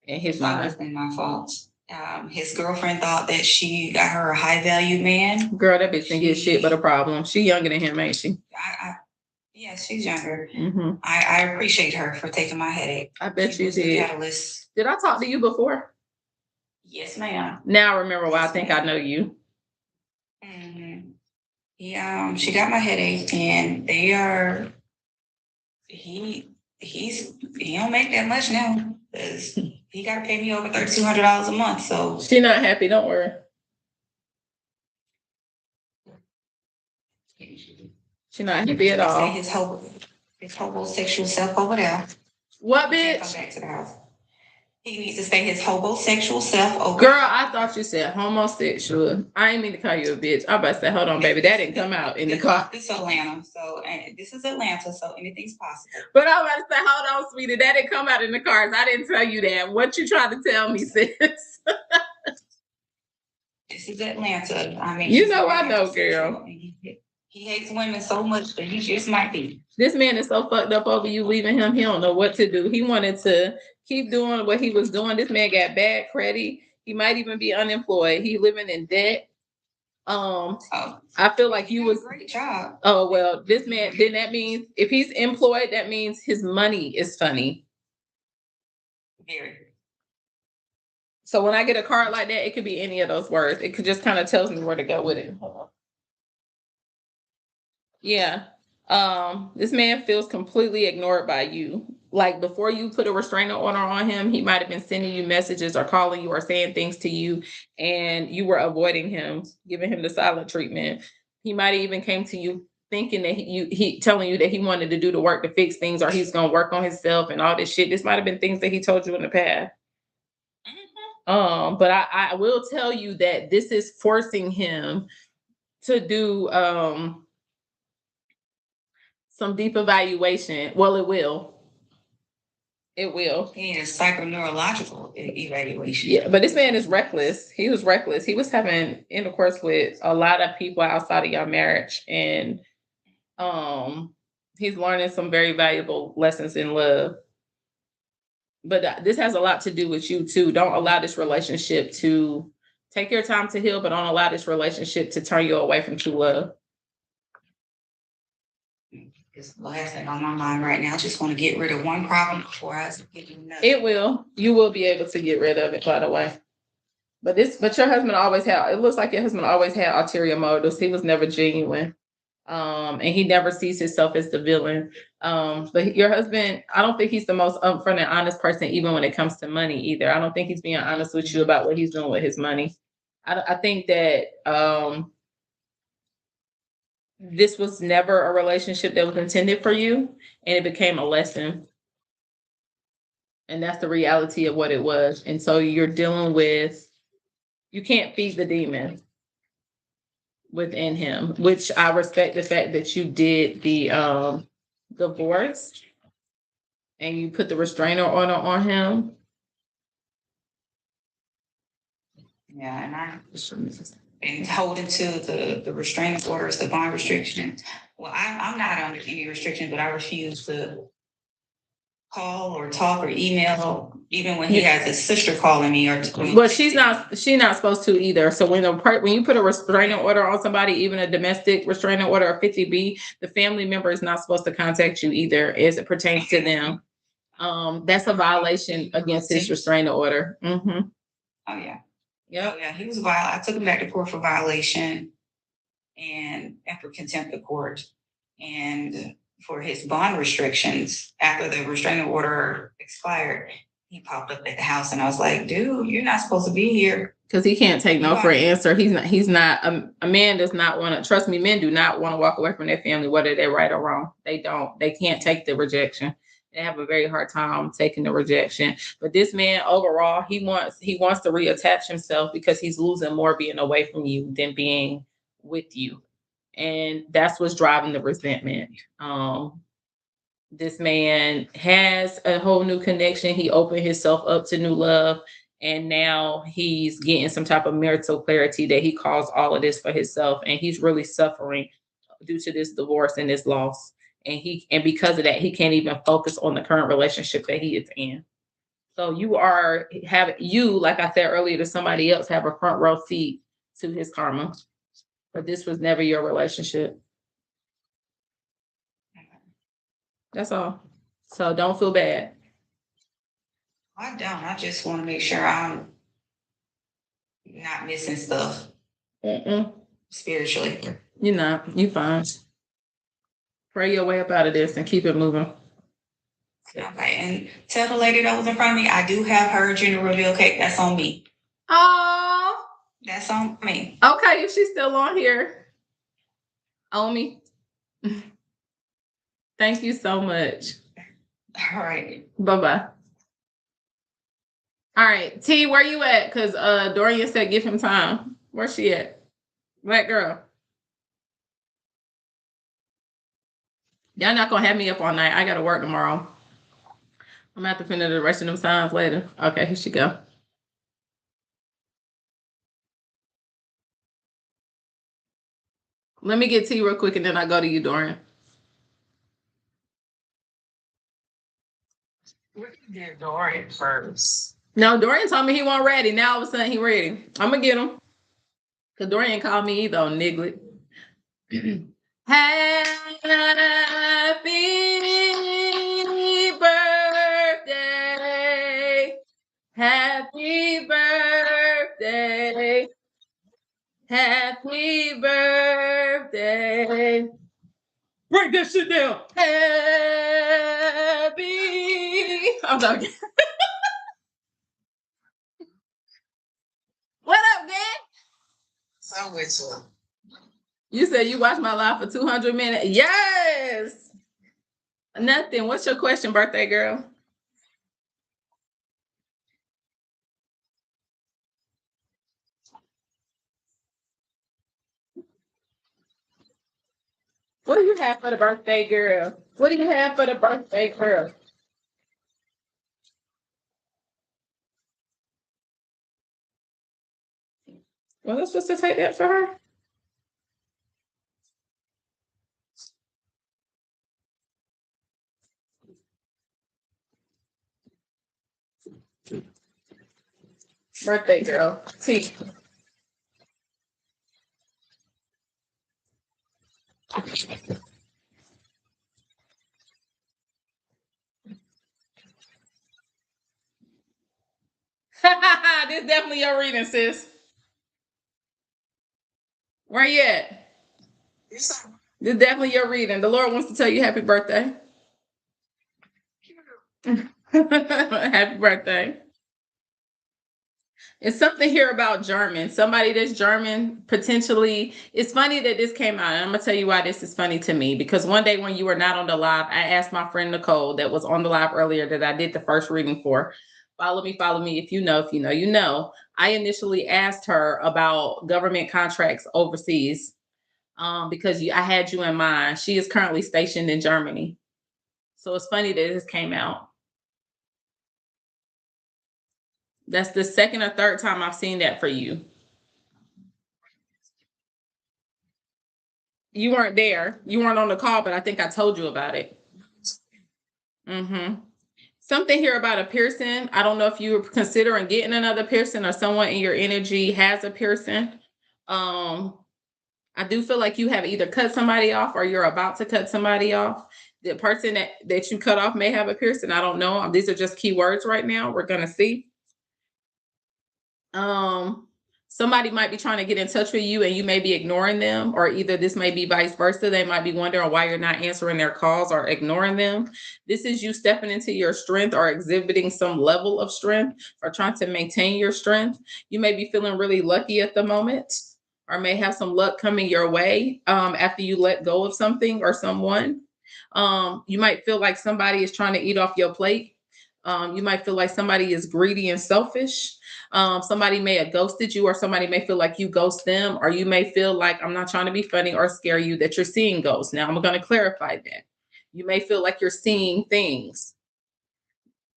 In his mind, it's been my fault. His girlfriend thought that she got her a high value man. Girl, that bitch didn't get shit but a problem. She younger than him, ain't she? Yeah, she's younger. Mm-hmm. I appreciate her for taking my headache. I bet you did. Catalyst. Did I talk to you before? Yes, ma'am. Now I remember why I think I know you. Mm-hmm. Yeah, she got my headache, and they are. He don't make that much now because he got to pay me over $3,200 a month. So she not happy. Don't worry. She not happy at all. His homosexual self over there. What, bitch? Come back to the house. He needs to stay his homosexual self over. Girl, I thought you said homosexual. I ain't mean to call you a bitch. I about to say, hold on, baby. That didn't come out in the car. This is Atlanta. So this is Atlanta, so anything's possible. But I was about to say, hold on, sweetie. That didn't come out in the cars. I didn't tell you that. What you trying to tell me, sis? This is Atlanta. I mean, you know I know, girl. He hates women so much that he just might be. This man is so fucked up over you leaving him. He don't know what to do. He wanted to keep doing what he was doing. This man got bad credit. He might even be unemployed. He living in debt. I feel like you was a great job. Oh well, this man. Then that means if he's employed, that means his money is funny. Very. So when I get a card like that, it could be any of those words. It could just kind of tells me where to go with it. Hold on. Yeah. This man feels completely ignored by you. Like before you put a restraining order on him, he might have been sending you messages or calling you or saying things to you, and you were avoiding him, giving him the silent treatment. He might have even came to you thinking that he telling you that he wanted to do the work to fix things, or he's gonna work on himself and all this shit. This might have been things that he told you in the past. But I will tell you that this is forcing him to do some deep evaluation. Well, it will. It will. He needs a psychoneurological evaluation. Yeah, but this man is reckless. He was reckless. He was having intercourse with a lot of people outside of your marriage, and he's learning some very valuable lessons in love. But this has a lot to do with you too. Don't allow this relationship to take your time to heal, but don't allow this relationship to turn you away from true love. It's the last thing on my mind right now. I just want to get rid of one problem before I get another. It will. You will be able to get rid of it, by the way. But your husband always had. It looks like your husband always had ulterior motives. He was never genuine, and he never sees himself as the villain. But your husband, I don't think he's the most upfront and honest person, even when it comes to money. Either I don't think he's being honest with you about what he's doing with his money. I think that this was never a relationship that was intended for you, and it became a lesson. And that's the reality of what it was. And so you're dealing with, you can't feed the demon within him, which I respect the fact that you did the divorce and you put the restrainer order on him. Yeah, and I've been holding to the restraining orders, the bond restrictions. Well, I'm not under any restrictions, but I refuse to call or talk or email, even when he has his sister calling me or. Well, she's not supposed to either. So when you put a restraining order on somebody, even a domestic restraining order or 50B, the family member is not supposed to contact you either as it pertains to them. That's a violation against his restraining order. Mm-hmm. Oh yeah. Yep. Oh yeah, he was I took him back to court for violation and for contempt of court. And for his bond restrictions, after the restraining order expired, he popped up at the house and I was like, dude, you're not supposed to be here. Because he can't take no for an answer. He's not a man does not want to, trust me, men do not want to walk away from their family, whether they're right or wrong. They can't take the rejection. They have a very hard time taking the rejection. But this man overall, he wants to reattach himself because he's losing more being away from you than being with you. And that's what's driving the resentment. This man has a whole new connection. He opened himself up to new love. And now he's getting some type of marital clarity that he caused all of this for himself. And he's really suffering due to this divorce and this loss. And because of that, he can't even focus on the current relationship that he is in. So you, like I said earlier to somebody else, have a front row seat to his karma. But this was never your relationship. That's all. So don't feel bad. I don't. I just want to make sure I'm not missing stuff. Spiritually. You're not. You're fine. Pray your way up out of this and keep it moving. Okay, and tell the lady that was in front of me, I do have her gender reveal cake. That's on me. Oh, that's on me. Okay, if she's still on here, on me. Thank you so much. All right. Bye-bye. All right, T, where you at? Because Dorian said give him time. Where's she at? Black girl. Y'all not gonna have me up all night. I gotta work tomorrow. I'm gonna have to finish the rest of them signs later. Okay, here she go. Let me get T real quick and then I go to you, Dorian. We can get Dorian first. No, Dorian told me he wasn't ready. Now all of a sudden he ready. I'm gonna get him. Cause Dorian called me either on Niglet. Happy birthday. Happy birthday. Happy birthday. Break that shit down. Happy. I'm talking. What up, man? So with you. You said you watched my live for 200 minutes. Yes. Nothing. What's your question, birthday girl? What do you have for the birthday girl? What do you have for the birthday girl? Was I supposed to take that for her? Birthday girl. T. This definitely your reading, sis. Where you at? This definitely your reading. The Lord wants to tell you happy birthday. Happy birthday. It's something here about German. Somebody that's German, potentially. It's funny that this came out. And I'm going to tell you why this is funny to me. Because one day when you were not on the live, I asked my friend Nicole that was on the live earlier that I did the first reading for. Follow me. If you know, you know. I initially asked her about government contracts overseas because I had you in mind. She is currently stationed in Germany. So it's funny that this came out. That's the second or third time I've seen that for you. You weren't there. You weren't on the call, but I think I told you about it. Mm-hmm. Something here about a piercing. I don't know if you're considering getting another piercing or someone in your energy has a piercing. I do feel like you have either cut somebody off or you're about to cut somebody off. The person that you cut off may have a piercing. I don't know. These are just keywords right now. We're gonna see. Somebody might be trying to get in touch with you and you may be ignoring them, or either this may be vice versa. They might be wondering why you're not answering their calls or ignoring them. This is you stepping into your strength or exhibiting some level of strength or trying to maintain your strength. You may be feeling really lucky at the moment, or may have some luck coming your way after you let go of something or someone. You might feel like somebody is trying to eat off your plate. You might feel like somebody is greedy and selfish. Somebody may have ghosted you, or somebody may feel like you ghost them, or you may feel like, I'm not trying to be funny or scare you, that you're seeing ghosts. Now, I'm going to clarify that. You may feel like you're seeing things.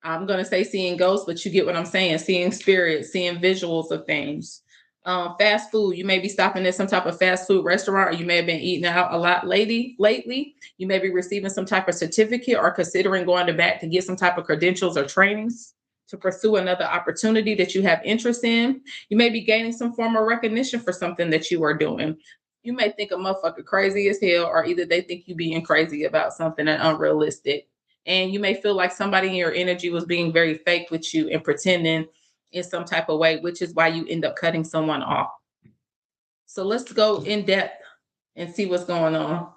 I'm going to say seeing ghosts, but you get what I'm saying. Seeing spirits, seeing visuals of things. Fast food. You may be stopping at some type of fast food restaurant, or you may have been eating out a lot lately. You may be receiving some type of certificate or considering going to back to get some type of credentials or trainings to pursue another opportunity that you have interest in. You may be gaining some form of recognition for something that you are doing. You may think a motherfucker crazy as hell, or either they think you being crazy about something and unrealistic. And you may feel like somebody in your energy was being very fake with you and pretending in some type of way, which is why you end up cutting someone off. So let's go in depth and see what's going on.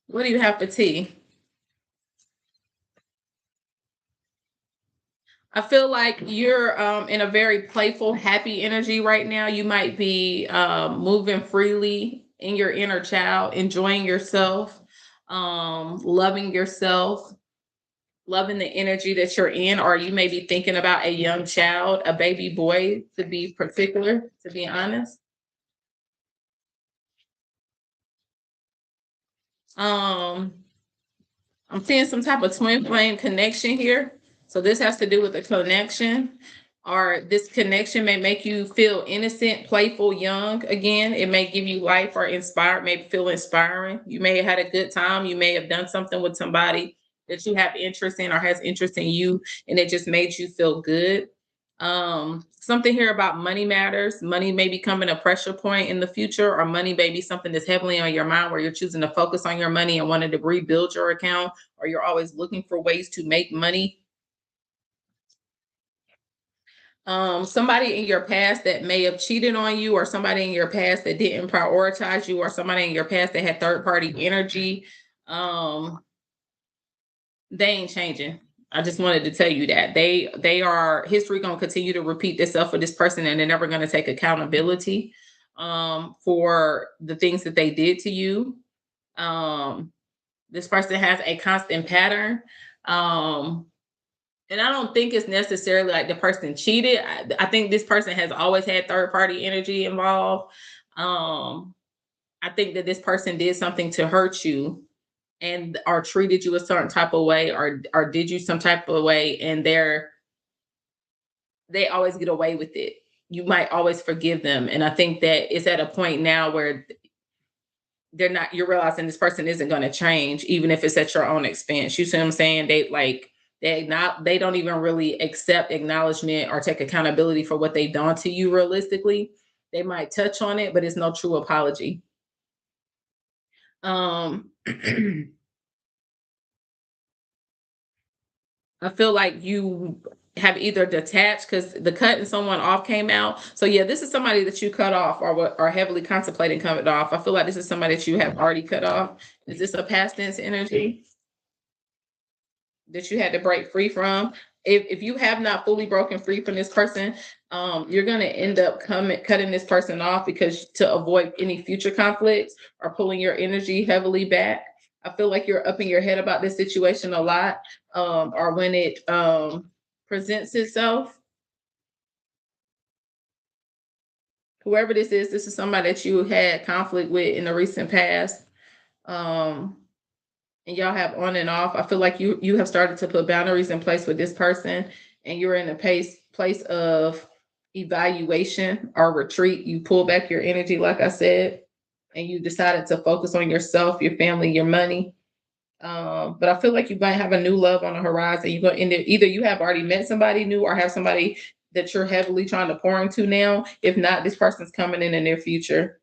What do you have for tea? I feel like you're in a very playful, happy energy right now. You might be moving freely in your inner child, enjoying yourself, loving yourself, loving the energy that you're in. Or you may be thinking about a young child, a baby boy, to be particular, to be honest. I'm seeing some type of twin flame connection here. So this has to do with the connection, or this connection may make you feel innocent, playful, young again. It may give you life or inspired, maybe feel inspiring. You may have had a good time. You may have done something with somebody that you have interest in or has interest in you, and it just made you feel good. Something here about money matters. Money may be becoming a pressure point in the future, or money may be something that's heavily on your mind where you're choosing to focus on your money and wanting to rebuild your account, or you're always looking for ways to make money. Somebody in your past that may have cheated on you, or somebody in your past that didn't prioritize you, or somebody in your past that had third-party energy. They ain't changing. I just wanted to tell you that they are history going to continue to repeat itself for this person, and they're never going to take accountability for the things that they did to you. This person has a constant pattern. And I don't think it's necessarily like the person cheated. I think this person has always had third party energy involved. I think that this person did something to hurt you, and or treated you a certain type of way, or did you some type of way, and they always get away with it. You might always forgive them. And I think that it's at a point now where you're realizing this person isn't going to change, even if it's at your own expense. You see what I'm saying? They don't even really accept acknowledgement or take accountability for what they've done to you realistically. They might touch on it, but it's no true apology. I feel like you have either detached, because the cutting someone off came out. So yeah, this is somebody that you cut off, or are heavily contemplating cutting off. I feel like this is somebody that you have already cut off. Is this a past tense energy that you had to break free from? If you have not fully broken free from this person, you're going to end up cutting this person off, because to avoid any future conflicts, or pulling your energy heavily back. I feel like you're upping your head about this situation a lot, or when it presents itself. Whoever this is somebody that you had conflict with in the recent past. and y'all have on and off. I feel like you have started to put boundaries in place with this person, and you're in a place of evaluation or retreat. You pull back your energy, like I said, and you decided to focus on yourself, your family, your money. But I feel like you might have a new love on the horizon. You're going to either you have already met somebody new or have somebody that you're heavily trying to pour into now. If not, this person's coming in the near future.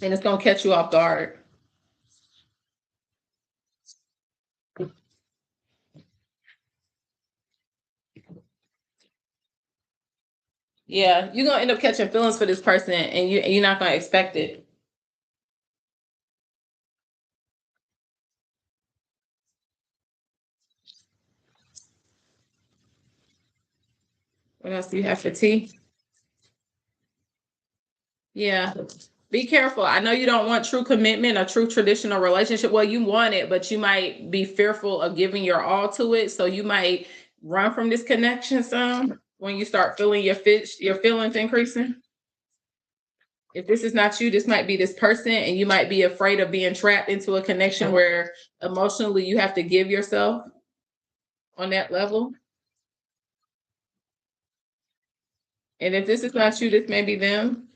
And it's going to catch you off guard. Yeah, you're gonna end up catching feelings for this person, and you're not gonna expect it. What else do you have for tea? Yeah, be careful. I know you don't want true commitment, a true traditional relationship. Well, you want it, but you might be fearful of giving your all to it. So you might run from this connection some when you start feeling your feelings increasing. If this is not you, this might be this person, and you might be afraid of being trapped into a connection where emotionally you have to give yourself on that level. And if this is not you, this may be them.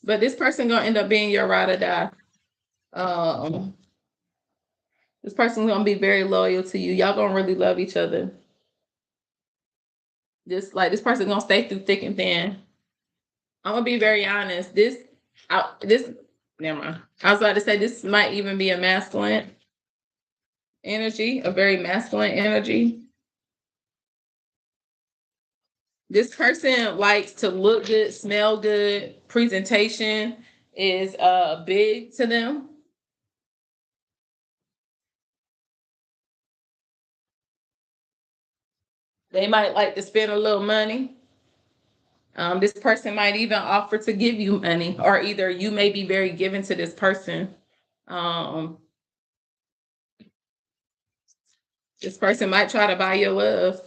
But this person gonna end up being your ride or die. Um, this person's gonna be very loyal to you. Y'all gonna really love each other. This person gonna stay through thick and thin. I'm gonna be very honest. Never mind. I was about to say this might even be a masculine energy, a very masculine energy. This person likes to look good, smell good. Presentation is big to them. They might like to spend a little money. This person might even offer to give you money, or either you may be very given to this person. This person might try to buy your love,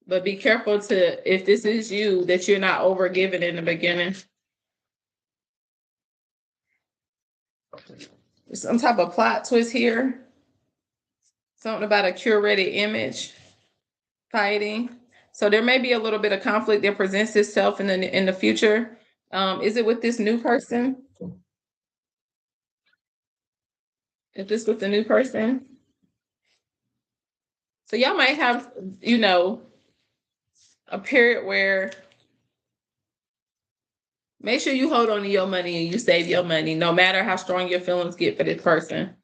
but be careful if this is you, that you're not over giving in the beginning. Some type of plot twist here. Something about a curated image fighting. So there may be a little bit of conflict that presents itself in the future. Is it with this new person? Is this with the new person? So y'all might have, a period where make sure you hold on to your money and you save your money, no matter how strong your feelings get for this person.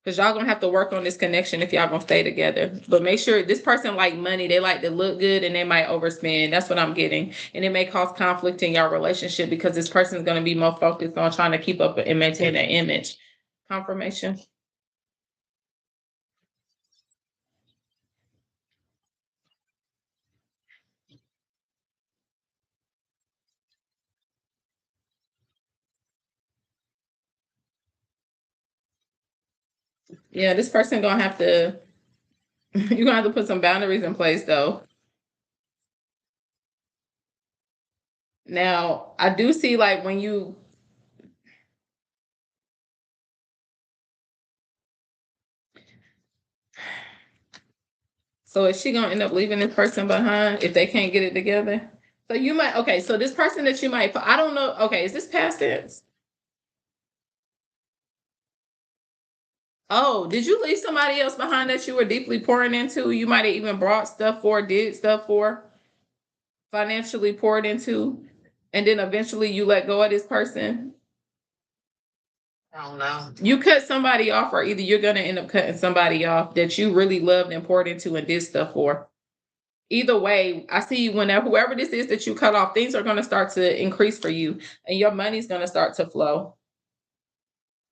Because y'all gonna have to work on this connection if y'all gonna stay together. But make sure this person like money, they like to look good and they might overspend. That's what I'm getting. And it may cause conflict in your relationship because this person is gonna be more focused on trying to keep up and maintain that image. Confirmation. Yeah, this person gonna have to, you're gonna have to put some boundaries in place though. Now, I do see like when you, so is she gonna end up leaving this person behind if they can't get it together? So you might, okay, so this person that you might, I don't know, okay, is this past tense? Oh, did you leave somebody else behind that you were deeply pouring into? You might have even brought stuff for, did stuff for, financially poured into, and then eventually you let go of this person. I don't know. You cut somebody off, or either you're gonna end up cutting somebody off that you really loved and poured into and did stuff for. Either way, I see whenever whoever this is that you cut off, things are gonna start to increase for you, and your money's gonna start to flow.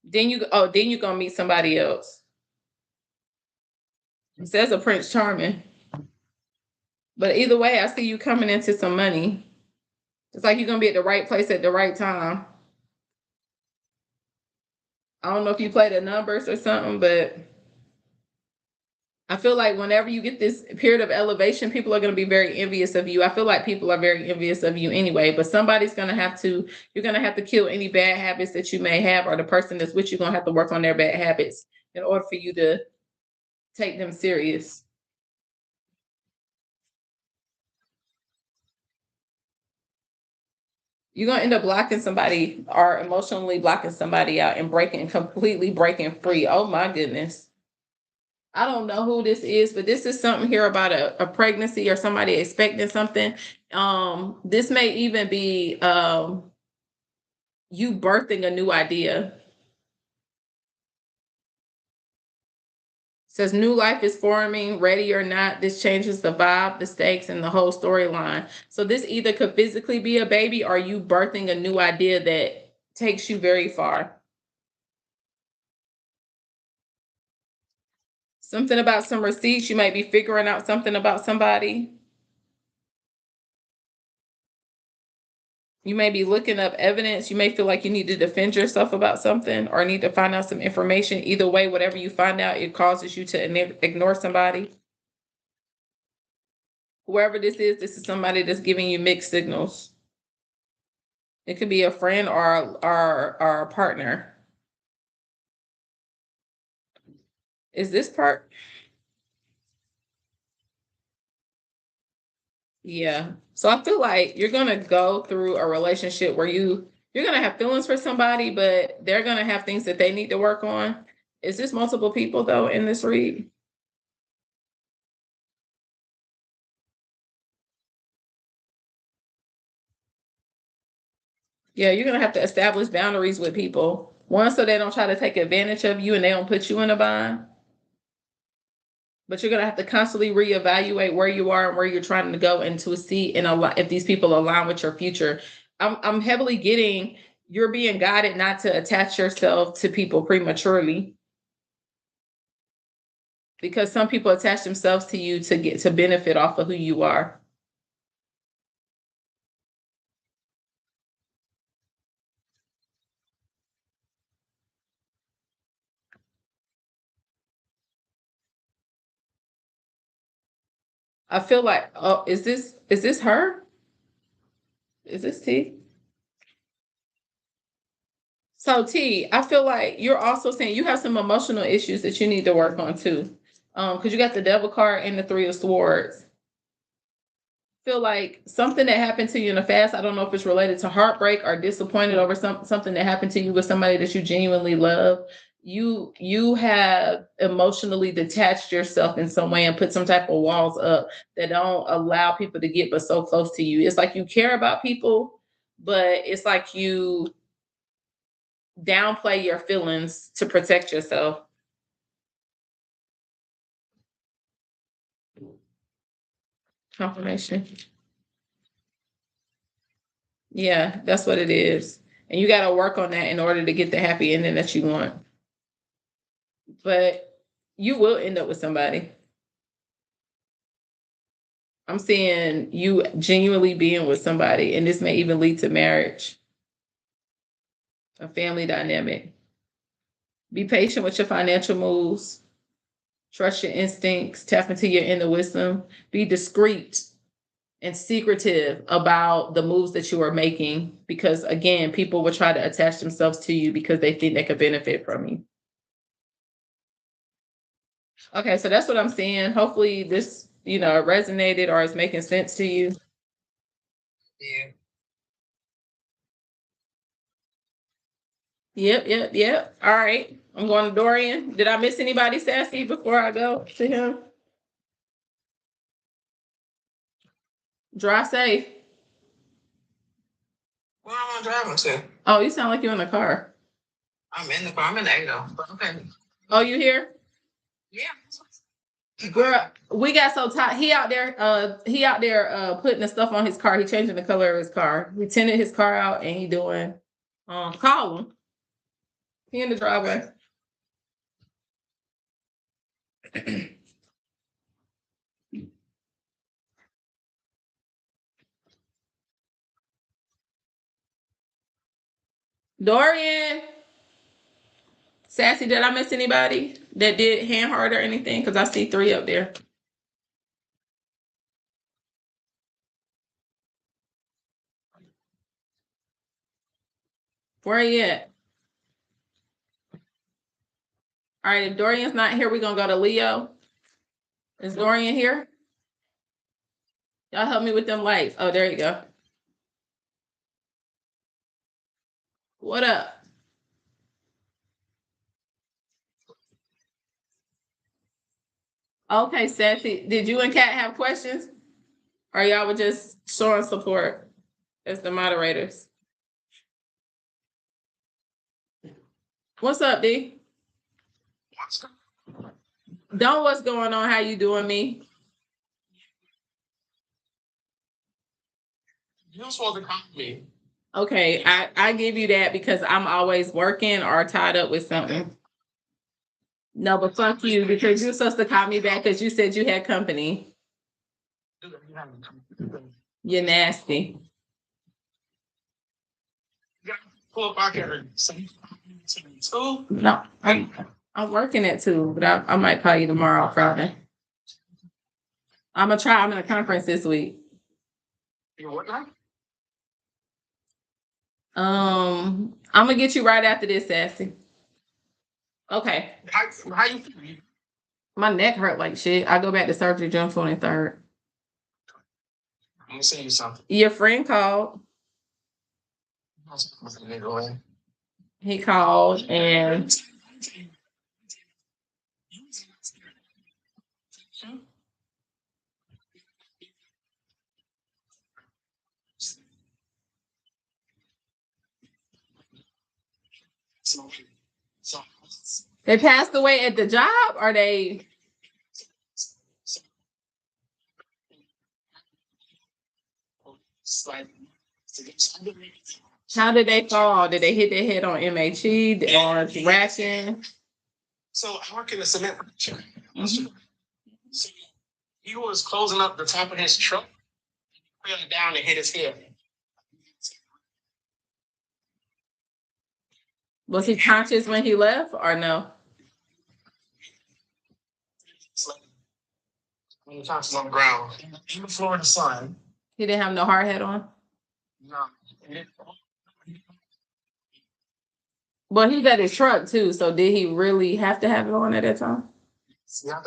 Then you're gonna meet somebody else. It says a Prince Charming. But either way, I see you coming into some money. It's like you're gonna be at the right place at the right time. I don't know if you play the numbers or something, but I feel like whenever you get this period of elevation, people are going to be very envious of you. I feel like people are very envious of you anyway, but somebody's going to have to, you're going to have to kill any bad habits that you may have, or the person that's with you going to have to work on their bad habits in order for you to take them serious. You're going to end up blocking somebody or emotionally blocking somebody out and completely breaking free. Oh my goodness. I don't know who this is, but this is something here about a pregnancy or somebody expecting something. This may even be you birthing a new idea. Says new life is forming, ready or not. This changes the vibe, the stakes, and the whole storyline. So this either could physically be a baby or you birthing a new idea that takes you very far. Something about some receipts. You might be figuring out something about somebody. You may be looking up evidence. You may feel like you need to defend yourself about something or need to find out some information. Either way, whatever you find out, it causes you to ignore somebody. Whoever this is somebody that's giving you mixed signals. It could be a friend or a partner. Is this part? Yeah. So I feel like you're gonna go through a relationship where you're gonna have feelings for somebody, but they're gonna have things that they need to work on. Is this multiple people though in this read? Yeah, you're gonna have to establish boundaries with people. One, so they don't try to take advantage of you and they don't put you in a bind. But you're gonna have to constantly reevaluate where you are and where you're trying to go, and to see if these people align with your future. I'm heavily getting you're being guided not to attach yourself to people prematurely, because some people attach themselves to you to get to benefit off of who you are. I feel like, oh, is this her? Is this T? So T, I feel like you're also saying you have some emotional issues that you need to work on too. Because you got the devil card and the three of swords. Feel like something that happened to you in the past, I don't know if it's related to heartbreak or disappointed over something that happened to you with somebody that you genuinely love. You have emotionally detached yourself in some way and put some type of walls up that don't allow people to get but so close to you. It's like you care about people, but it's like you downplay your feelings to protect yourself. Confirmation. Yeah, that's what it is. And you got to work on that in order to get the happy ending that you want. But you will end up with somebody. I'm seeing you genuinely being with somebody, and this may even lead to marriage, a family dynamic. Be patient with your financial moves. Trust your instincts. Tap into your inner wisdom. Be discreet and secretive about the moves that you are making, because again, people will try to attach themselves to you because they think they could benefit from you. Okay, so that's what I'm seeing. Hopefully this, resonated or is making sense to you. Yeah. Yep. All right. I'm going to Dorian. Did I miss anybody, Sassy, before I go to him? Drive safe. Where am I driving to? Oh, you sound like you're in the car. I'm in the car. I'm in the Ado. But okay. Oh, you here? Yeah. Girl, we got so tight. He out there putting the stuff on his car. He changing the color of his car. We tinted his car out and he doing call him. He in the driveway. Dorian. Sassy, did I miss anybody that did hand heart or anything? Because I see 3 up there. Where are you at? All right, if Dorian's not here, we're gonna go to Leo. Is Dorian here? Y'all help me with them lights. Oh, there you go. What up? Okay, Sassy, did you and Kat have questions? Or y'all were just showing support as the moderators? What's up, D? Don't what's going on? How you doing, me? You're supposed to call me. Okay, I give you that because I'm always working or tied up with something. No, but fuck you because you're supposed to call me back because you said you had company. You're nasty. Pull up our here. Two. No, I'm working at 2, but I might call you tomorrow, Friday. I'm gonna try. I'm in a conference this week. You what now? I'm gonna get you right after this, Sassy. Okay. How you feel? My neck hurt like shit. I go back to surgery June 23rd. Let me say you something. Your friend called. He called and they passed away at the job, or they? How did they fall? Did they hit their head on MHE or racking? So I work in the cement production. So he was closing up the top of his truck, fell down and hit his head. Was he conscious when he left or no? Conscious on the ground. In the floor in the sun. He didn't have no hard hat on? No. But he's at his truck too, so did he really have to have it on at that time? So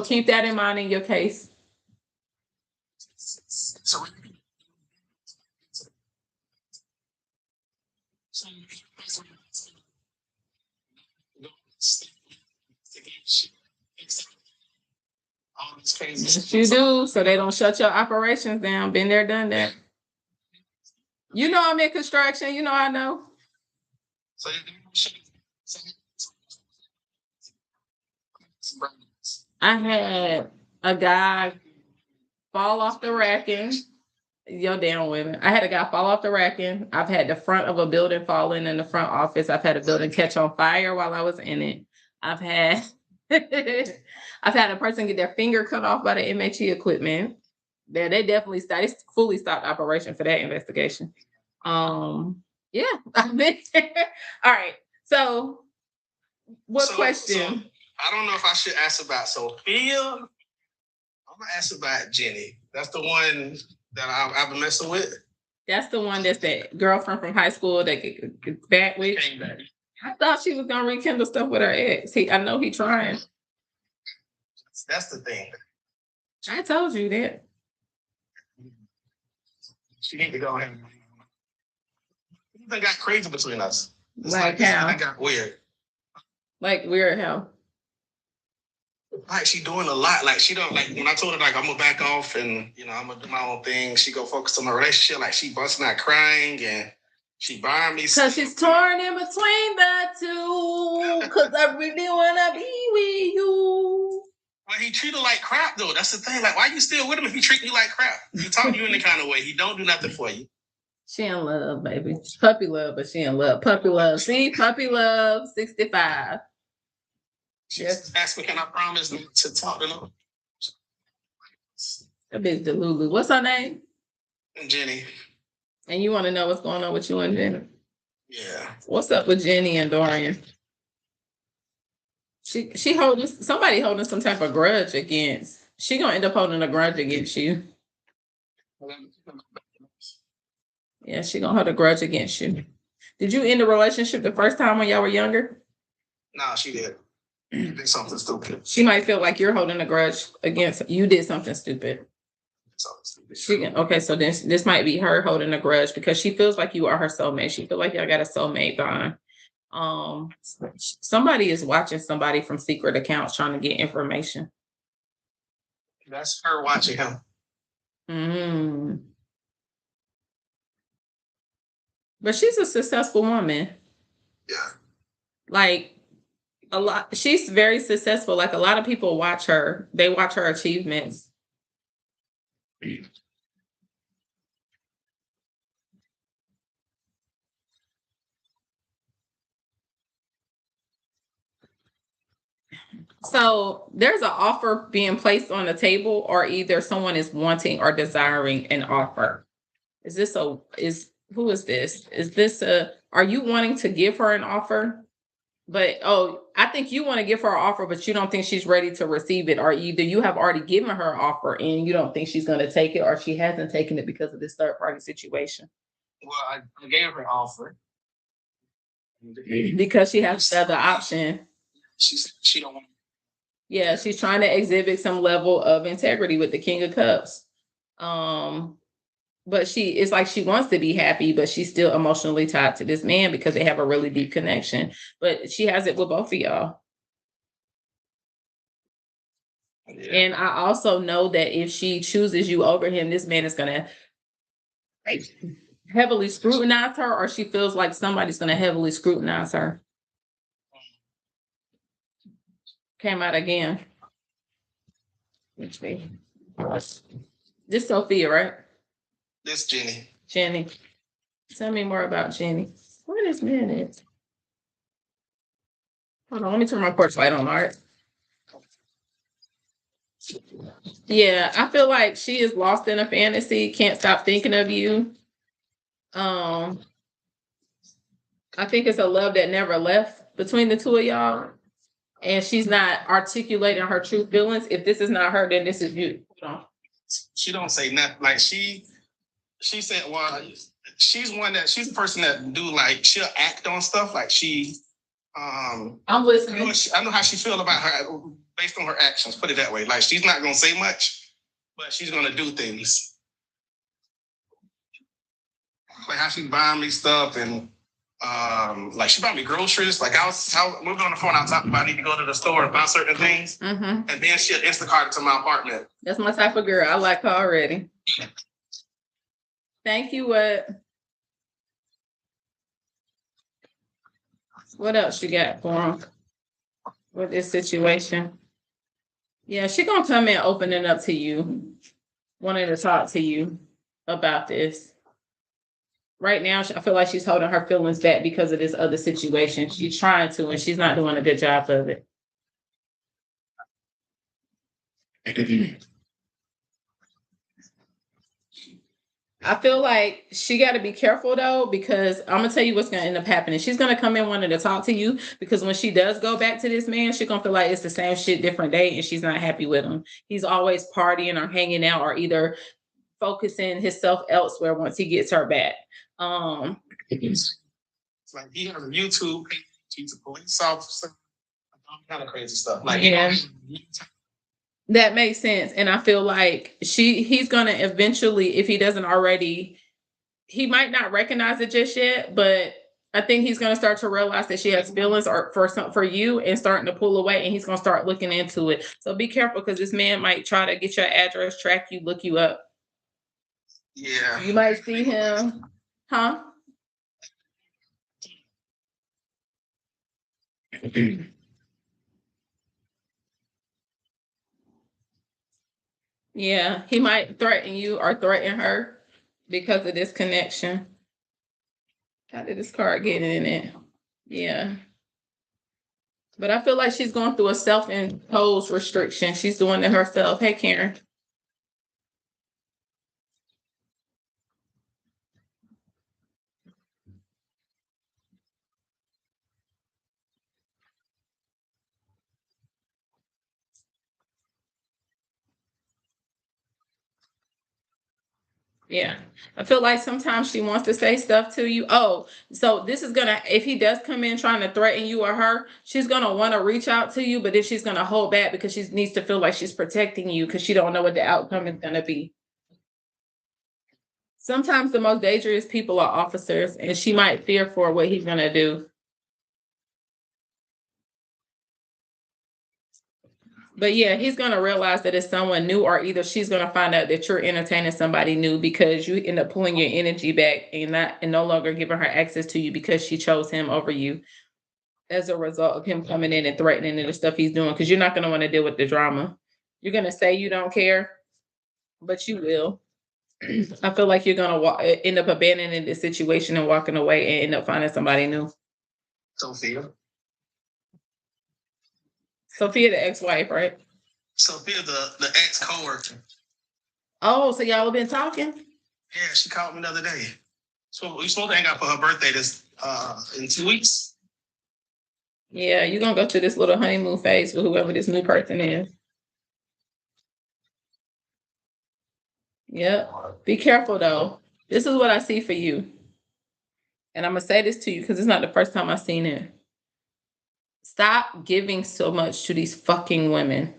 keep that in mind in your case. So all this crazy Yes, you do, so they don't shut your operations down. Been there, done that. You know I'm in construction. You know I know. I had a guy fall off the racking. Yo, damn women. I had a guy fall off the racking. I've had the front of a building fall in the front office. I've had a building catch on fire while I was in it. I've had a person get their finger cut off by the MHE equipment. They definitely fully stopped operation for that investigation. Yeah. I've been there. All right. So what question? I don't know if I should ask about Sophia. I'm gonna ask about Jenny. That's the one that I've been messing with. That's the one that's that girlfriend from high school that get back with. I thought she was gonna rekindle stuff with her ex. I know he trying. That's the thing. I told you that. She need to go ahead. It got crazy between us. Like how? It got weird. Like weird how? Like she doing a lot. Like she don't like when I told her like I'm gonna back off and I'm gonna do my own thing. She go focus on my relationship. Like she busting out crying and she buying me. Cause she's torn in between the two. Cause I really wanna be with you. But he treat her like crap though. That's the thing. Like why you still with him if he treat you like crap? He talk to you in the kind of way. He don't do nothing for you. She in love, baby. Puppy love, but she in love. Puppy love. See, puppy love. 65. She just asked me, can I promise to talk to them? That bitch Delulu. What's her name? Jenny. And you want to know what's going on with you and Jenny? Yeah. What's up with Jenny and Dorian? She holding somebody holding some type of grudge against. She gonna end up holding a grudge against you. Yeah, she gonna hold a grudge against you. Did you end the relationship the first time when y'all were younger? No, she did. She did something stupid. She might feel like you're holding a grudge against you did something stupid. Okay, so this might be her holding a grudge because she feels like you are her soulmate. She feels like y'all got a soulmate bond. Somebody is watching somebody from secret accounts trying to get information. That's her watching him. But she's a successful woman. Yeah. Like she's very successful. Like a lot of people watch her. They watch her achievements. So there's an offer being placed on the table, or either someone is wanting or desiring an offer. Who is this? Is this are you wanting to give her an offer? But I think you want to give her an offer, but you don't think she's ready to receive it, or either you have already given her an offer and you don't think she's going to take it, or she hasn't taken it because of this third party situation. Well, I gave her an offer because she has the other option. She don't want. Yeah, she's trying to exhibit some level of integrity with the King of Cups. But it's like she wants to be happy, but she's still emotionally tied to this man because they have a really deep connection. But she has it with both of y'all. Yeah. And I also know that if she chooses you over him, this man is going to heavily scrutinize her, or she feels like somebody's going to heavily scrutinize her. Came out again. This Sophia, right? This Jenny. Jenny. Tell me more about Jenny. Where this man is? Hold on, let me turn my porch light on, all right? Yeah, I feel like she is lost in a fantasy, can't stop thinking of you. I think it's a love that never left between the two of y'all. And she's not articulating her true feelings. If this is not her, then this is you. Hold on. She don't say nothing. Like she said, well, she's the person that do like she'll act on stuff. Like I'm listening. I know how she feel about her based on her actions. Put it that way. Like she's not gonna say much, but she's gonna do things. Like how she's buying me stuff and like she bought me groceries. Like we were on the phone. I was talking about I need to go to the store and buy certain things, and then she'll Instacart it to my apartment. That's my type of girl. I like her already. Thank you. What else you got for him with this situation? Yeah, she gonna come in opening up to you, wanting to talk to you about this. Right now, I feel like she's holding her feelings back because of this other situation. She's trying to, and she's not doing a good job of it. I feel like she got to be careful though, because I'm gonna tell you what's gonna end up happening. She's gonna come in wanting to talk to you because when she does go back to this man, she's gonna feel like it's the same shit, different day, and she's not happy with him. He's always partying or hanging out or either focusing himself elsewhere once he gets her back. It's like he has a YouTube page. He's a police officer. All kind of crazy stuff. Like yeah. That makes sense. And I feel like he's gonna eventually, if he doesn't already, he might not recognize it just yet, but I think he's gonna start to realize that she has feelings for you and starting to pull away, and he's gonna start looking into it. So be careful because this man might try to get your address, track you, look you up. Yeah. You might see him, huh? Yeah, he might threaten you or threaten her because of this connection. How did this card get in it? Yeah. But I feel like she's going through a self-imposed restriction. She's doing it herself. Hey, Karen. Yeah. I feel like sometimes she wants to say stuff to you. Oh, so this is gonna, if he does come in trying to threaten you or her, she's gonna want to reach out to you, but then she's gonna hold back because she needs to feel like she's protecting you because she don't know what the outcome is gonna be. Sometimes the most dangerous people are officers, and she might fear for what he's gonna do. But yeah, he's gonna realize that it's someone new, or either she's gonna find out that you're entertaining somebody new because you end up pulling your energy back and no longer giving her access to you because she chose him over you as a result of him coming in and threatening and the stuff he's doing. Because you're not gonna want to deal with the drama. You're gonna say you don't care, but you will. I feel like you're gonna end up abandoning the situation and walking away and end up finding somebody new. Sophia. Sophia, the ex-wife, right? Sophia, the ex coworker. Oh, so y'all have been talking? Yeah, she called me the other day. So we supposed to hang out for her birthday this in 2 weeks. Yeah, you're gonna go through this little honeymoon phase with whoever this new person is. Yep. Be careful though. This is what I see for you. And I'm gonna say this to you because it's not the first time I've seen it. Stop giving so much to these fucking women.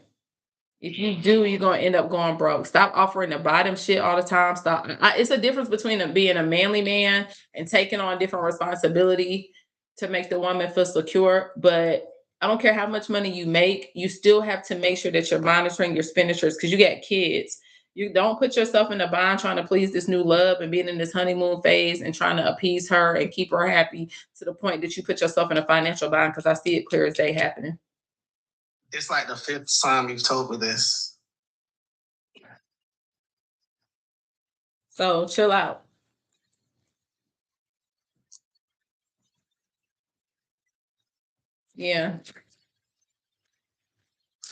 If you do, you're gonna end up going broke. Stop offering to buy them shit all the time. Stop. It's a difference between being a manly man and taking on different responsibility to make the woman feel secure. But I don't care how much money you make, you still have to make sure that you're monitoring your expenditures because you got kids. You don't put yourself in a bind trying to please this new love and being in this honeymoon phase and trying to appease her and keep her happy to the point that you put yourself in a financial bind, because I see it clear as day happening. It's like the 5th time you've told me this. So chill out. Yeah.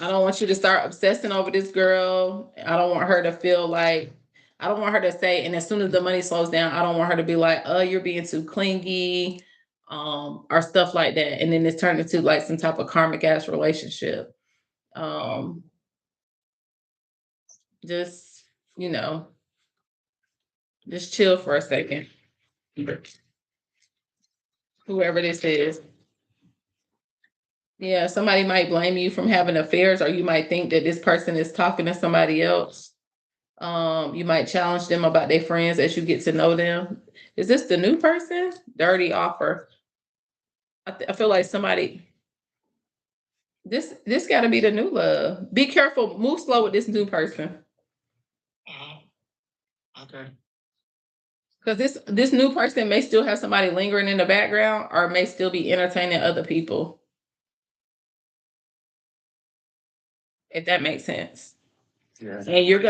I don't want you to start obsessing over this girl. I don't want her to feel like, I don't want her to say, and as soon as the money slows down, I don't want her to be like, oh, you're being too clingy, or stuff like that. And then it's turned into like some type of karmic ass relationship. Just, just chill for a second. Whoever this is. Yeah, somebody might blame you from having affairs, or you might think that this person is talking to somebody else. You might challenge them about their friends as you get to know them. Is this the new person? Dirty offer. I feel like somebody. This got to be the new love. Be careful. Move slow with this new person. Okay. Because this new person may still have somebody lingering in the background, or may still be entertaining other people. If that makes sense. Yeah. And you're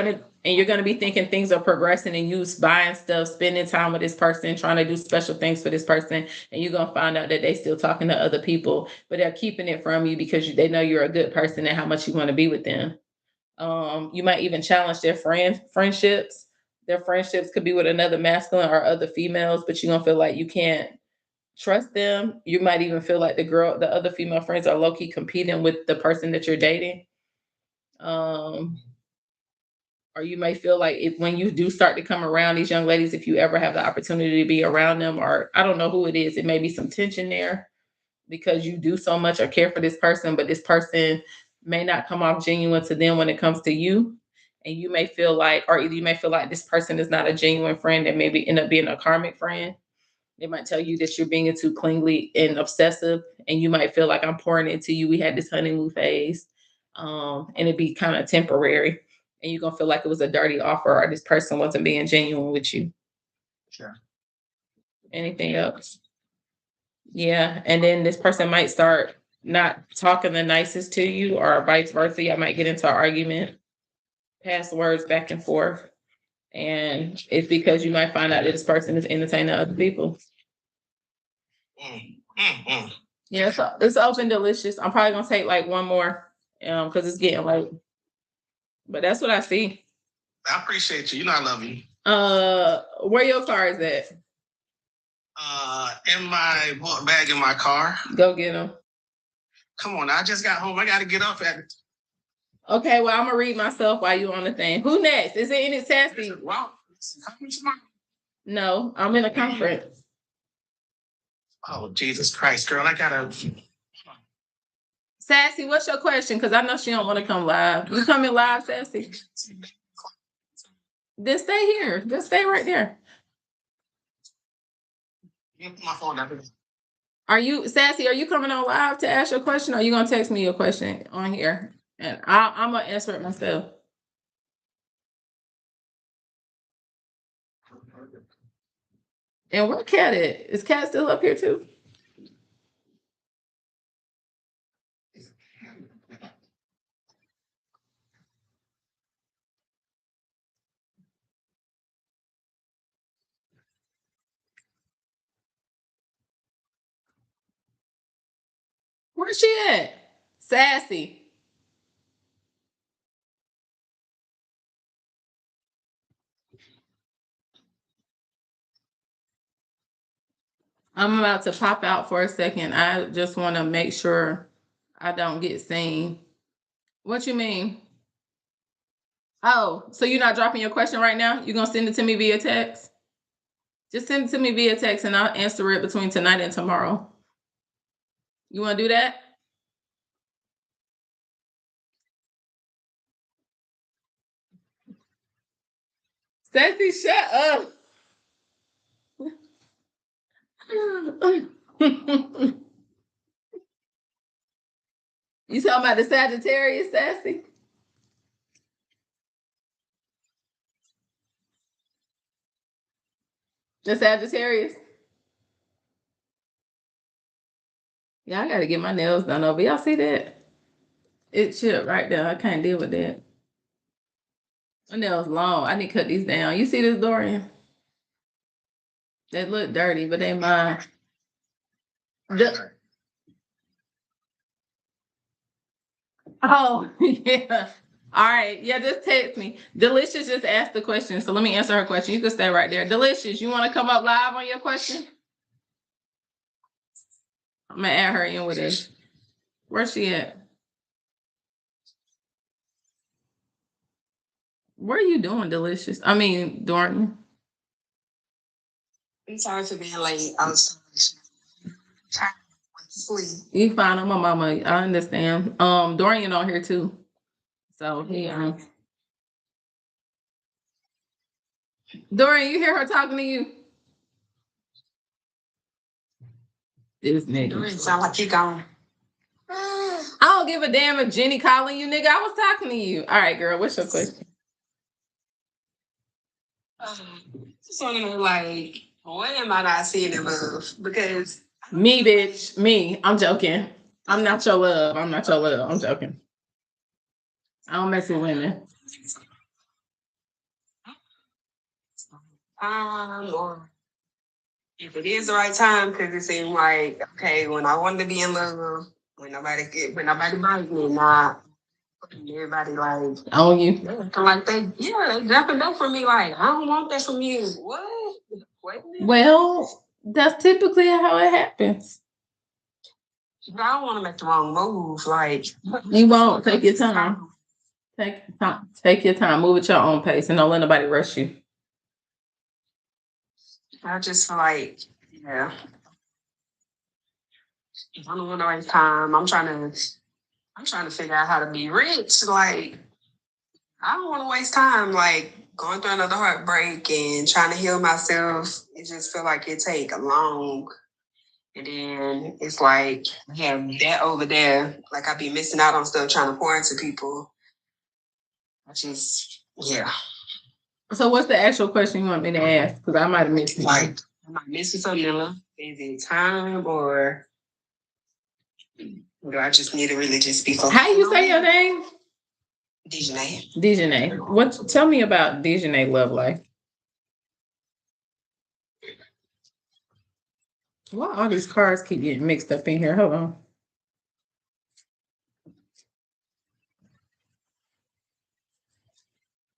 gonna be thinking things are progressing, and you buying stuff, spending time with this person, trying to do special things for this person, and you're gonna find out that they still talking to other people, but they're keeping it from you because they know you're a good person and how much you want to be with them. You might even challenge their friendships. Their friendships could be with another masculine or other females, but you're gonna feel like you can't trust them. You might even feel like the other female friends are low-key competing with the person that you're dating. Or you may feel like when you do start to come around these young ladies, if you ever have the opportunity to be around them, or I don't know who it is, it may be some tension there because you do so much or care for this person, but this person may not come off genuine to them when it comes to you. And you may feel like, or either you may feel like this person is not a genuine friend and maybe end up being a karmic friend. They might tell you that you're being too clingy and obsessive, and you might feel like I'm pouring into you. We had this honeymoon phase, and it'd be kind of temporary, and you're gonna feel like it was a dirty offer, or this person wasn't being genuine with you. Sure. Anything else? Yeah, and then this person might start not talking the nicest to you, or vice versa. Y'all might get into an argument, pass words back and forth, and it's because you might find out that this person is entertaining other people. Yeah, so it's open delicious. I'm probably gonna take like one more, because it's getting late. But that's what I see. I appreciate you. You know I love you. Where your car is at? In my book bag in my car. Go get them. Come on, I just got home. I gotta get up at it. Okay, well, I'm gonna read myself while you on the thing. Who next? Is it any sassy? Wow. No, I'm in a conference. Oh, Jesus Christ, girl, I gotta. Sassy, what's your question? Because I know she don't want to come live. You coming live, Sassy? Then stay here. Just stay right there. My phone up. Are you, Sassy, are you coming on live to ask your question, or are you going to text me your question on here? And I'm going to answer it myself. And where Cat at? Is Cat still up here too? Where's she at? Sassy. I'm about to pop out for a second. I just want to make sure I don't get seen. What you mean? Oh, so you're not dropping your question right now? You're going to send it to me via text? Just send it to me via text and I'll answer it between tonight and tomorrow. You want to do that? Sassy, shut up. You talking about the Sagittarius, Sassy? The Sagittarius? Yeah, I gotta get my nails done over. Y'all see that? It chipped right there. I can't deal with that. My nails long. I need to cut these down. You see this, Dorian? They look dirty, but they mine. Oh, yeah. All right. Yeah, just text me. Delicious just asked the question. So let me answer her question. You can stay right there. Delicious, you want to come up live on your question? I'm going to add her in with us. Where's she at? What are you doing, Delicious? I mean, Dorian. I'm sorry for being late. I was trying to sleep. You fine. I'm a mama. I understand. Dorian on here too. So he Dorian, you hear her talking to you? This nigga. Sound like you gone. I don't give a damn if Jenny calling you, nigga. I was talking to you. All right, girl. What's your question? Just want to know, like, what am I not seeing in love? Because Me, bitch. Me. I'm joking. I'm not your love. I'm not your love. I'm joking. I don't mess with women. or if it is the right time, because it seemed like, okay, when I wanted to be in love, when nobody bites me, not everybody like On you. like they jumping up for me like I don't want that from you. What? Wait a minute. Well, that's typically how it happens. I don't want to make the wrong move. Like You won't. Take your time. Take time. Take your time. Move at your own pace, and don't let nobody rush you. I just feel like, yeah, I don't want to waste time. I'm trying to figure out how to be rich. Like I don't want to waste time. Like going through another heartbreak and trying to heal myself. It just feel like it take long. And then it's like I have that over there. Like I be missing out on stuff trying to pour into people. I just, yeah. So, what's the actual question you want me to ask? Because I might have missed it. Like, am I missing something? Is it time or do I just need to really just be focused? How you say your name? Dejanay. Dejanay. What? Tell me about Dejanay love life. Why all these cars keep getting mixed up in here? Hold on.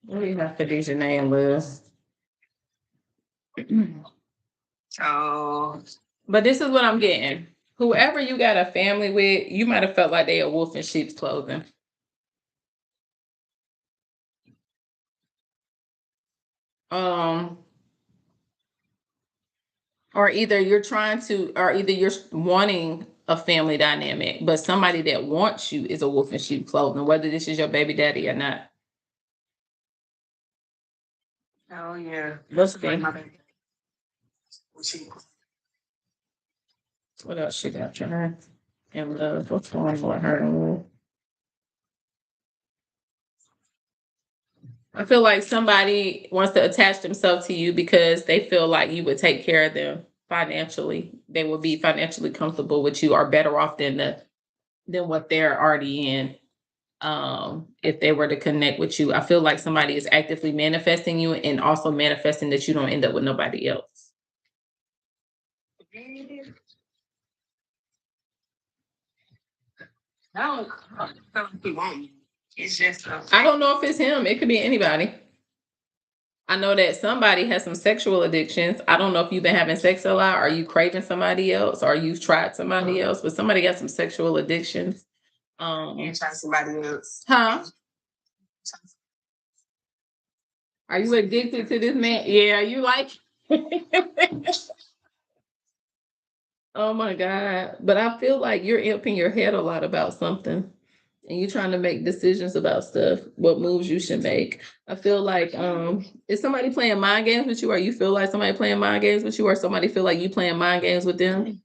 What do you have for Dejanay and love? Oh. But this is what I'm getting. Whoever you got a family with, you might have felt like they a wolf in sheep's clothing. Or either you're wanting a family dynamic, but somebody that wants you is a wolf in sheep clothing, whether this is your baby daddy or not. Oh yeah. Let's see. What else she got to her? And love. What's going on with her? I feel like somebody wants to attach themselves to you because they feel like you would take care of them financially. They will be financially comfortable with you or better off than what they're already in. If they were to connect with you, I feel like somebody is actively manifesting you and also manifesting that you don't end up with nobody else. I don't know if it's him. It could be anybody. I know that somebody has some sexual addictions. I don't know if you've been having sex a lot. Are you craving somebody else or you've tried somebody else? But somebody got some sexual addictions. You try somebody else. Huh? Are you addicted to this man? Yeah, you like. Oh my God. But I feel like you're imping your head a lot about something. And you're trying to make decisions about stuff, what moves you should make. I feel like is somebody playing mind games with you, or you feel like somebody playing mind games with you, or somebody feel like you playing mind games with them?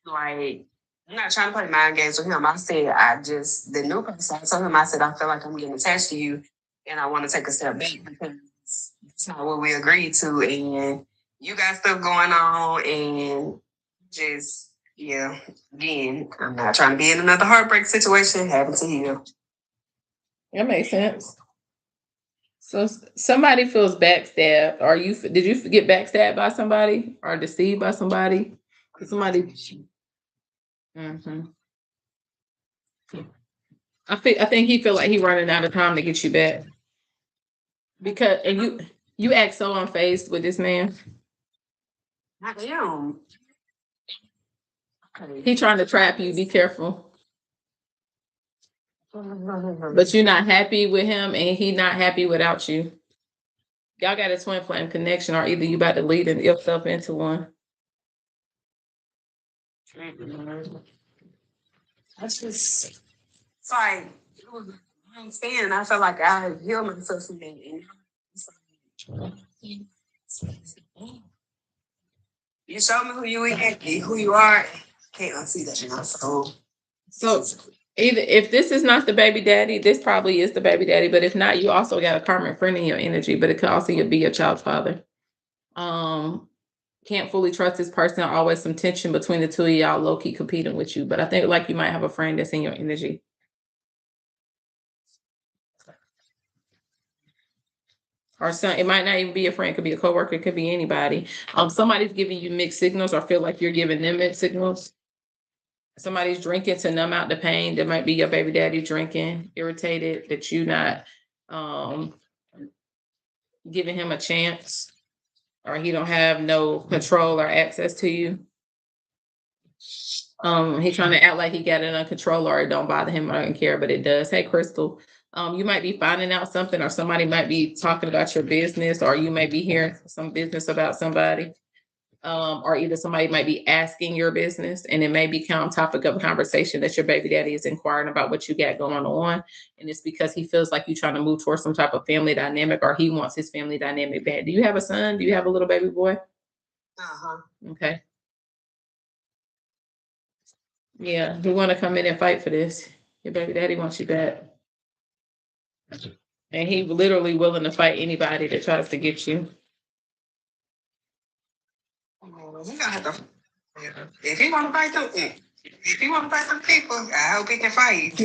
Like, I'm not trying to play mind games with him. I said, the new person, I told him, I said, I feel like I'm getting attached to you and I want to take a step back because it's not what we agreed to. And you got stuff going on and just, yeah, again, I'm not trying to be in another heartbreak situation, having to heal. That makes sense. So somebody feels backstabbed. Did you get backstabbed by somebody or deceived by somebody? Somebody. Mm-hmm. I think he feel like he running out of time to get you back. Because you act so unfazed with this man. I am. He trying to trap you. Be careful. But you're not happy with him and he not happy without you. Y'all got a twin flame connection, or either you about to lead yourself into one. That's just, it's like, I understand. I felt like I had healed myself from that. You showed me who you are. Can't unsee that now. So either if this is not the baby daddy, this probably is the baby daddy. But if not, you also got a karmic friend in your energy. But it could also be your child's father. Can't fully trust this person. Always some tension between the two of y'all, low key competing with you. But I think like you might have a friend that's in your energy. Or it might not even be a friend, it could be a coworker, it could be anybody. Somebody's giving you mixed signals or feel like you're giving them mixed signals. Somebody's drinking to numb out the pain. That might be your baby daddy drinking, irritated that you not giving him a chance, or he don't have no control or access to you. He's trying to act like he got it under control or it don't bother him or don't care, but it does. Hey, Crystal. You might be finding out something, or somebody might be talking about your business, or you may be hearing some business about somebody. Or either somebody might be asking your business, and it may become topic of conversation that your baby daddy is inquiring about what you got going on. And it's because he feels like you're trying to move towards some type of family dynamic, or he wants his family dynamic back. Do you have a son? Do you have a little baby boy? Uh-huh. Okay. Yeah, we want to come in and fight for this. Your baby daddy wants you back. And he's literally willing to fight anybody that tries to get you. If he want to fight them, people, I hope he can fight.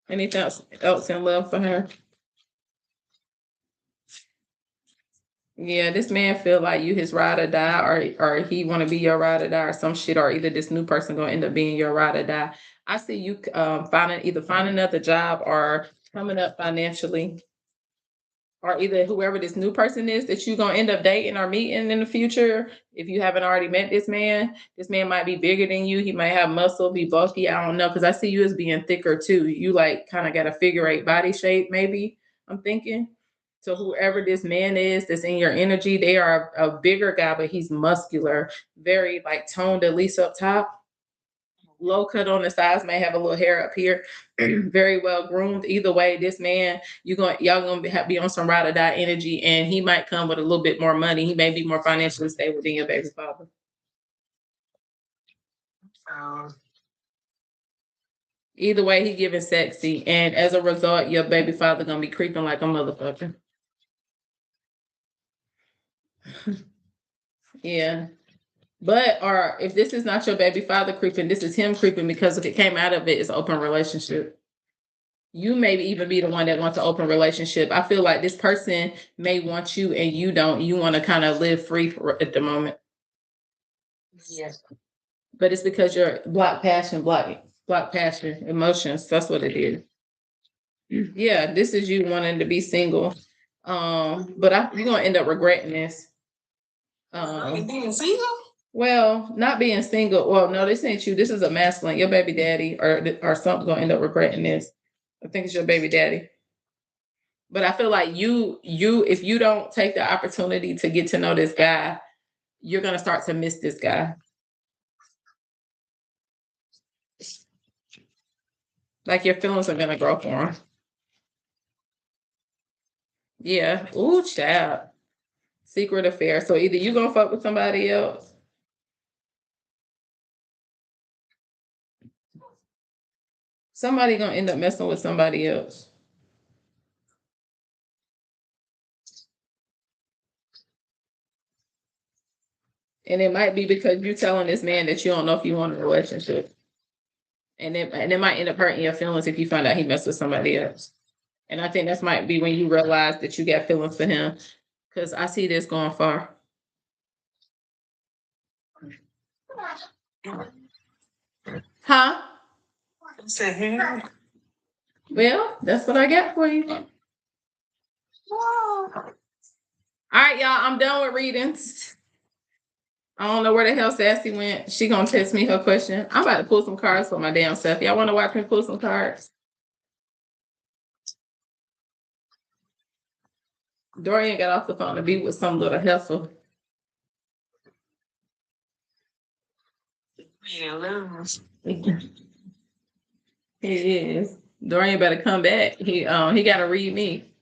Anything else in love for her? Yeah, this man feel like you his ride or die, or he want to be your ride or die, or some shit, or either this new person gonna end up being your ride or die. I see you finding another job or coming up financially. or either whoever this new person is that you're gonna end up dating or meeting in the future, if you haven't already met this man might be bigger than you. He might have muscle, be bulky. I don't know, because I see you as being thicker too. You like kind of got a figure 8 body shape, maybe. I'm thinking. So whoever this man is that's in your energy, they are a bigger guy, but he's muscular, very like toned, at least up top. Low cut on the sides, may have a little hair up here. Very well groomed. Either way, this man, y'all gonna be on some ride or die energy, and he might come with a little bit more money. He may be more financially stable than your baby father. Either way, he giving sexy, and as a result, your baby father gonna be creeping like a motherfucker. Yeah. But, or if this is not your baby father creeping, this is him creeping, because if it came out of it, it's open relationship. You may even be the one that wants an open relationship. I feel like this person may want you and you don't. You want to kind of live free at the moment. Yes. But it's because you're block passion, emotions. That's what it is. Yeah, this is you wanting to be single. But you're gonna end up regretting this. Being single? Well, not being single. Well, no, this ain't you. This is a masculine. Your baby daddy or something gonna end up regretting this. I think it's your baby daddy. But I feel like you, if you don't take the opportunity to get to know this guy, you're gonna start to miss this guy. Like your feelings are gonna grow for him. Yeah. Ooh, child. Secret affair. So either you gonna fuck with somebody else. Somebody gonna end up messing with somebody else. And it might be because you're telling this man that you don't know if you want a relationship. And it might end up hurting your feelings if you find out he messed with somebody else. And I think that might be when you realize that you got feelings for him. Because I see this going far. Huh? Well, that's what I got for you. All right, y'all. I'm done with readings. I don't know where the hell Sassy went. She gonna text me her question. I'm about to pull some cards for my damn self. Y'all want to watch me pull some cards? Dorian got off the phone to be with some little hustle. He is. Dorian better come back. He got to read me.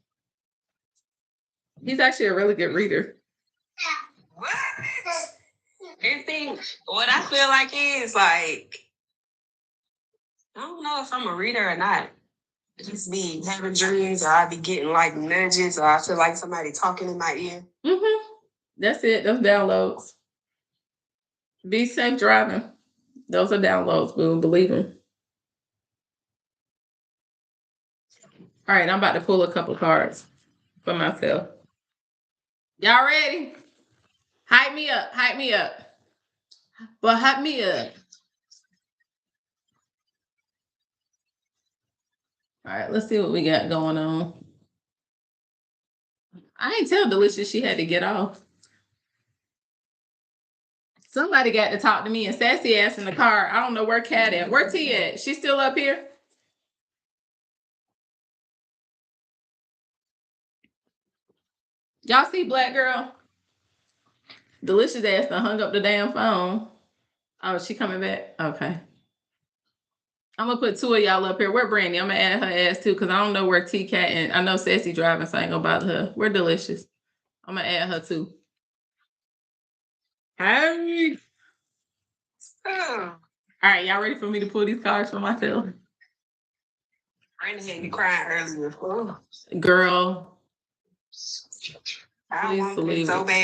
He's actually a really good reader. What? What I feel like is like, I don't know if I'm a reader or not. I just be having dreams, or I be getting like nudges, or I feel like somebody talking in my ear. Mm-hmm. That's it. Those downloads. Be safe driving. Those are downloads, boo. Believe them. All right, I'm about to pull a couple cards for myself. Y'all ready? Hype me up. Hype me up. But hype me up. All right, let's see what we got going on. I ain't tell Delicious she had to get off. Somebody got to talk to me and Sassy ass in the car. I don't know where Kat at. Where T at? She still up here? Y'all see Black Girl? Delicious ass done hung up the damn phone. Oh, she coming back? Okay. I'm gonna put two of y'all up here. Where Brandy? I'm gonna add her ass too, because I don't know where T-Cat and I know Sassy driving, so I ain't gonna bother her. We're Delicious. I'm gonna add her too. Hey. All right, y'all ready for me to pull these cards for myself? Brandy had me crying earlier. Girl. I want it so bad.